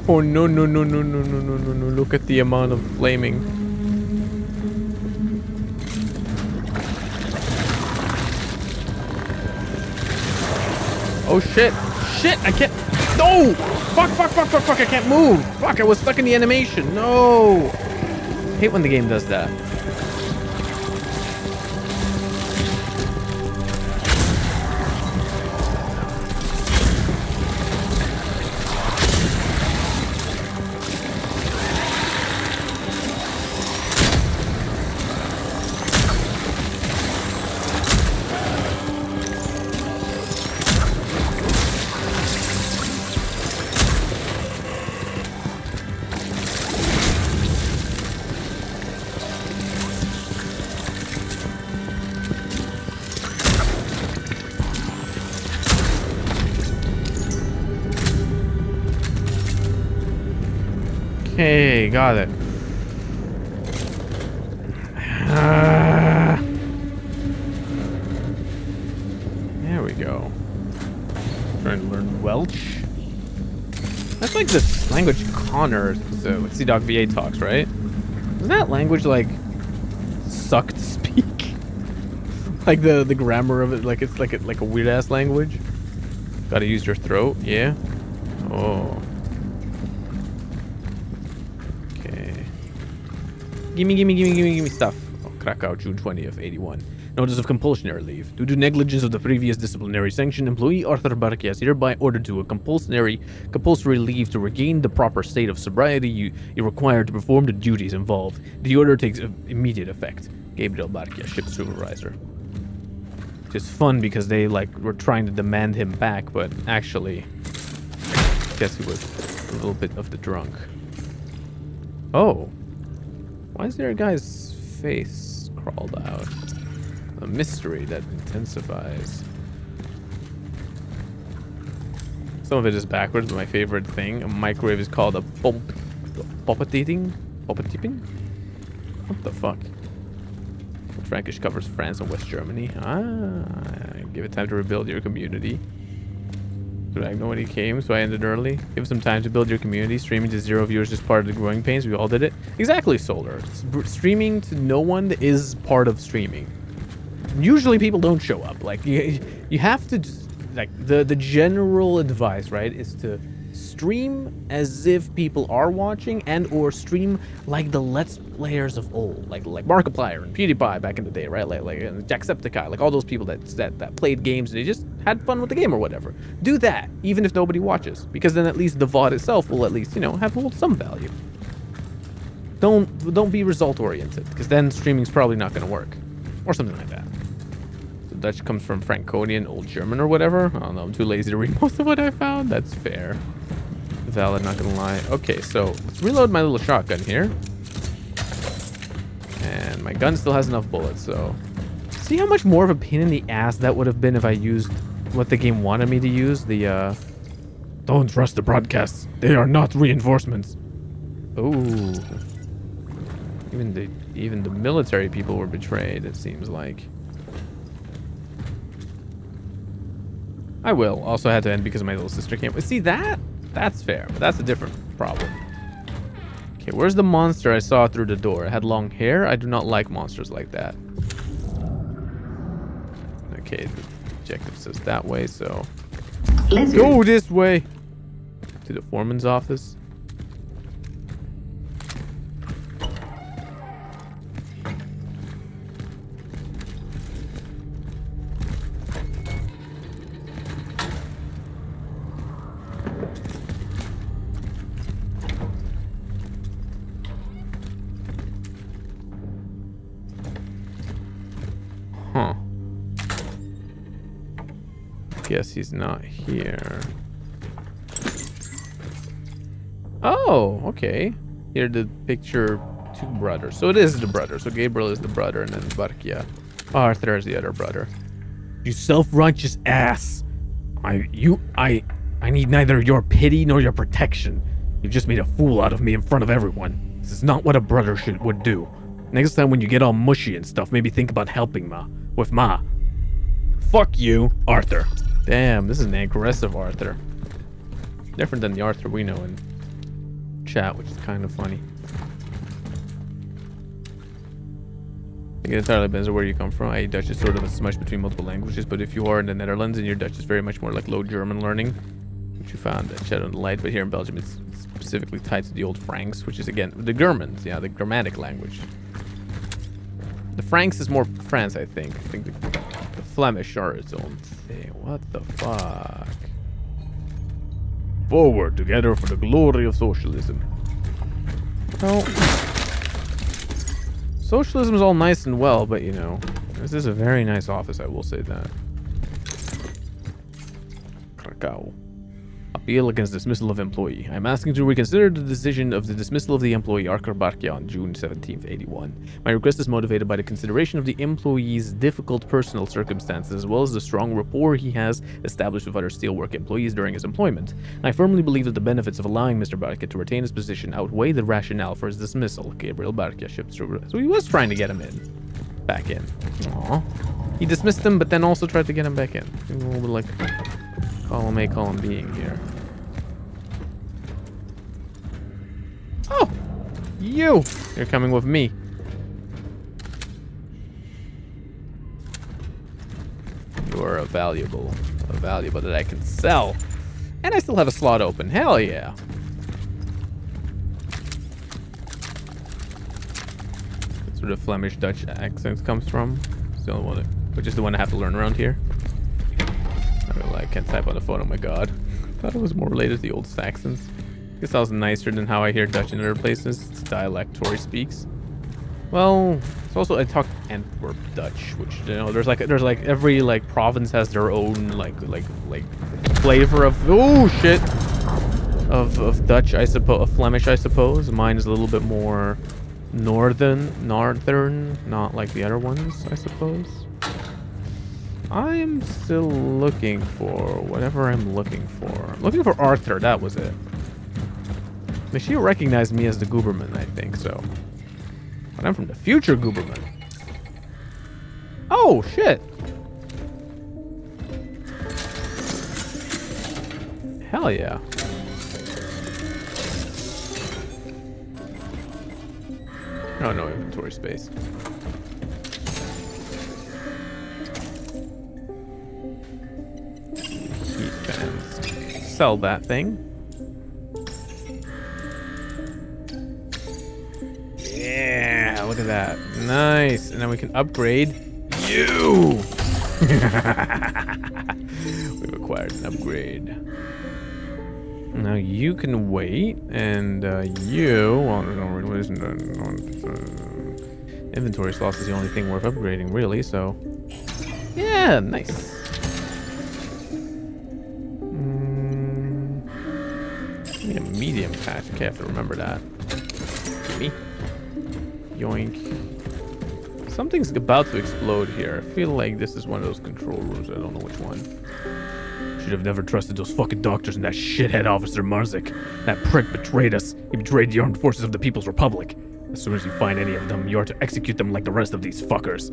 Oh no no no no no no no no no! Look at the amount of flaming. Oh shit! Shit! I can't. No! Fuck! Fuck! Fuck! Fuck! Fuck! I can't move. Fuck! I was stuck in the animation. No! I hate when the game does that. Okay, got it. There we go. Trying to learn Welsh. That's like this language Connor, so like CDoc VA talks, right? Doesn't that language like suck to speak? Like the grammar of it, like it's like a weird ass language. Gotta use your throat, yeah? Oh. Okay. Gimme stuff. Oh, Krakow, June 20th, 81. Notice of compulsionary leave. Due to negligence of the previous disciplinary sanction, employee Arthur Barkia is hereby ordered to a compulsory leave to regain the proper state of sobriety you require to perform the duties involved. The order takes immediate effect. Gabriel Barkia, ship supervisor. Just fun because they were trying to demand him back, but actually, I guess he was a little bit of the drunk. Oh, why is there a guy's face crawled out? A mystery that intensifies. Some of it is backwards, but my favorite thing. A microwave is called a poppetipping? What the fuck? Frankish covers France and West Germany. Give it time to rebuild your community. Did I know when he came, so I ended early? Give it some time to build your community. Streaming to 0 viewers is part of the growing pains. We all did it. Exactly, Solar. Streaming to no one is part of streaming. Usually people don't show up. You have to just, the general advice, right, is to stream as if people are watching, and or stream like the Let's Players of old, like Markiplier and PewDiePie back in the day, right? Like Jacksepticeye, like all those people that played games and they just had fun with the game or whatever. Do that, even if nobody watches, because then at least the VOD itself will at least, hold some value. Don't be result oriented, because then streaming's probably not going to work, or something like that. So Dutch comes from Franconian, Old German or whatever. I don't know. I'm too lazy to read most of what I found. That's fair. Valid, not gonna lie. Okay, so let's reload my little shotgun here. And my gun still has enough bullets, so... See how much more of a pain in the ass that would have been if I used what the game wanted me to use? The, Don't trust the broadcasts. They are not reinforcements. Ooh. Even the military people were betrayed, it seems like. I will. Also had to end because my little sister came. See, that's fair, but that's a different problem. Okay, where's the monster I saw through the door? It had long hair. I do not like monsters like that. Okay, the objective says that way, so... Go this way! To the foreman's office. Huh. Guess he's not here. Oh, okay. Here the picture two brothers. So it is the brother. So Gabriel is the brother and then Barkia. Arthur is the other brother. You self-righteous ass. I need neither your pity nor your protection. You've just made a fool out of me in front of everyone. This is not what a brother would do. Next time when you get all mushy and stuff, maybe think about helping with Ma. Fuck you, Arthur. Damn, this is an aggressive Arthur. Different than the Arthur we know in chat, which is kind of funny. I think it entirely depends on where you come from. Dutch is sort of a smush between multiple languages, but if you are in the Netherlands and your Dutch is very much more like Low German learning, which you found at Shadow on the Light, but here in Belgium it's specifically tied to the Old Franks, which is again the Germans, yeah, the Germanic language. The Franks is more France, I think. I think the Flemish are its own thing. What the fuck? Forward together for the glory of socialism. Well, socialism is all nice and well, but you know, this is a very nice office, I will say that. Krakow. Appeal against dismissal of employee. I'm asking to reconsider the decision of the dismissal of the employee Arthur Barkia on June 17th, 81. My request is motivated by the consideration of the employee's difficult personal circumstances as well as the strong rapport he has established with other steelwork employees during his employment. I firmly believe that the benefits of allowing Mr. Barkia to retain his position outweigh the rationale for his dismissal. Gabriel Barkia ships through. So he was trying to get him back in. Aww. He dismissed him, but then also tried to get him back in. A little bit like column A, column B here. Oh, you're coming with me. You're a valuable that I can sell. And I still have a slot open. Hell yeah. That's where the Flemish Dutch accent comes from. It's the only one, which is the one I have to learn around here. I can't type on the phone. Oh my god. I thought it was more related to the old Saxons. I guess that was nicer than how I hear Dutch in other places. It's dialect Tori speaks. Well, it's also I talk Antwerp Dutch, which there's like every like province has their own like flavor of shit of Dutch, I suppose, of Flemish, I suppose. Mine is a little bit more northern, not like the other ones, I suppose. I'm still looking for whatever I'm looking for. I'm looking for Arthur. That was it. She recognized me as the Gooberman, I think so. But I'm from the future Gooberman. Oh, shit. Hell yeah. Oh, no inventory space. Heat fans. Sell that thing. Yeah, look at that. Nice. And then we can upgrade you. We've acquired an upgrade. Now you can wait, and you... Well, no, inventory slots is the only thing worth upgrading, really, so... Yeah, nice. Give me a medium patch. Okay, I have to remember that. Gimme. Yoink. Something's about to explode here. I feel like this is one of those control rooms. I don't know which one. Should have never trusted those fucking doctors and that shithead Officer Marzik. That prick betrayed us. He betrayed the armed forces of the People's Republic. As soon as you find any of them, you are to execute them like the rest of these fuckers.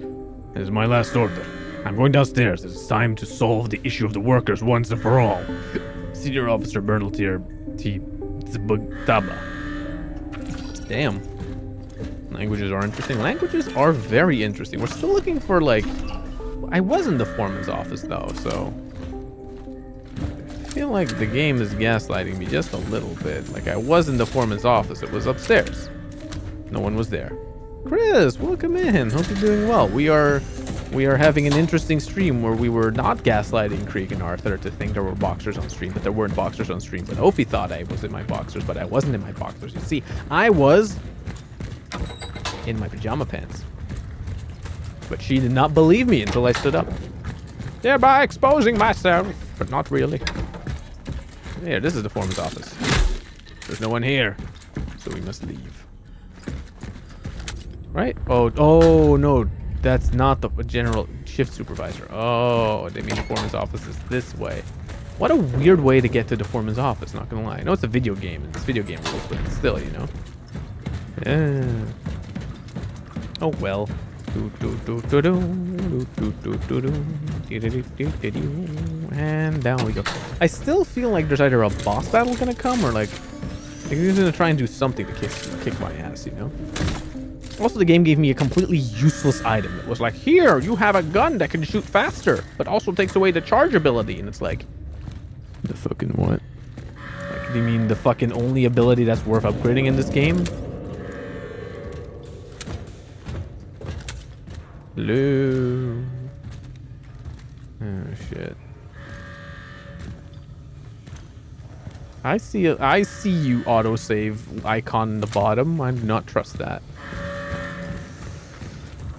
It is my last order. I'm going downstairs. It is time to solve the issue of the workers once and for all. Senior Officer Bernaltier T. Zbugtaba. Damn. Languages are interesting. Languages are very interesting. We're still looking for, like... I was in the foreman's office, though, so... I feel like the game is gaslighting me just a little bit. Like, I was in the foreman's office. It was upstairs. No one was there. Chris, welcome in. Hope you're doing well. We are having an interesting stream where we were not gaslighting Krieg and Arthur to think there were boxers on stream, but there weren't boxers on stream. But Ophi thought I was in my boxers, but I wasn't in my boxers. You see, I was... in my pajama pants. But she did not believe me until I stood up. Thereby exposing myself, but not really. There, this is the foreman's office. There's no one here, so we must leave. Right? Oh no, that's not the general shift supervisor. Oh, they mean the foreman's office is this way. What a weird way to get to the foreman's office, not gonna lie. I know it's a video game, it's video game rules, but still, you know. Yeah. Oh well. And down we go. I still feel like there's either a boss battle gonna come or like he's gonna try and do something to kick my ass, you know? Also, the game gave me a completely useless item. It was like, here, you have a gun that can shoot faster, but also takes away the charge ability. And it's like, the fucking what? Like, do you mean the fucking only ability that's worth upgrading in this game? Hello. Oh shit. I see you autosave icon in the bottom. I do not trust that.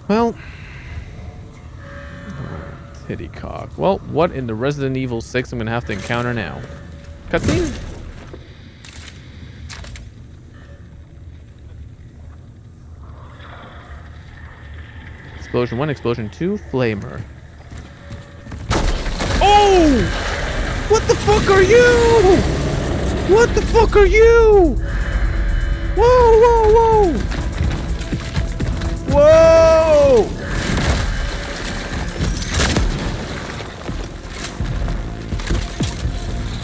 Well, titty cock. Well, what in the Resident Evil 6 I'm gonna have to encounter now? Cutscene? Explosion 1, explosion 2, flamer. Oh! What the fuck are you? What the fuck are you? Whoa, whoa, whoa! Whoa!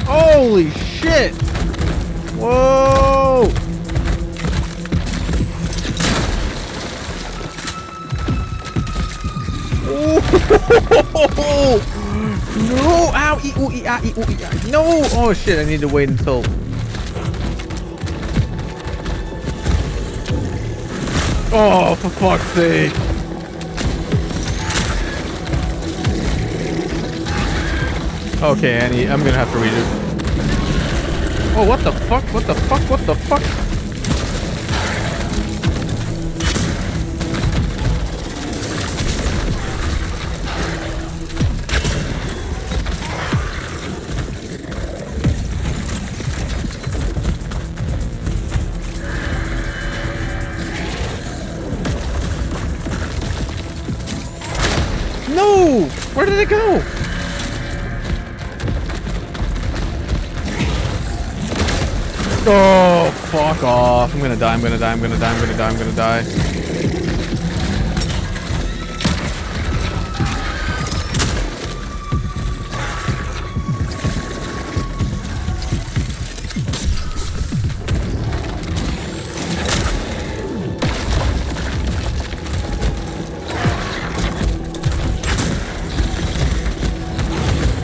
Holy shit! Whoa! Oh! No! Ow! Ooh, ee, ah, ooh, ee, ah. No! Oh shit! I need to wait until. Oh, for fuck's sake! Okay, Annie, I'm gonna have to read it. Oh, what the fuck? What the fuck? What the fuck? No! Where did it go? Oh, fuck off. I'm gonna die, I'm gonna die, I'm gonna die, I'm gonna die, I'm gonna die.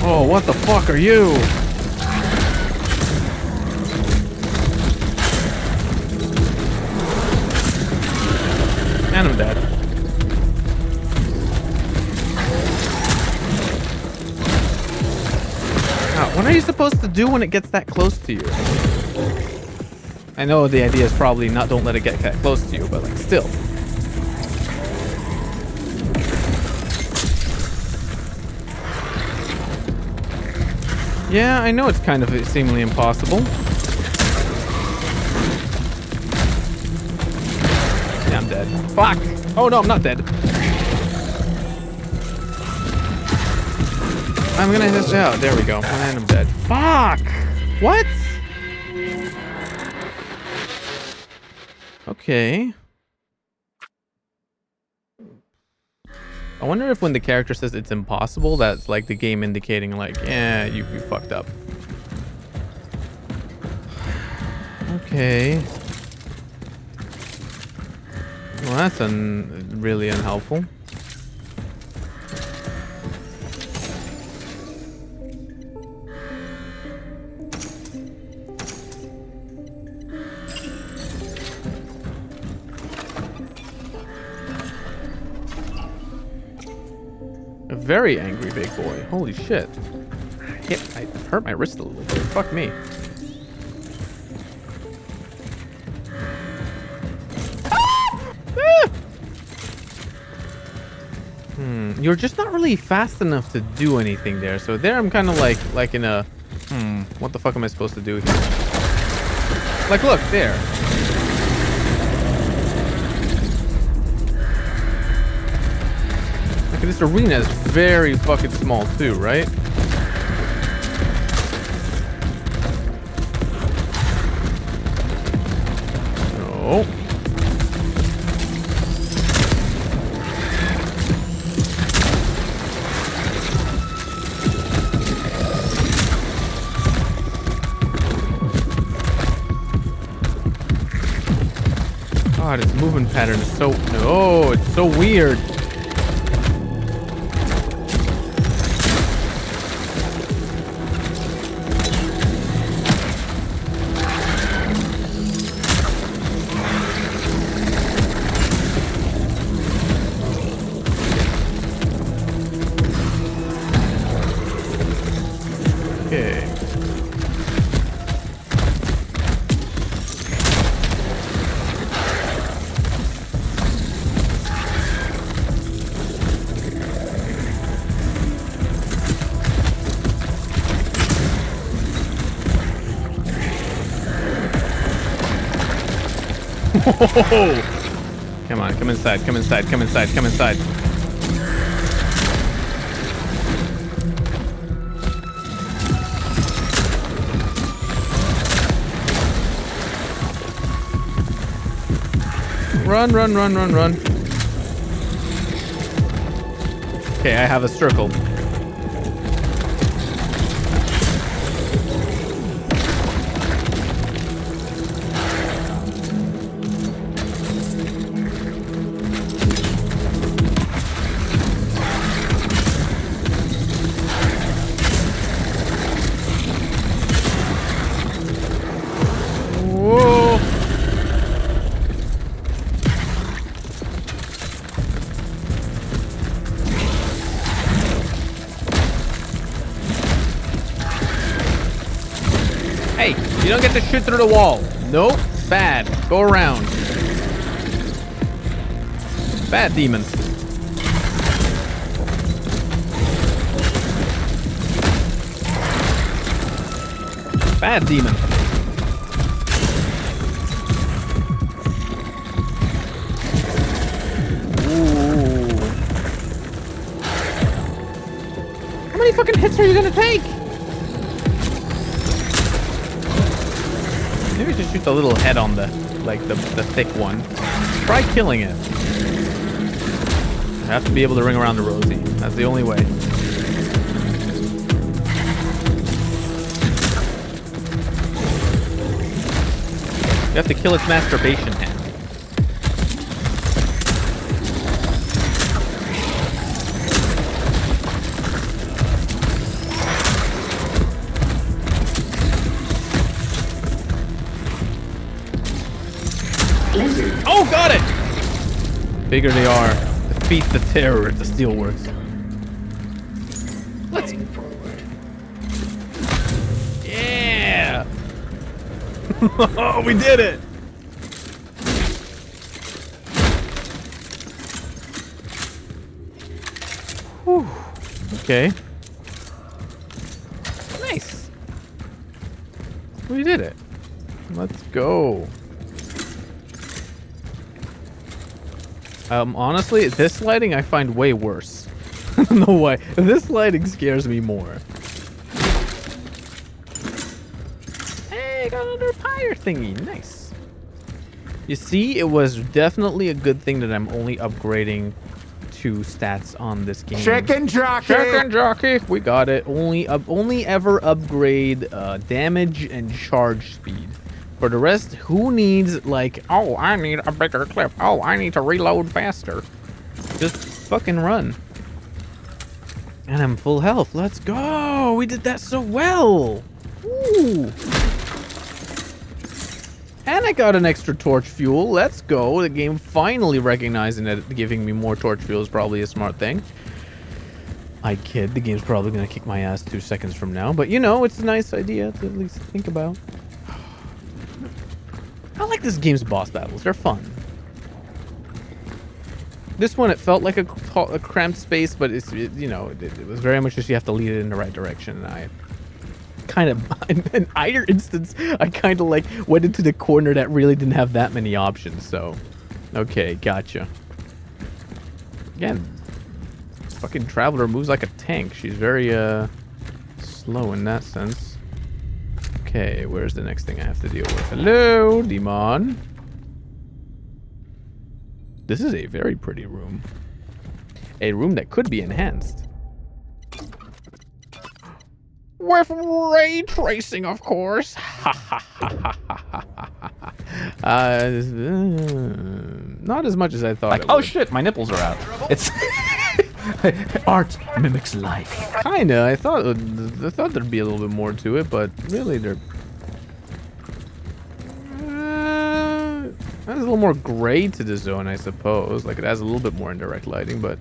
Oh, what the fuck are you? And I'm dead. Now, what are you supposed to do when it gets that close to you? I know the idea is probably not don't let it get that close to you, but like still. Yeah, I know it's kind of seemingly impossible. Yeah, I'm dead. Fuck! Oh no, I'm not dead. I'm gonna hit out. There we go. And I'm dead. Fuck! What? Okay. I wonder if when the character says it's impossible, that's like the game indicating like, yeah, you fucked up. Okay. Well, that's really unhelpful. A very angry big boy. Holy shit. I hurt my wrist a little bit. Fuck me. You're just not really fast enough to do anything there. So there I'm kind of like in a... what the fuck am I supposed to do here? Like, look, there. Like, this arena is very fucking small too, right? No. God, its movement pattern is so... Oh, it's so weird. Okay. Come on, come inside, come inside, come inside, come inside. Run, run, run, run, run. Okay, I have a circle. You don't get to shoot through the wall. Nope. Bad. Go around. Bad demon. Bad demon. Ooh. How many fucking hits are you gonna take? Maybe just shoot the little head on the, like the thick one. Try killing it. I have to be able to ring around the Rosie. That's the only way. You have to kill its masturbation hand. Oh, got it! Bigger they are. Defeat the terror at the steelworks. Let's... Yeah! Oh, we did it! Whew. Okay. Nice. We did it. Let's go. Honestly, this lighting I find way worse. I don't know why. This lighting scares me more. Hey, got another fire thingy. Nice. You see, it was definitely a good thing that I'm only upgrading 2 stats on this game. Chicken jockey! Chicken jockey! We got it. Only ever upgrade damage and charge speed. For the rest, who needs, like, oh, I need a bigger clip. Oh, I need to reload faster. Just fucking run. And I'm full health. Let's go. We did that so well. Ooh. And I got an extra torch fuel. Let's go. The game finally recognizing that giving me more torch fuel is probably a smart thing. I kid. The game's probably going to kick my ass 2 seconds from now. But, you know, it's a nice idea to at least think about. I like this game's boss battles. They're fun. This one, it felt like a cramped space, but it's, you know, it was very much just you have to lead it in the right direction. And I kind of, in either instance, I kind of like went into the corner that really didn't have that many options. So, okay, gotcha. Again, fucking Traveler moves like a tank. She's very slow in that sense. Okay, where's the next thing I have to deal with? Hello, demon. This is a very pretty room. A room that could be enhanced. With ray tracing, of course. Not as much as I thought. Like, oh shit, my nipples are out. It's art mimics life. Kinda. I thought there'd be a little bit more to it, but really, there's a little more gray to the zone, I suppose. Like, it has a little bit more indirect lighting, but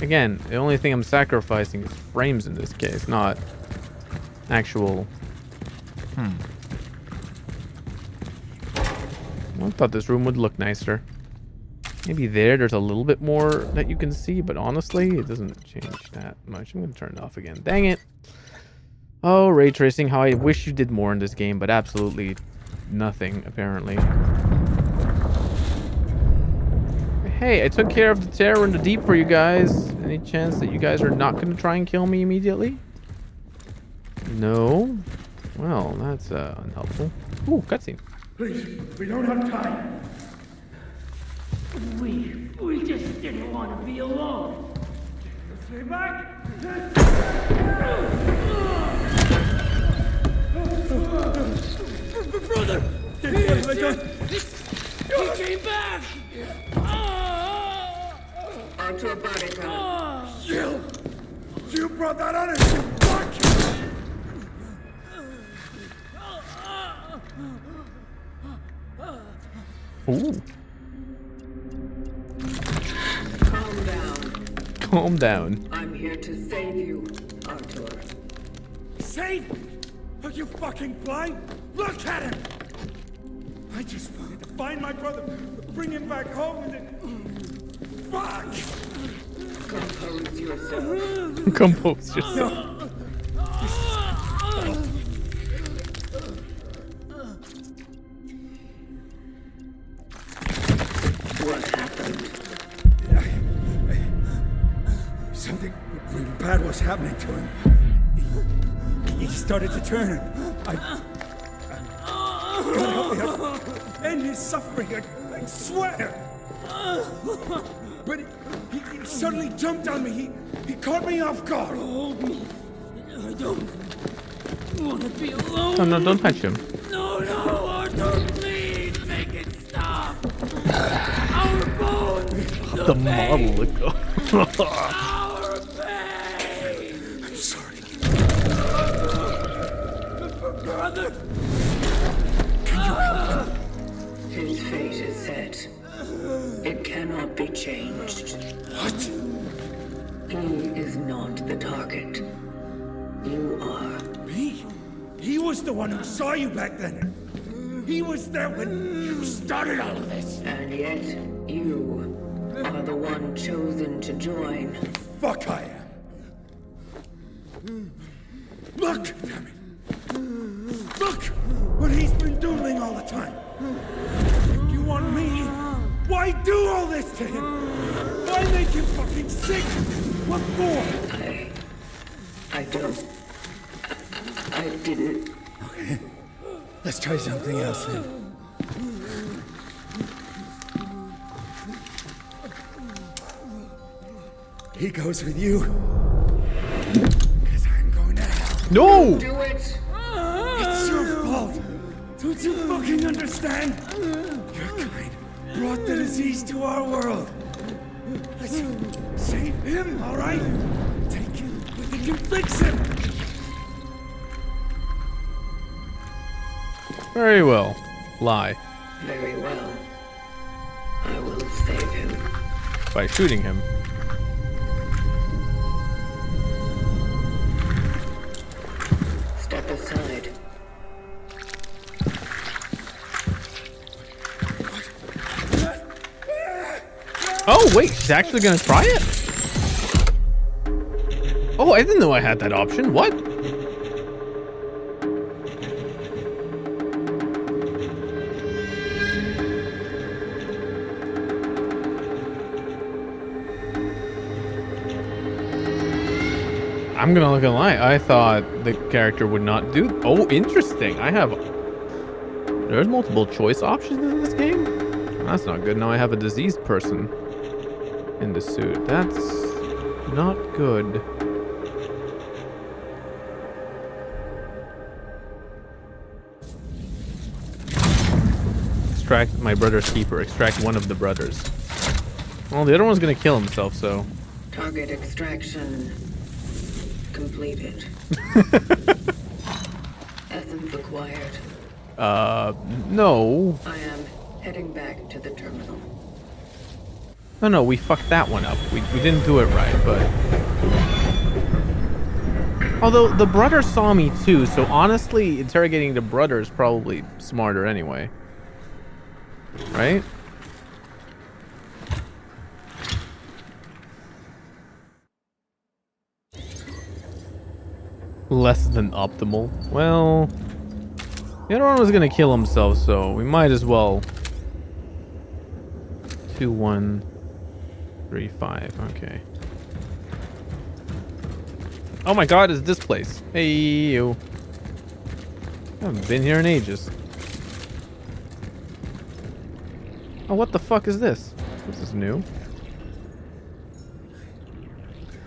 again, the only thing I'm sacrificing is frames in this case, not actual. I thought this room would look nicer. Maybe there's a little bit more that you can see, but honestly, it doesn't change that much. I'm going to turn it off again. Dang it. Oh, ray tracing. How I wish you did more in this game, but absolutely nothing, apparently. Hey, I took care of the terror in the deep for you guys. Any chance that you guys are not going to try and kill me immediately? No? Well, that's unhelpful. Ooh, cutscene. Please, we don't have time. We just didn't want to be alone. Stay back. Brother! He came back! Onto a body count. You brought that on us, you fuck! Ooh. Calm down. Calm down. I'm here to save you, Arthur. Save me? Are you fucking blind? Look at him! I just wanted to find my brother, bring him back home, and then... Fuck! Compose yourself. Compose yourself. What happened? Something really bad was happening to him. He started to turn. I gotta help me out. End his suffering, I swear. But he suddenly jumped on me. He caught me off guard. Hold me. I don't want to be alone. Oh no, don't touch him. No, Arthur, please make it stop. Our bones. The model look. Our pain. I'm sorry. Brother. Can you help him? His fate is set. It cannot be changed. What? He is not the target. You are. Me? He was the one who saw you back then. He was there when you started all of this. And yet, you are the one chosen to join. Fuck I am. Look, damn it. Look what he's been doing all the time. You want me? Why do all this to him? Why make him fucking sick? What for? I don't. I didn't. Okay. Let's try something else then. He goes with you. Because I'm going to hell. No! Do it! It's your fault. Don't you fucking understand? Your kind brought the disease to our world. Let's save him, all right? Take him. We can fix him. Very well. Lie. Very well. I will save him. By shooting him. Step aside. Oh, wait, she's actually gonna try it? Oh, I didn't know I had that option. What? I'm gonna lie. I thought the character would not do. Oh, interesting. There's multiple choice options in this game. That's not good. Now I have a diseased person in the suit. That's not good. Extract my brother's keeper. Extract one of the brothers. Well, the other one's gonna kill himself, so. Target extraction completed. Essence acquired. No. I am heading back to the terminal. No, we fucked that one up. We didn't do it right, but... Although, the brother saw me too, so honestly, interrogating the brother is probably smarter anyway. Right? Less than optimal. Well... The other one was gonna kill himself, so we might as well... 2, 1, 3, 5. Okay. Oh my god, it's this place. Hey, you. I haven't been here in ages. Oh, what the fuck is this? This is new.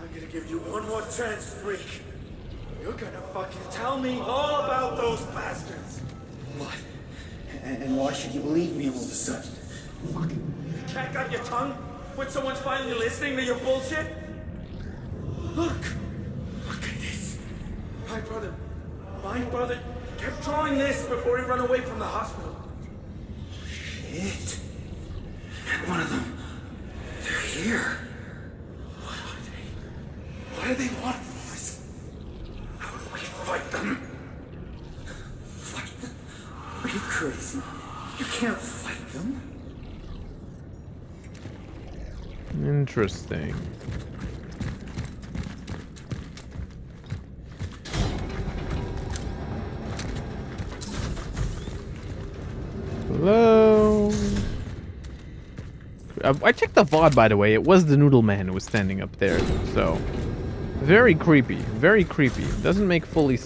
I'm gonna give you one more chance, freak. You're gonna fucking tell me all about those bastards. What? And why should you believe me all of a sudden? Fuck. You can't got your tongue when someone's finally listening to your bullshit? Look at this. My brother kept drawing this before he ran away from the hospital. Shit. And one of them, they're here. What are they? Are you crazy? You can't fight them. Interesting. Hello. I checked the VOD, by the way. It was the Noodle Man who was standing up there. So, very creepy. Very creepy. Doesn't make fully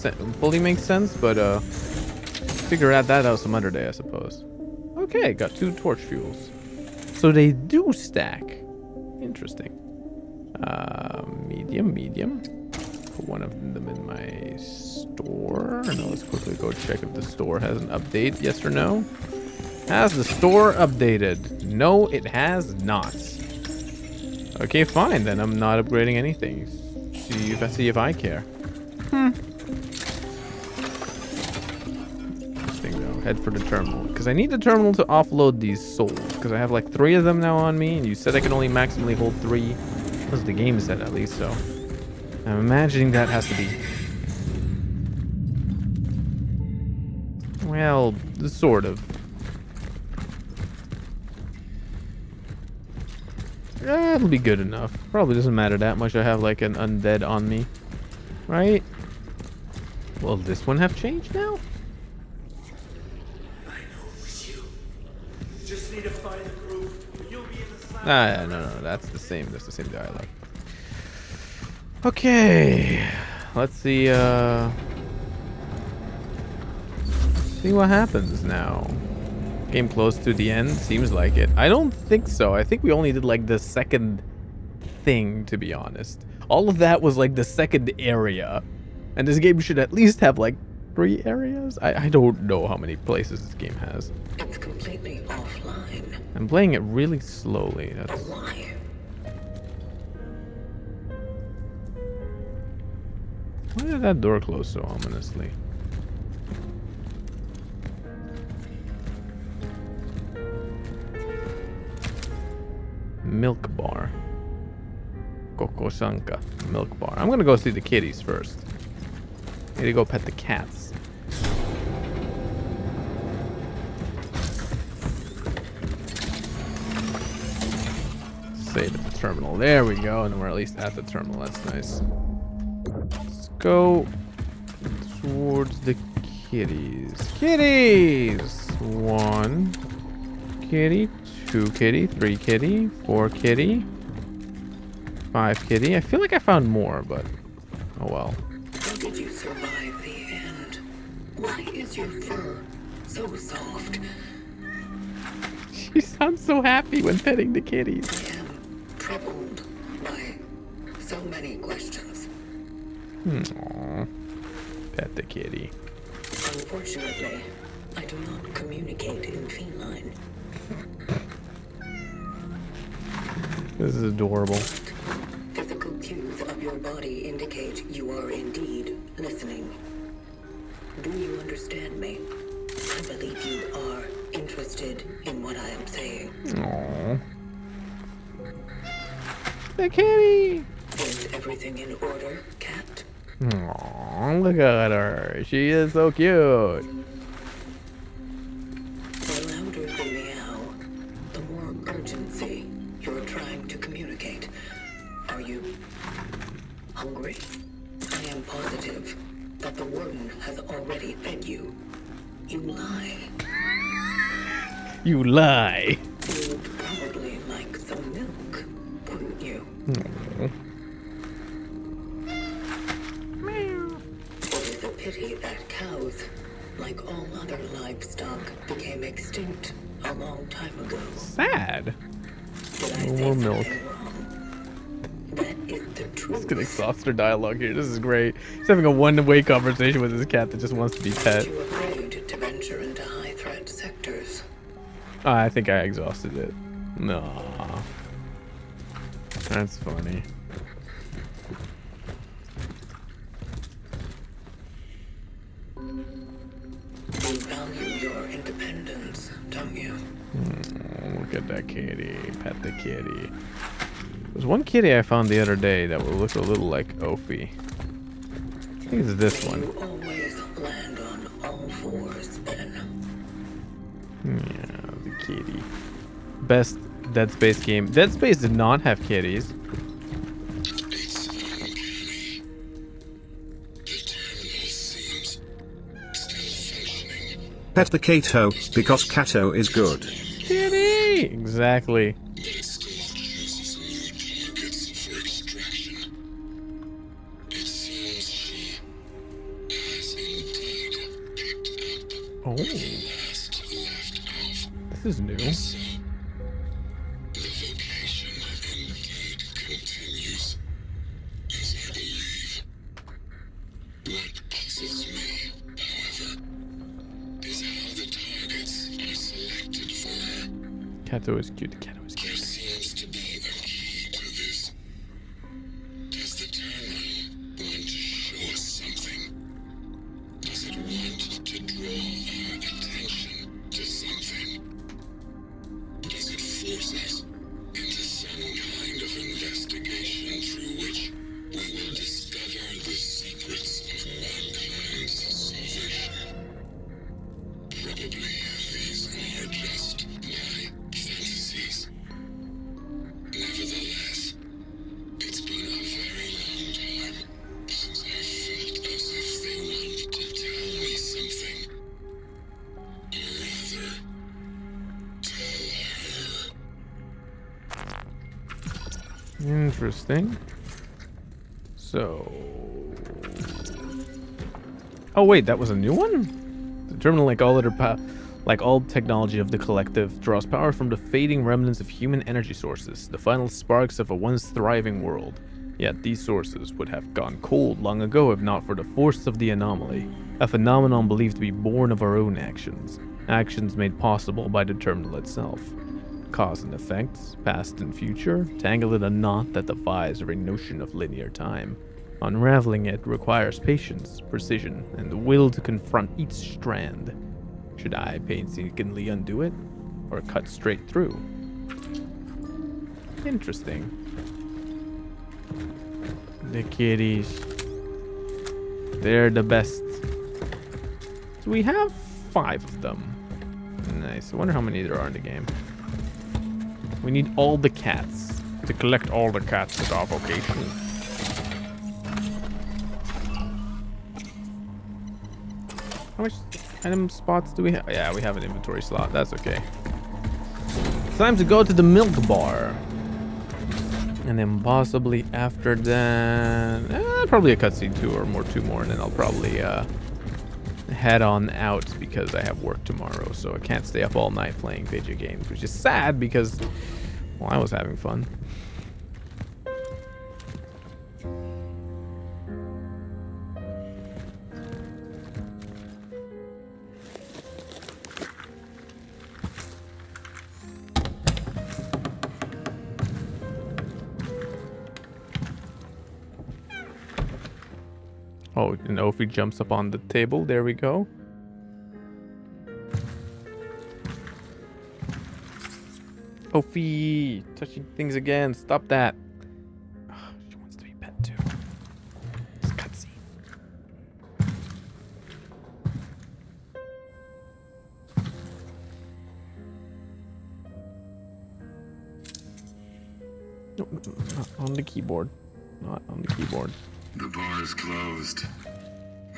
make sense, but figure that out some other day, I suppose. Okay, got 2 torch fuels. So they do stack. Interesting. Medium. Put one of them in my store. Now let's quickly go check if the store has an update. Yes or no? Has the store updated? No, it has not. Okay, fine. Then I'm not upgrading anything. See if I care. Interesting though. Head for the terminal because I need the terminal to offload these souls because I have like 3 of them now on me, and you said I can only maximally hold 3. That's the game said at least. So I'm imagining that has to be. Well, sort of. It'll be good enough. Probably doesn't matter that much. I have like an undead on me. Right? Will this one have changed now? I know it was you. You just need to find the groove. You'll be in the side. No. That's the same. That's the same dialogue. Okay. Let's see what happens now. Game close to the end? Seems like it. I don't think so. I think we only did like the second thing, to be honest. All of that was like the second area. And this game should at least have like 3 areas? I don't know how many places this game has. It's completely offline. I'm playing it really slowly. That's... Why? Why did that door close so ominously? Milk bar. Kokosanka milk bar. I'm gonna go see the kitties first. Need to go pet the cats. Save at the terminal. There we go. And we're at least at the terminal. That's nice. Let's go towards the kitties. Kitties! 1 kitty. 2 kitty, 3 kitty, 4 kitty, 5 kitty. I feel like I found more, but oh well. How did you survive the end? Why is your fur so soft? She sounds so happy when petting the kitties. I am troubled by so many questions. Aww. Pet the kitty. Unfortunately, I do not communicate in feline. This is adorable. Physical cues of your body indicate you are indeed listening. Do you understand me? I believe you are interested in what I am saying. Aww. The kitty! Is everything in order, cat? Aww, look at her. She is so cute. The louder the meow, the more urgency you're trying to communicate. Are you hungry? I am positive that the warden has already fed you. You lie. You lie. You would probably like some milk, wouldn't you? Aww. It is a pity that cows, like all other livestock, became extinct a long time ago. Sad. Did I No say more milk. something wrong? That is the truth. Just gonna exhaust her dialogue here. This is great. He's having a one-way conversation with his cat that just wants to be pet. Too afraid to venture into high-threat sectors. I think I exhausted it. No. That's funny. You value your independence, don't you? Look at that kitty. Pet the kitty. There's one kitty I found the other day that would look a little like Ophi. I think it's this one. You always land on all fours, Ben. Yeah, the kitty. Best Dead Space game. Dead Space did not have kitties. Pet the Kato, because Kato is good. Kitty! Exactly. Oh. This is new. Kato is cute. Kato is cute. Interesting. So, oh wait, that was a new one. Determine like all technology of the collective draws power from the fading remnants of human energy sources, the final sparks of a once thriving world. Yet these sources would have gone cold long ago if not for the force of the anomaly, a phenomenon believed to be born of our own actions made possible by the terminal itself. Cause and effects, past and future, tangled in a knot that defies every notion of linear time. Unraveling it requires patience, precision, and the will to confront each strand. Should I painstakingly undo it, or cut straight through? Interesting. The kitties. They're the best. So we have 5 of them. Nice. I wonder how many there are in the game. We need all the cats. To collect all the cats at our vocation. How much item spots do we have? Yeah, we have an inventory slot. That's okay. Time to go to the milk bar. And then possibly after that... probably a cutscene 2 or 2 more. And then I'll probably head on out because I have work tomorrow. So I can't stay up all night playing video games. Which is sad because... well, I was having fun. Oh, and Ophi jumps up on the table. There we go. Ophi, touching things again. Stop that. Oh, she wants to be pet too. It's a cutscene. No, not on the keyboard. Not on the keyboard. The bar is closed,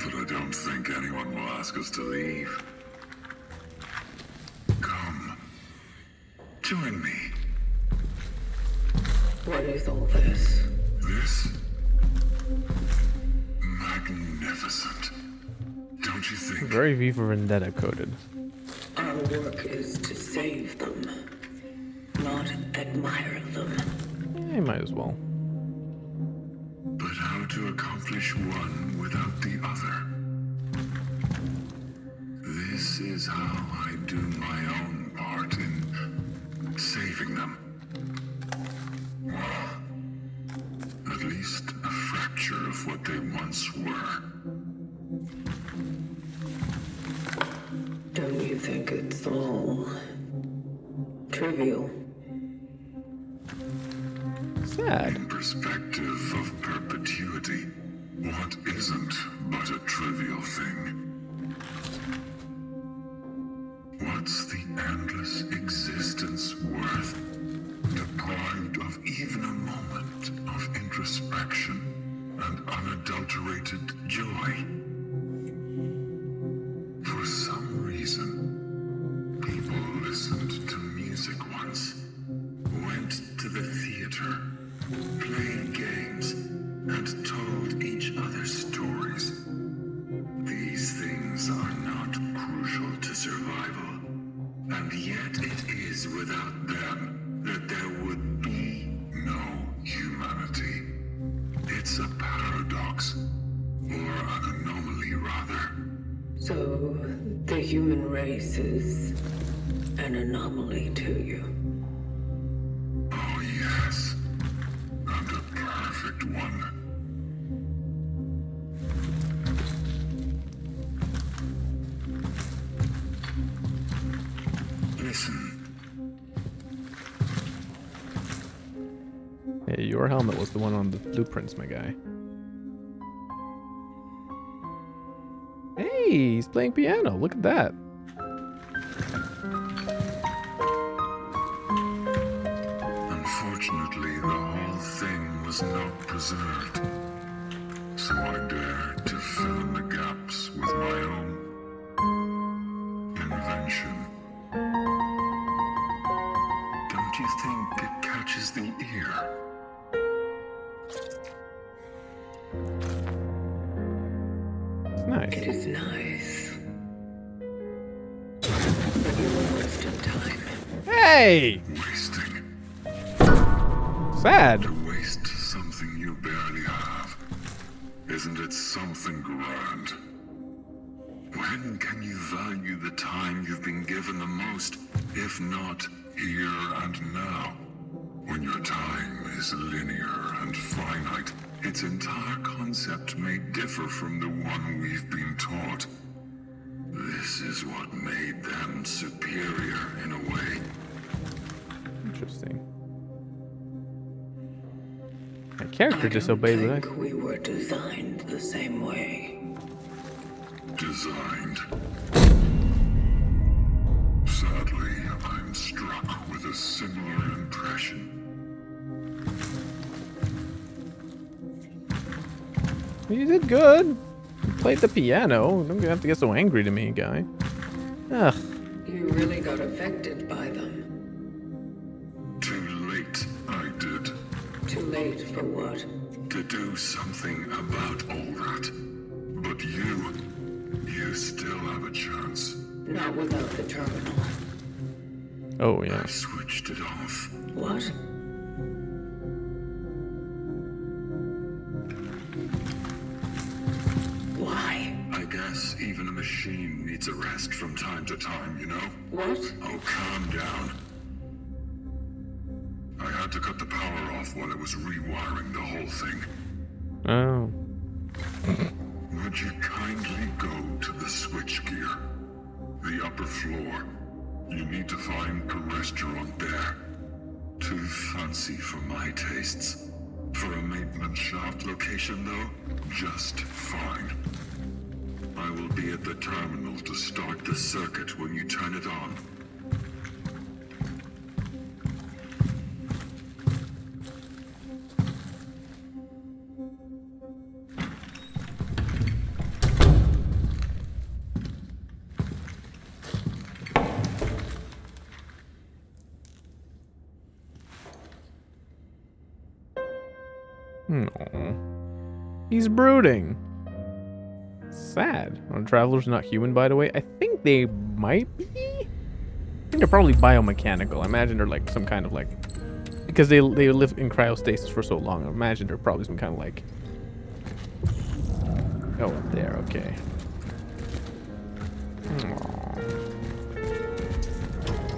but I don't think anyone will ask us to leave. Come. Join me. What is all this? This? Magnificent. Don't you think? Very V for Vendetta coded. Our work is to save them, not admire them. Yeah, might as well. But how to accomplish one without the other? This is how I do my own part in saving them. Well, at least a fracture of what they once were. Don't you think it's all trivial? Sad. In perspective of perpetuity, what isn't but a trivial thing? What What's the endless existence worth? Deprived of even a moment of introspection and unadulterated joy. For some reason, people listened to music once, went to the theater, played games, and told each other stories. These things are not crucial to survival, and yet it is without them that there would be no humanity. It's a paradox, or an anomaly rather. So, the human race is an anomaly to you. Oh yes, and a perfect one. Listen. Hey, your helmet was the one on the blueprints, my guy. Hey, he's playing piano. Look at that. Unfortunately, the whole thing was not preserved. So I dare to fill in the gaps with my own invention. Don't you think it catches the ear? It's nice. It is nice. But you were wasting time. Hey! Wasting. Sad. To waste something you barely have. Isn't it something grand? When can you value the time you've been given the most, if not here and now? When your time is linear and finite, its entire concept may differ from the one we've been taught. This is what made them superior in a way. Interesting. My character disobeyed what I... I think we were designed the same way. Designed. Sadly, I'm struck with a similar impression. You did good. You played the piano. Don't have to get so angry to me, guy. Ugh. You really got affected by them. Too late, I did. Too late for what? To do something about all that. But you still have a chance. Not without the terminal. Oh, yeah. I switched it off. What? Why? I guess even a machine needs a rest from time to time, you know? What? Oh, calm down. I had to cut the power off while I was rewiring the whole thing. Oh. Would you kindly go to the switchgear? The upper floor. You need to find a restaurant there. Too fancy for my tastes. For a maintenance shaft location, though, just fine. I will be at the terminal to start the circuit when you turn it on. He's brooding. Sad. Are travelers not human, by the way? I think they might be. I think they're probably biomechanical. I imagine they're like some kind of like, because they live in cryostasis for so long. I imagine they're probably some kind of like. Oh, up there. Okay. Aww.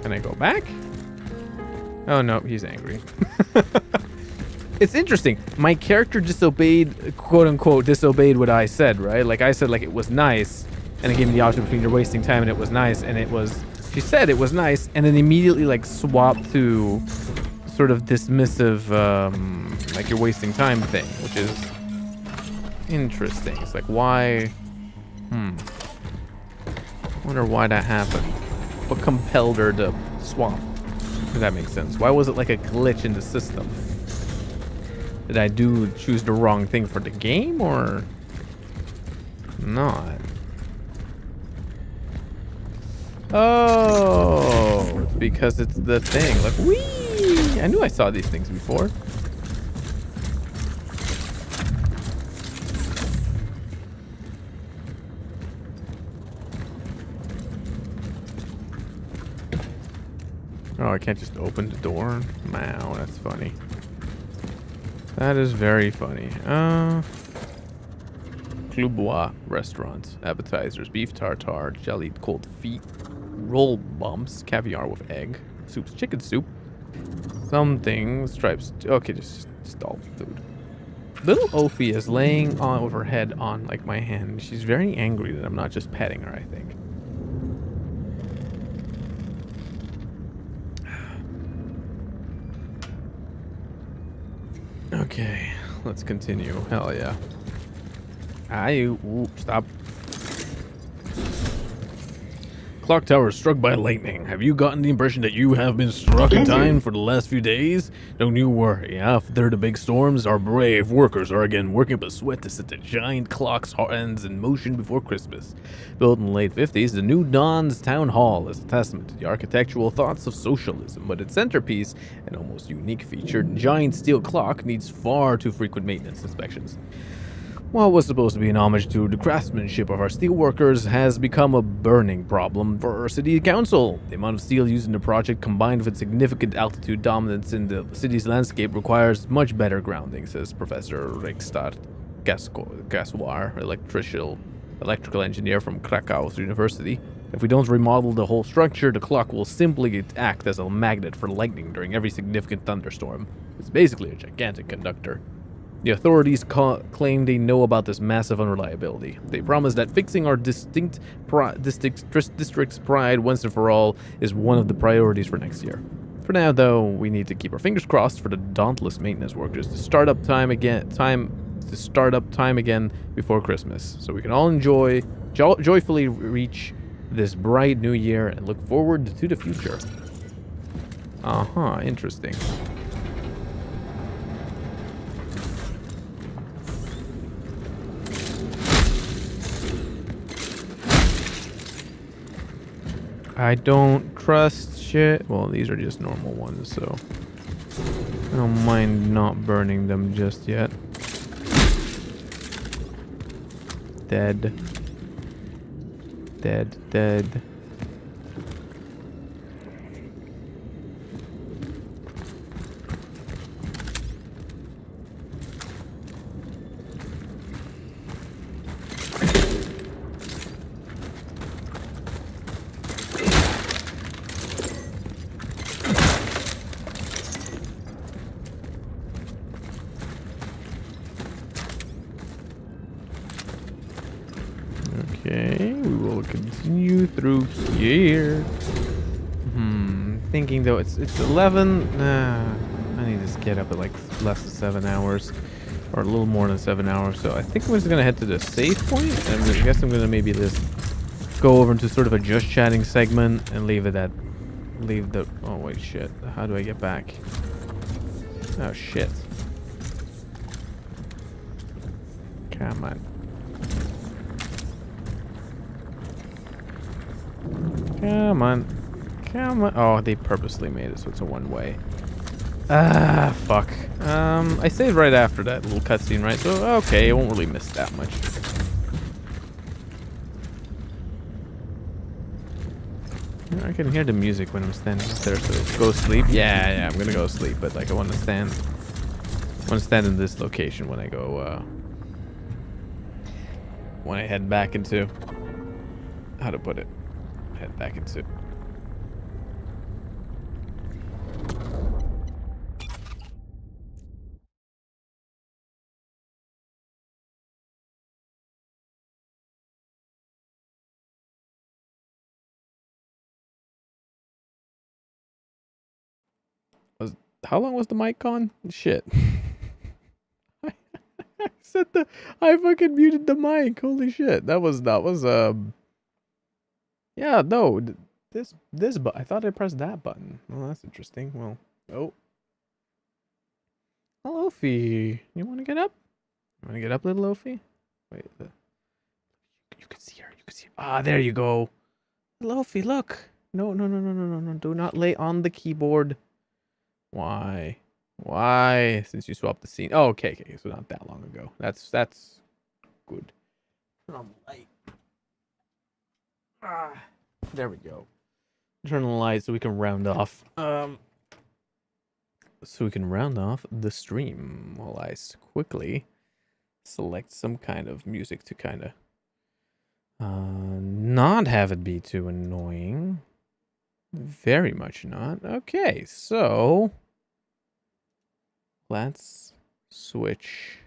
Can I go back? Oh no, he's angry. It's interesting. My character disobeyed, quote unquote, disobeyed what I said, right? Like I said, like it was nice, and it gave me the option between you're wasting time and it was nice, and it was. She said it was nice, and then immediately like swapped to sort of dismissive, like you're wasting time thing, which is interesting. It's like why? Wonder why that happened. what compelled her to swap? If that makes sense. Why was it like a glitch in the system? Did I choose the wrong thing for the game or not? Oh, it's because it's the thing. Like, whee! I knew I saw these things before. Oh, I can't just open the door? Wow, that's funny. That is very funny. Club Bois restaurant. Appetizers, beef tartare, jellied cold feet, roll bumps, caviar with egg, soups, chicken soup, something, stripes. Okay, just all food. Little Ophi is laying on with her head on like my hand. She's very angry that I'm not just petting her, I think. Okay, let's continue. Hell yeah. Stop. Clock tower struck by lightning. Have you gotten the impression that you have been struck in time for the last few days? Don't you worry. After the big storms, our brave workers are again working up a sweat to set the giant clock's hands in motion before Christmas. Built in the late 50s, the New Dawn's town hall is a testament to the architectural thoughts of socialism, but its centerpiece, an almost unique feature, giant steel clock, needs far too frequent maintenance inspections. What was supposed to be an homage to the craftsmanship of our steelworkers has become a burning problem for our city council. The amount of steel used in the project, combined with significant altitude dominance in the city's landscape, requires much better grounding, says Professor Rikstad Gaswar, electrical engineer from Krakow University. If we don't remodel the whole structure, the clock will simply act as a magnet for lightning during every significant thunderstorm. It's basically a gigantic conductor. The authorities claim they know about this massive unreliability. They promise that fixing our district's pride once and for all is one of the priorities for next year. For now, though, we need to keep our fingers crossed for the dauntless maintenance workers to start up time again before Christmas, so we can all joyfully reach this bright new year and look forward to the future. Interesting. I don't trust shit. Well, these are just normal ones, so I don't mind not burning them just yet. Dead. Dead, dead. Okay, we will continue through here. Thinking though it's 11. I need to get up at like less than 7 hours, or a little more than 7 hours. So I think I'm just gonna head to the save point, and I guess I'm gonna maybe just go over into sort of a just chatting segment and leave the. Oh wait, shit. How do I get back? Oh shit. Come on. Come on. Come on. Oh, they purposely made it so it's a one-way. Ah, fuck. I saved right after that little cutscene, right? So, okay, I won't really miss that much. I can hear the music when I'm standing there, so go sleep. Yeah, I'm gonna go sleep, but like I want to stand in this location when I go, when I head back into, how to put it, head back into. How long was the mic on? Shit. I fucking muted the mic. Holy shit. That was yeah, no. But I thought I pressed that button. Well, that's interesting. Well, oh. Hello, Ophi. You want to get up? You want to get up, little Ophi? Wait. You can see her. You can see her. Ah, there you go. Little Ophi, look. No. Do not lay on the keyboard. Why? Why? Since you swapped the scene. Oh, okay. So not that long ago. That's good. Turn on the light. There we go. Turn on the light so we can round off. So we can round off the stream while I quickly select some kind of music to kind of not have it be too annoying. Very much not. Okay, so let's switch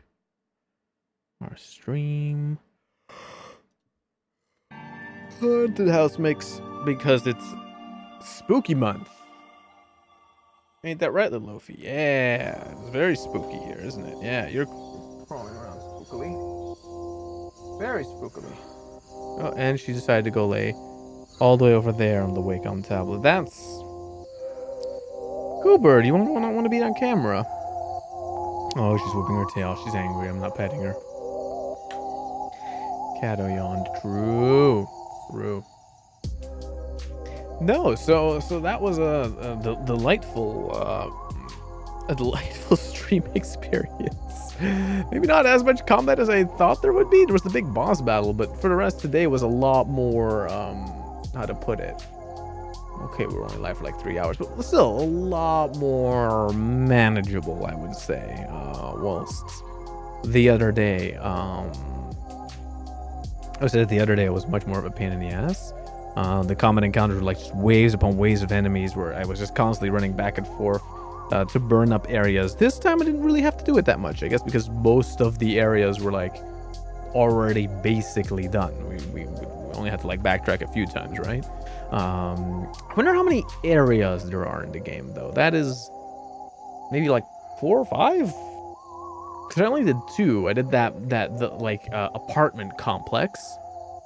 our stream to the house mix because it's spooky month. Ain't that right, little Lofi? Yeah, it's very spooky here, isn't it? Yeah, you're crawling around spookily. Very spookily. Oh, and she decided to go lay all the way over there on the Wacom tablet. That's Goobird. You want to be on camera? Oh, she's whipping her tail. She's angry. I'm not petting her. Cato yawned. True. No, so that was a delightful stream experience. Maybe not as much combat as I thought there would be. There was the big boss battle, but for the rest today was a lot more how to put it. Okay, we were only live for like 3 hours, but still a lot more manageable, I would say. Whilst the other day, I said the other day it was much more of a pain in the ass. The combat encounters were like just waves upon waves of enemies where I was just constantly running back and forth to burn up areas. This time I didn't really have to do it that much, I guess, because most of the areas were like already basically done. We only had to like backtrack a few times, right? I wonder how many areas there are in the game, though. That is maybe like 4 or 5. Because I only did 2. I did the apartment complex.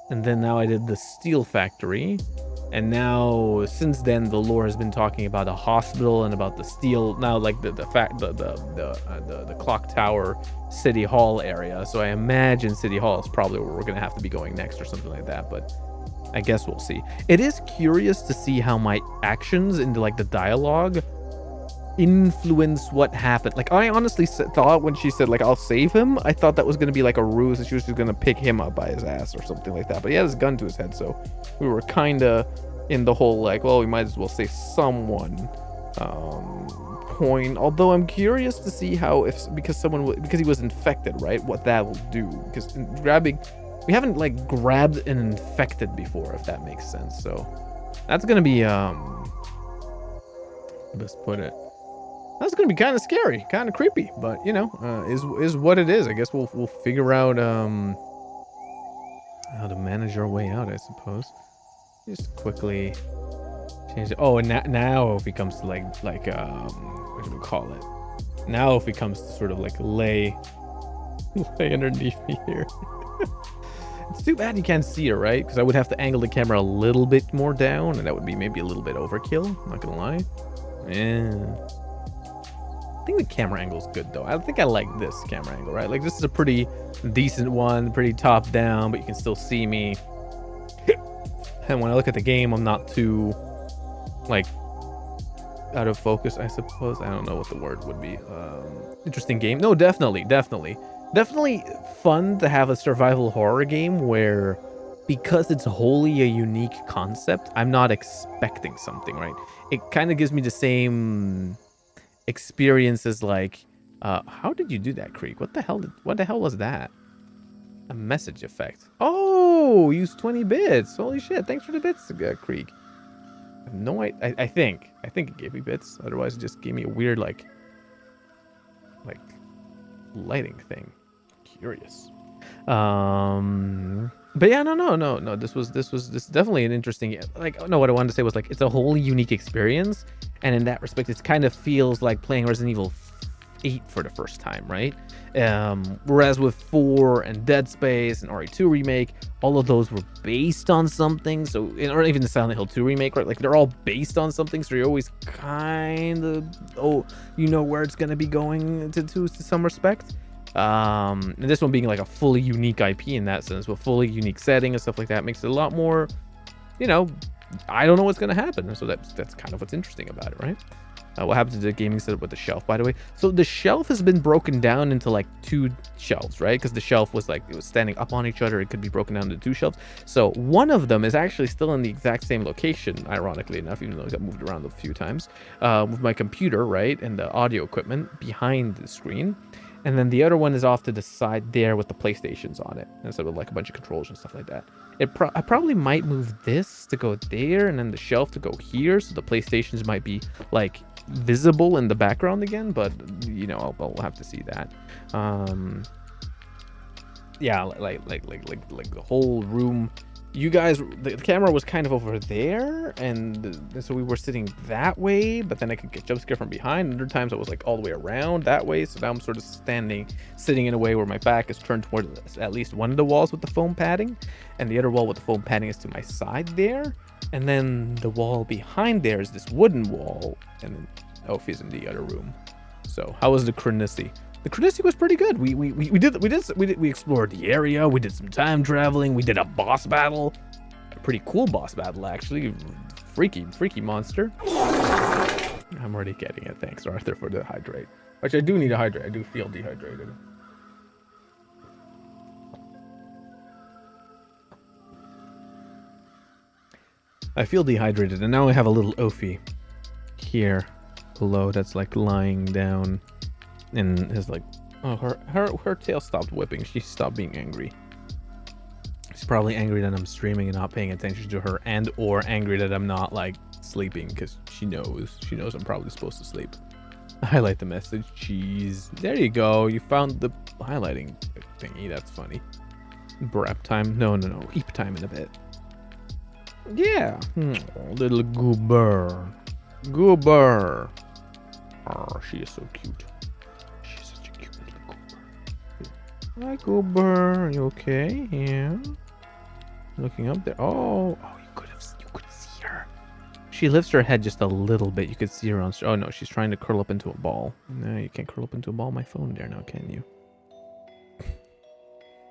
And then now I did the steel factory, and now since then the lore has been talking about a hospital and about the steel. Now like the clock tower, city hall area. So I imagine city hall is probably where we're gonna have to be going next or something like that. But I guess we'll see. It is curious to see how my actions into like the dialogue influence what happened. Like I honestly thought when she said like I'll save him, I thought that was going to be like a ruse and she was just going to pick him up by his ass or something like that, but he had his gun to his head, so we were kind of in the whole like, well, we might as well save someone point. Although I'm curious to see how because he was infected, right, what that will do, because we haven't like grabbed an infected before, if that makes sense. So that's going to be let's put it, that's gonna be kind of scary, kind of creepy, but you know, is what it is. I guess we'll figure out how to manage our way out, I suppose. Just quickly change it. Oh, and now if it comes to like what do we call it? Now if it comes to sort of like lay underneath me here. It's too bad you can't see her, right? Because I would have to angle the camera a little bit more down, and that would be maybe a little bit overkill. Not gonna lie. Yeah. I think the camera angle is good though. I think I like this camera angle, right? Like this is a pretty decent one, pretty top down, but you can still see me. And when I look at the game, I'm not too like out of focus, I suppose. I don't know what the word would be. Interesting game. No, definitely fun to have a survival horror game where, because it's wholly a unique concept, I'm not expecting something, right? It kind of gives me the same experiences like how did you do that, Creek? What the hell was that? A message effect. Oh, use 20 bits. Holy shit, thanks for the bits, Creek. No, I think it gave me bits, otherwise it just gave me a weird like lighting thing. Curious. But yeah, no, this is definitely an interesting, like, no, what I wanted to say was like it's a wholly unique experience, and in that respect it kind of feels like playing Resident Evil 8 for the first time, right? Whereas with 4 and Dead Space and RE2 remake, all of those were based on something. So, or even the Silent Hill 2 remake, right? Like they're all based on something, so you're always kind of, you know where it's gonna be going to some respect. And this one being like a fully unique IP in that sense, with fully unique setting and stuff like that, makes it a lot more, you know, I don't know what's gonna happen. So that's kind of what's interesting about it, right? What happened to the gaming setup with the shelf, by the way? So the shelf has been broken down into like 2 shelves, right? Because the shelf was like, it was standing up on each other. It could be broken down into 2 shelves. So one of them is actually still in the exact same location, ironically enough, even though it got moved around a few times, with my computer, right? And the audio equipment behind the screen. And then the other one is off to the side there with the PlayStations on it. And so with like a bunch of controls and stuff like that. I probably might move this to go there and then the shelf to go here. So the PlayStations might be like visible in the background again, but you know, I'll have to see that. Yeah, like the whole room, you guys, the camera was kind of over there, and so we were sitting that way, but then I could get jump scare from behind. Other times I was like all the way around that way, so now I'm sort of sitting in a way where my back is turned toward at least one of the walls with the foam padding, and the other wall with the foam padding is to my side there. And then the wall behind there is this wooden wall, and then Ophi's in the other room. So how was the Chronicity? The Chronicity was pretty good. We explored the area. We did some time traveling. We did a boss battle, a pretty cool boss battle actually. Freaky monster. I'm already getting it. Thanks, Arthur, for the hydrate. Which I do need to hydrate. I do feel dehydrated. I feel dehydrated, and now I have a little Ophi here below that's like lying down, and is like, oh, her tail stopped whipping. She stopped being angry. She's probably angry that I'm streaming and not paying attention to her, and or angry that I'm not like sleeping, because she knows I'm probably supposed to sleep. Highlight the message. Jeez, there you go. You found the highlighting thingy. That's funny. Brap time. No. Eep time in a bit. Yeah, little goober. Oh, she is so cute. She's such a cute little goober. Hi, goober. Are you okay? Yeah. Looking up there. Oh, you could see her. She lifts her head just a little bit. You could see her on. Oh no, she's trying to curl up into a ball. No, you can't curl up into a ball on my phone there now, can you?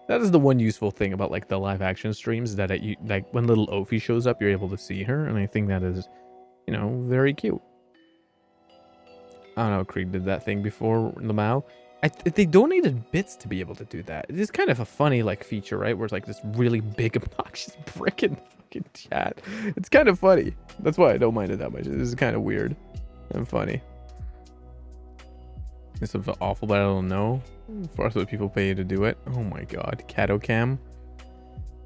That is the one useful thing about like the live action streams, that like when little Ophi shows up, you're able to see her, and I think that is, you know, very cute. I don't know, Krieg did that thing before, Lamau. They donated bits to be able to do that. It is kind of a funny like feature, right? Where it's like this really big obnoxious brick in the fucking chat. It's kind of funny. That's why I don't mind it that much. This is kind of weird and funny. It's something awful, but I don't know. For what people pay you to do it. Oh my god, Cato Cam.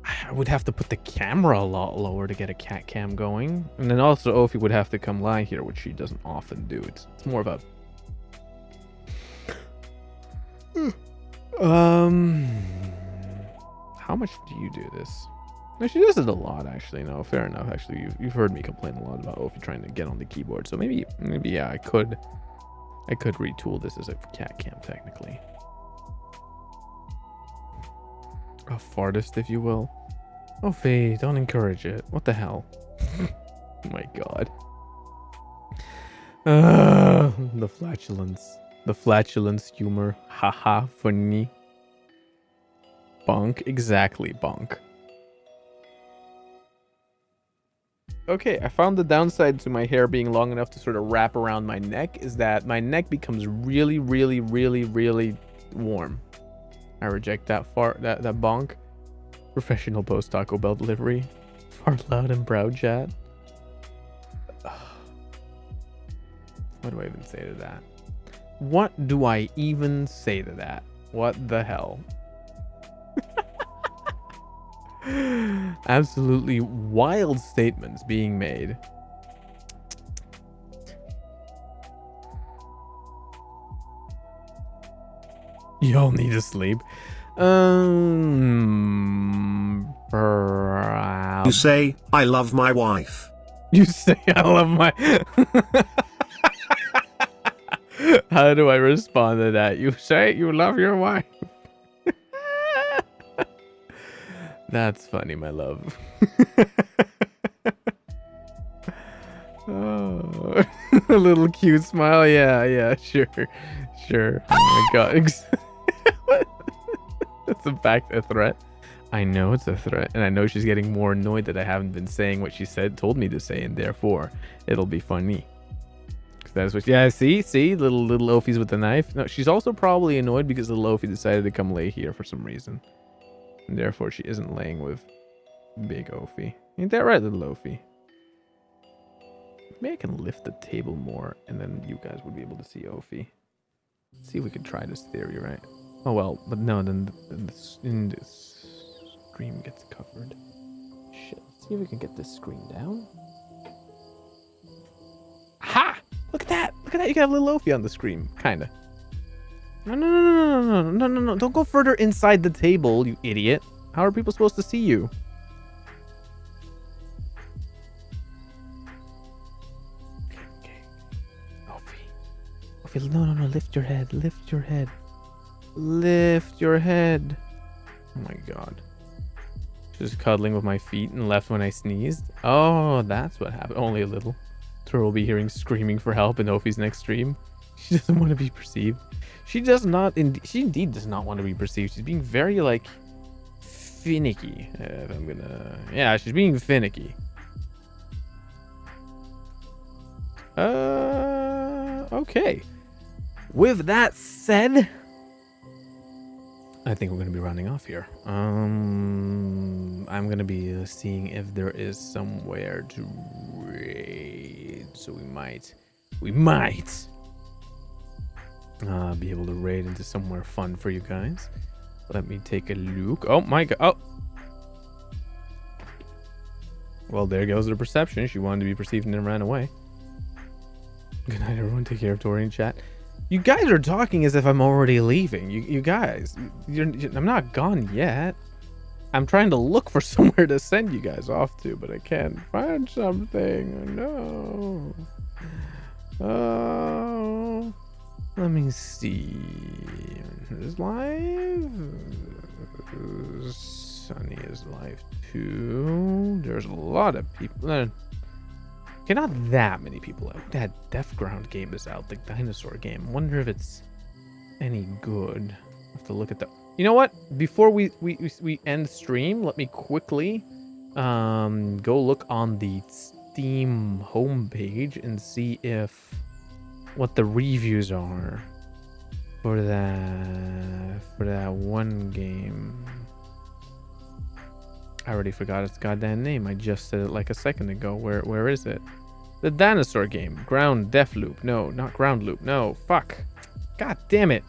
I would have to put the camera a lot lower to get a cat cam going, and then also Ophi would have to come lie here, which she doesn't often do. It's more of a how much do you do this? No, she does it a lot actually. No, fair enough. Actually, you've heard me complain a lot about Ophi trying to get on the keyboard, so maybe yeah, I could retool this as a cat cam technically. A fartist, if you will. Oh, Faye, don't encourage it. What the hell? Oh my god. The flatulence. The flatulence humor. Haha, funny. Bonk. Exactly, bonk. Okay, I found the downside to my hair being long enough to sort of wrap around my neck is that my neck becomes really, really, really, really warm. I reject that that bonk. Professional post Taco Bell delivery. Fart loud and brow chat. What do I even say to that? What do I even say to that? What the hell? Absolutely wild statements being made. Y'all need to sleep. You say, I love my wife. You say, I love my... How do I respond to that? You say you love your wife. That's funny, my love. Oh, a little cute smile. Yeah, sure. Oh my god. That's a threat. I know it's a threat, and I know she's getting more annoyed that I haven't been saying what she told me to say, and therefore it'll be funny. That is what. Yeah, see, little Ophi's with the knife. No, she's also probably annoyed because little Ophi decided to come lay here for some reason, and therefore she isn't laying with big Ophi. Ain't that right, little Ophi? Maybe I can lift the table more, and then you guys would be able to see Ophi. Let's see if we can try this theory, right? Oh well, but no, then this screen gets covered. Shit, let's see if we can get this screen down. Ha! Look at that! You got a little Ophi on the screen, kinda. No! Don't go further inside the table, you idiot. How are people supposed to see you? Okay. Ophi, no, lift your head. Lift your head. Oh my god. Just cuddling with my feet and left when I sneezed. Oh, that's what happened. Only a little. Tori will be hearing screaming for help in Ophi's next stream. She doesn't want to be perceived. She indeed does not want to be perceived. She's being very, like, finicky. Yeah, she's being finicky. Okay. With that said, I think we're going to be rounding off here. I'm going to be seeing if there is somewhere to raid. So we might be able to raid into somewhere fun for you guys. Let me take a look. Oh my god. Oh. Well, there goes the perception. She wanted to be perceived and then ran away. Good night, everyone. Take care of Tori in chat. You guys are talking as if I'm already leaving. You guys, I'm not gone yet. I'm trying to look for somewhere to send you guys off to, but I can't find something. No. Oh. Let me see. Is live? Sunny is live too. There's a lot of people. Okay, not that many people. That Death Ground game is out, the dinosaur game. Wonder if it's any good. I have to look at the. You know what? Before we end stream, let me quickly go look on the Steam homepage and see if what the reviews are for that one game. I already forgot its goddamn name. I just said it like a second ago. Where is it? The dinosaur game. Ground Death Loop. No, not Ground Loop. No, fuck. God damn it.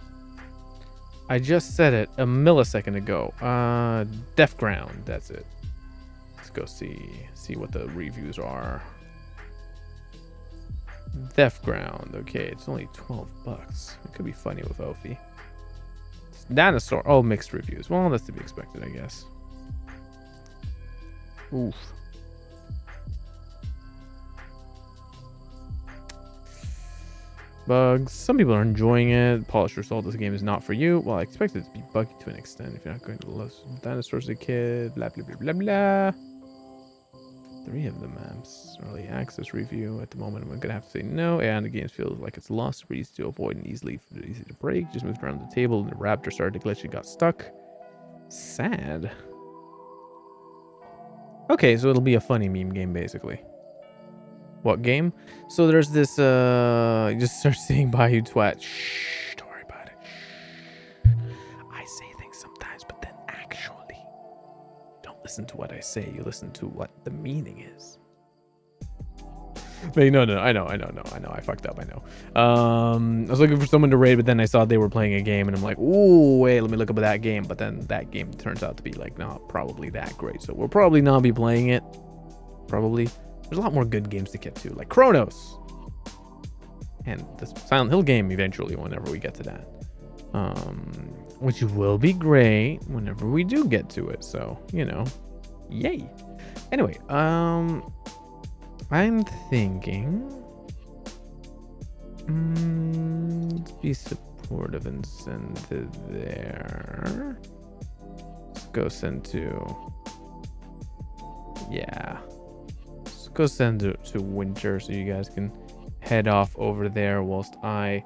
I just said it a millisecond ago. Death Ground. That's it. Let's go see what the reviews are. Death Ground. Okay, it's only $12. It could be funny with Ophi. Dinosaur. Oh, mixed reviews. Well, that's to be expected, I guess. Oof. Bugs. Some people are enjoying it. Polished result. This game is not for you. Well, I expect it to be buggy to an extent if you're not going to love dinosaurs as a kid. Blah blah blah blah blah. 3 of the maps. Early access review. At the moment, I'm gonna have to say no. And the game feels like it's lost. Really easy to avoid and easy to break. Just moved around the table and the raptor started to glitch and got stuck. Sad. Okay, so it'll be a funny meme game basically. What game? So there's this you just start saying bye you twat. Shh, don't worry about it. Shh. I say things sometimes, but then actually don't listen to what I say, you listen to what the meaning is. But no, I know, I fucked up, I know. I was looking for someone to raid, but then I saw they were playing a game and I'm like, ooh, wait, let me look up at that game. But then that game turns out to be like not probably that great. So we'll probably not be playing it. Probably. There's a lot more good games to get to, like CRONOS. And the Silent Hill game eventually, whenever we get to that. Which will be great whenever we do get to it. So, you know, yay. Anyway, I'm thinking Let's be supportive and send it there. Let's go send to... Yeah. Let's go send it to Winter so you guys can head off over there whilst I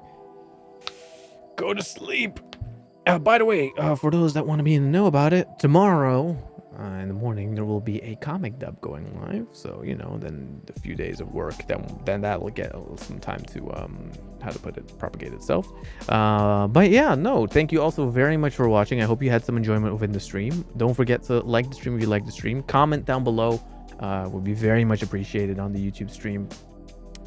go to sleep. By the way, for those that want to be in the know about it, tomorrow in the morning there will be a comic dub going live. So you know, then a few days of work, then that'll get some time to how to put it, propagate itself. But yeah, no, thank you also very much for watching. I hope you had some enjoyment within the stream. Don't forget to like the stream if you like the stream. Comment down below, would be very much appreciated on the YouTube stream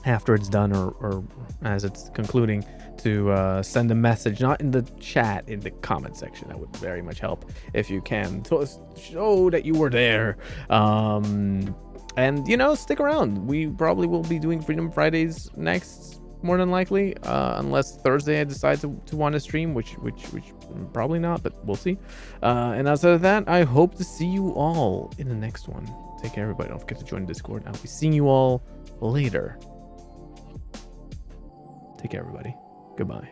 after it's done or as it's concluding, to send a message, not in the chat, in the comment section. That would very much help if you can, to show that you were there. And you know, stick around. We probably will be doing Freedom Fridays next, more than likely, unless Thursday I decide to want to stream, which probably not, but we'll see. And outside of that, I hope to see you all in the next one. Take care, everybody. Don't forget to join Discord. I'll be seeing you all later. Take care, everybody. Goodbye.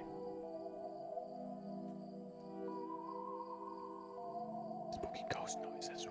Spooky ghost noises.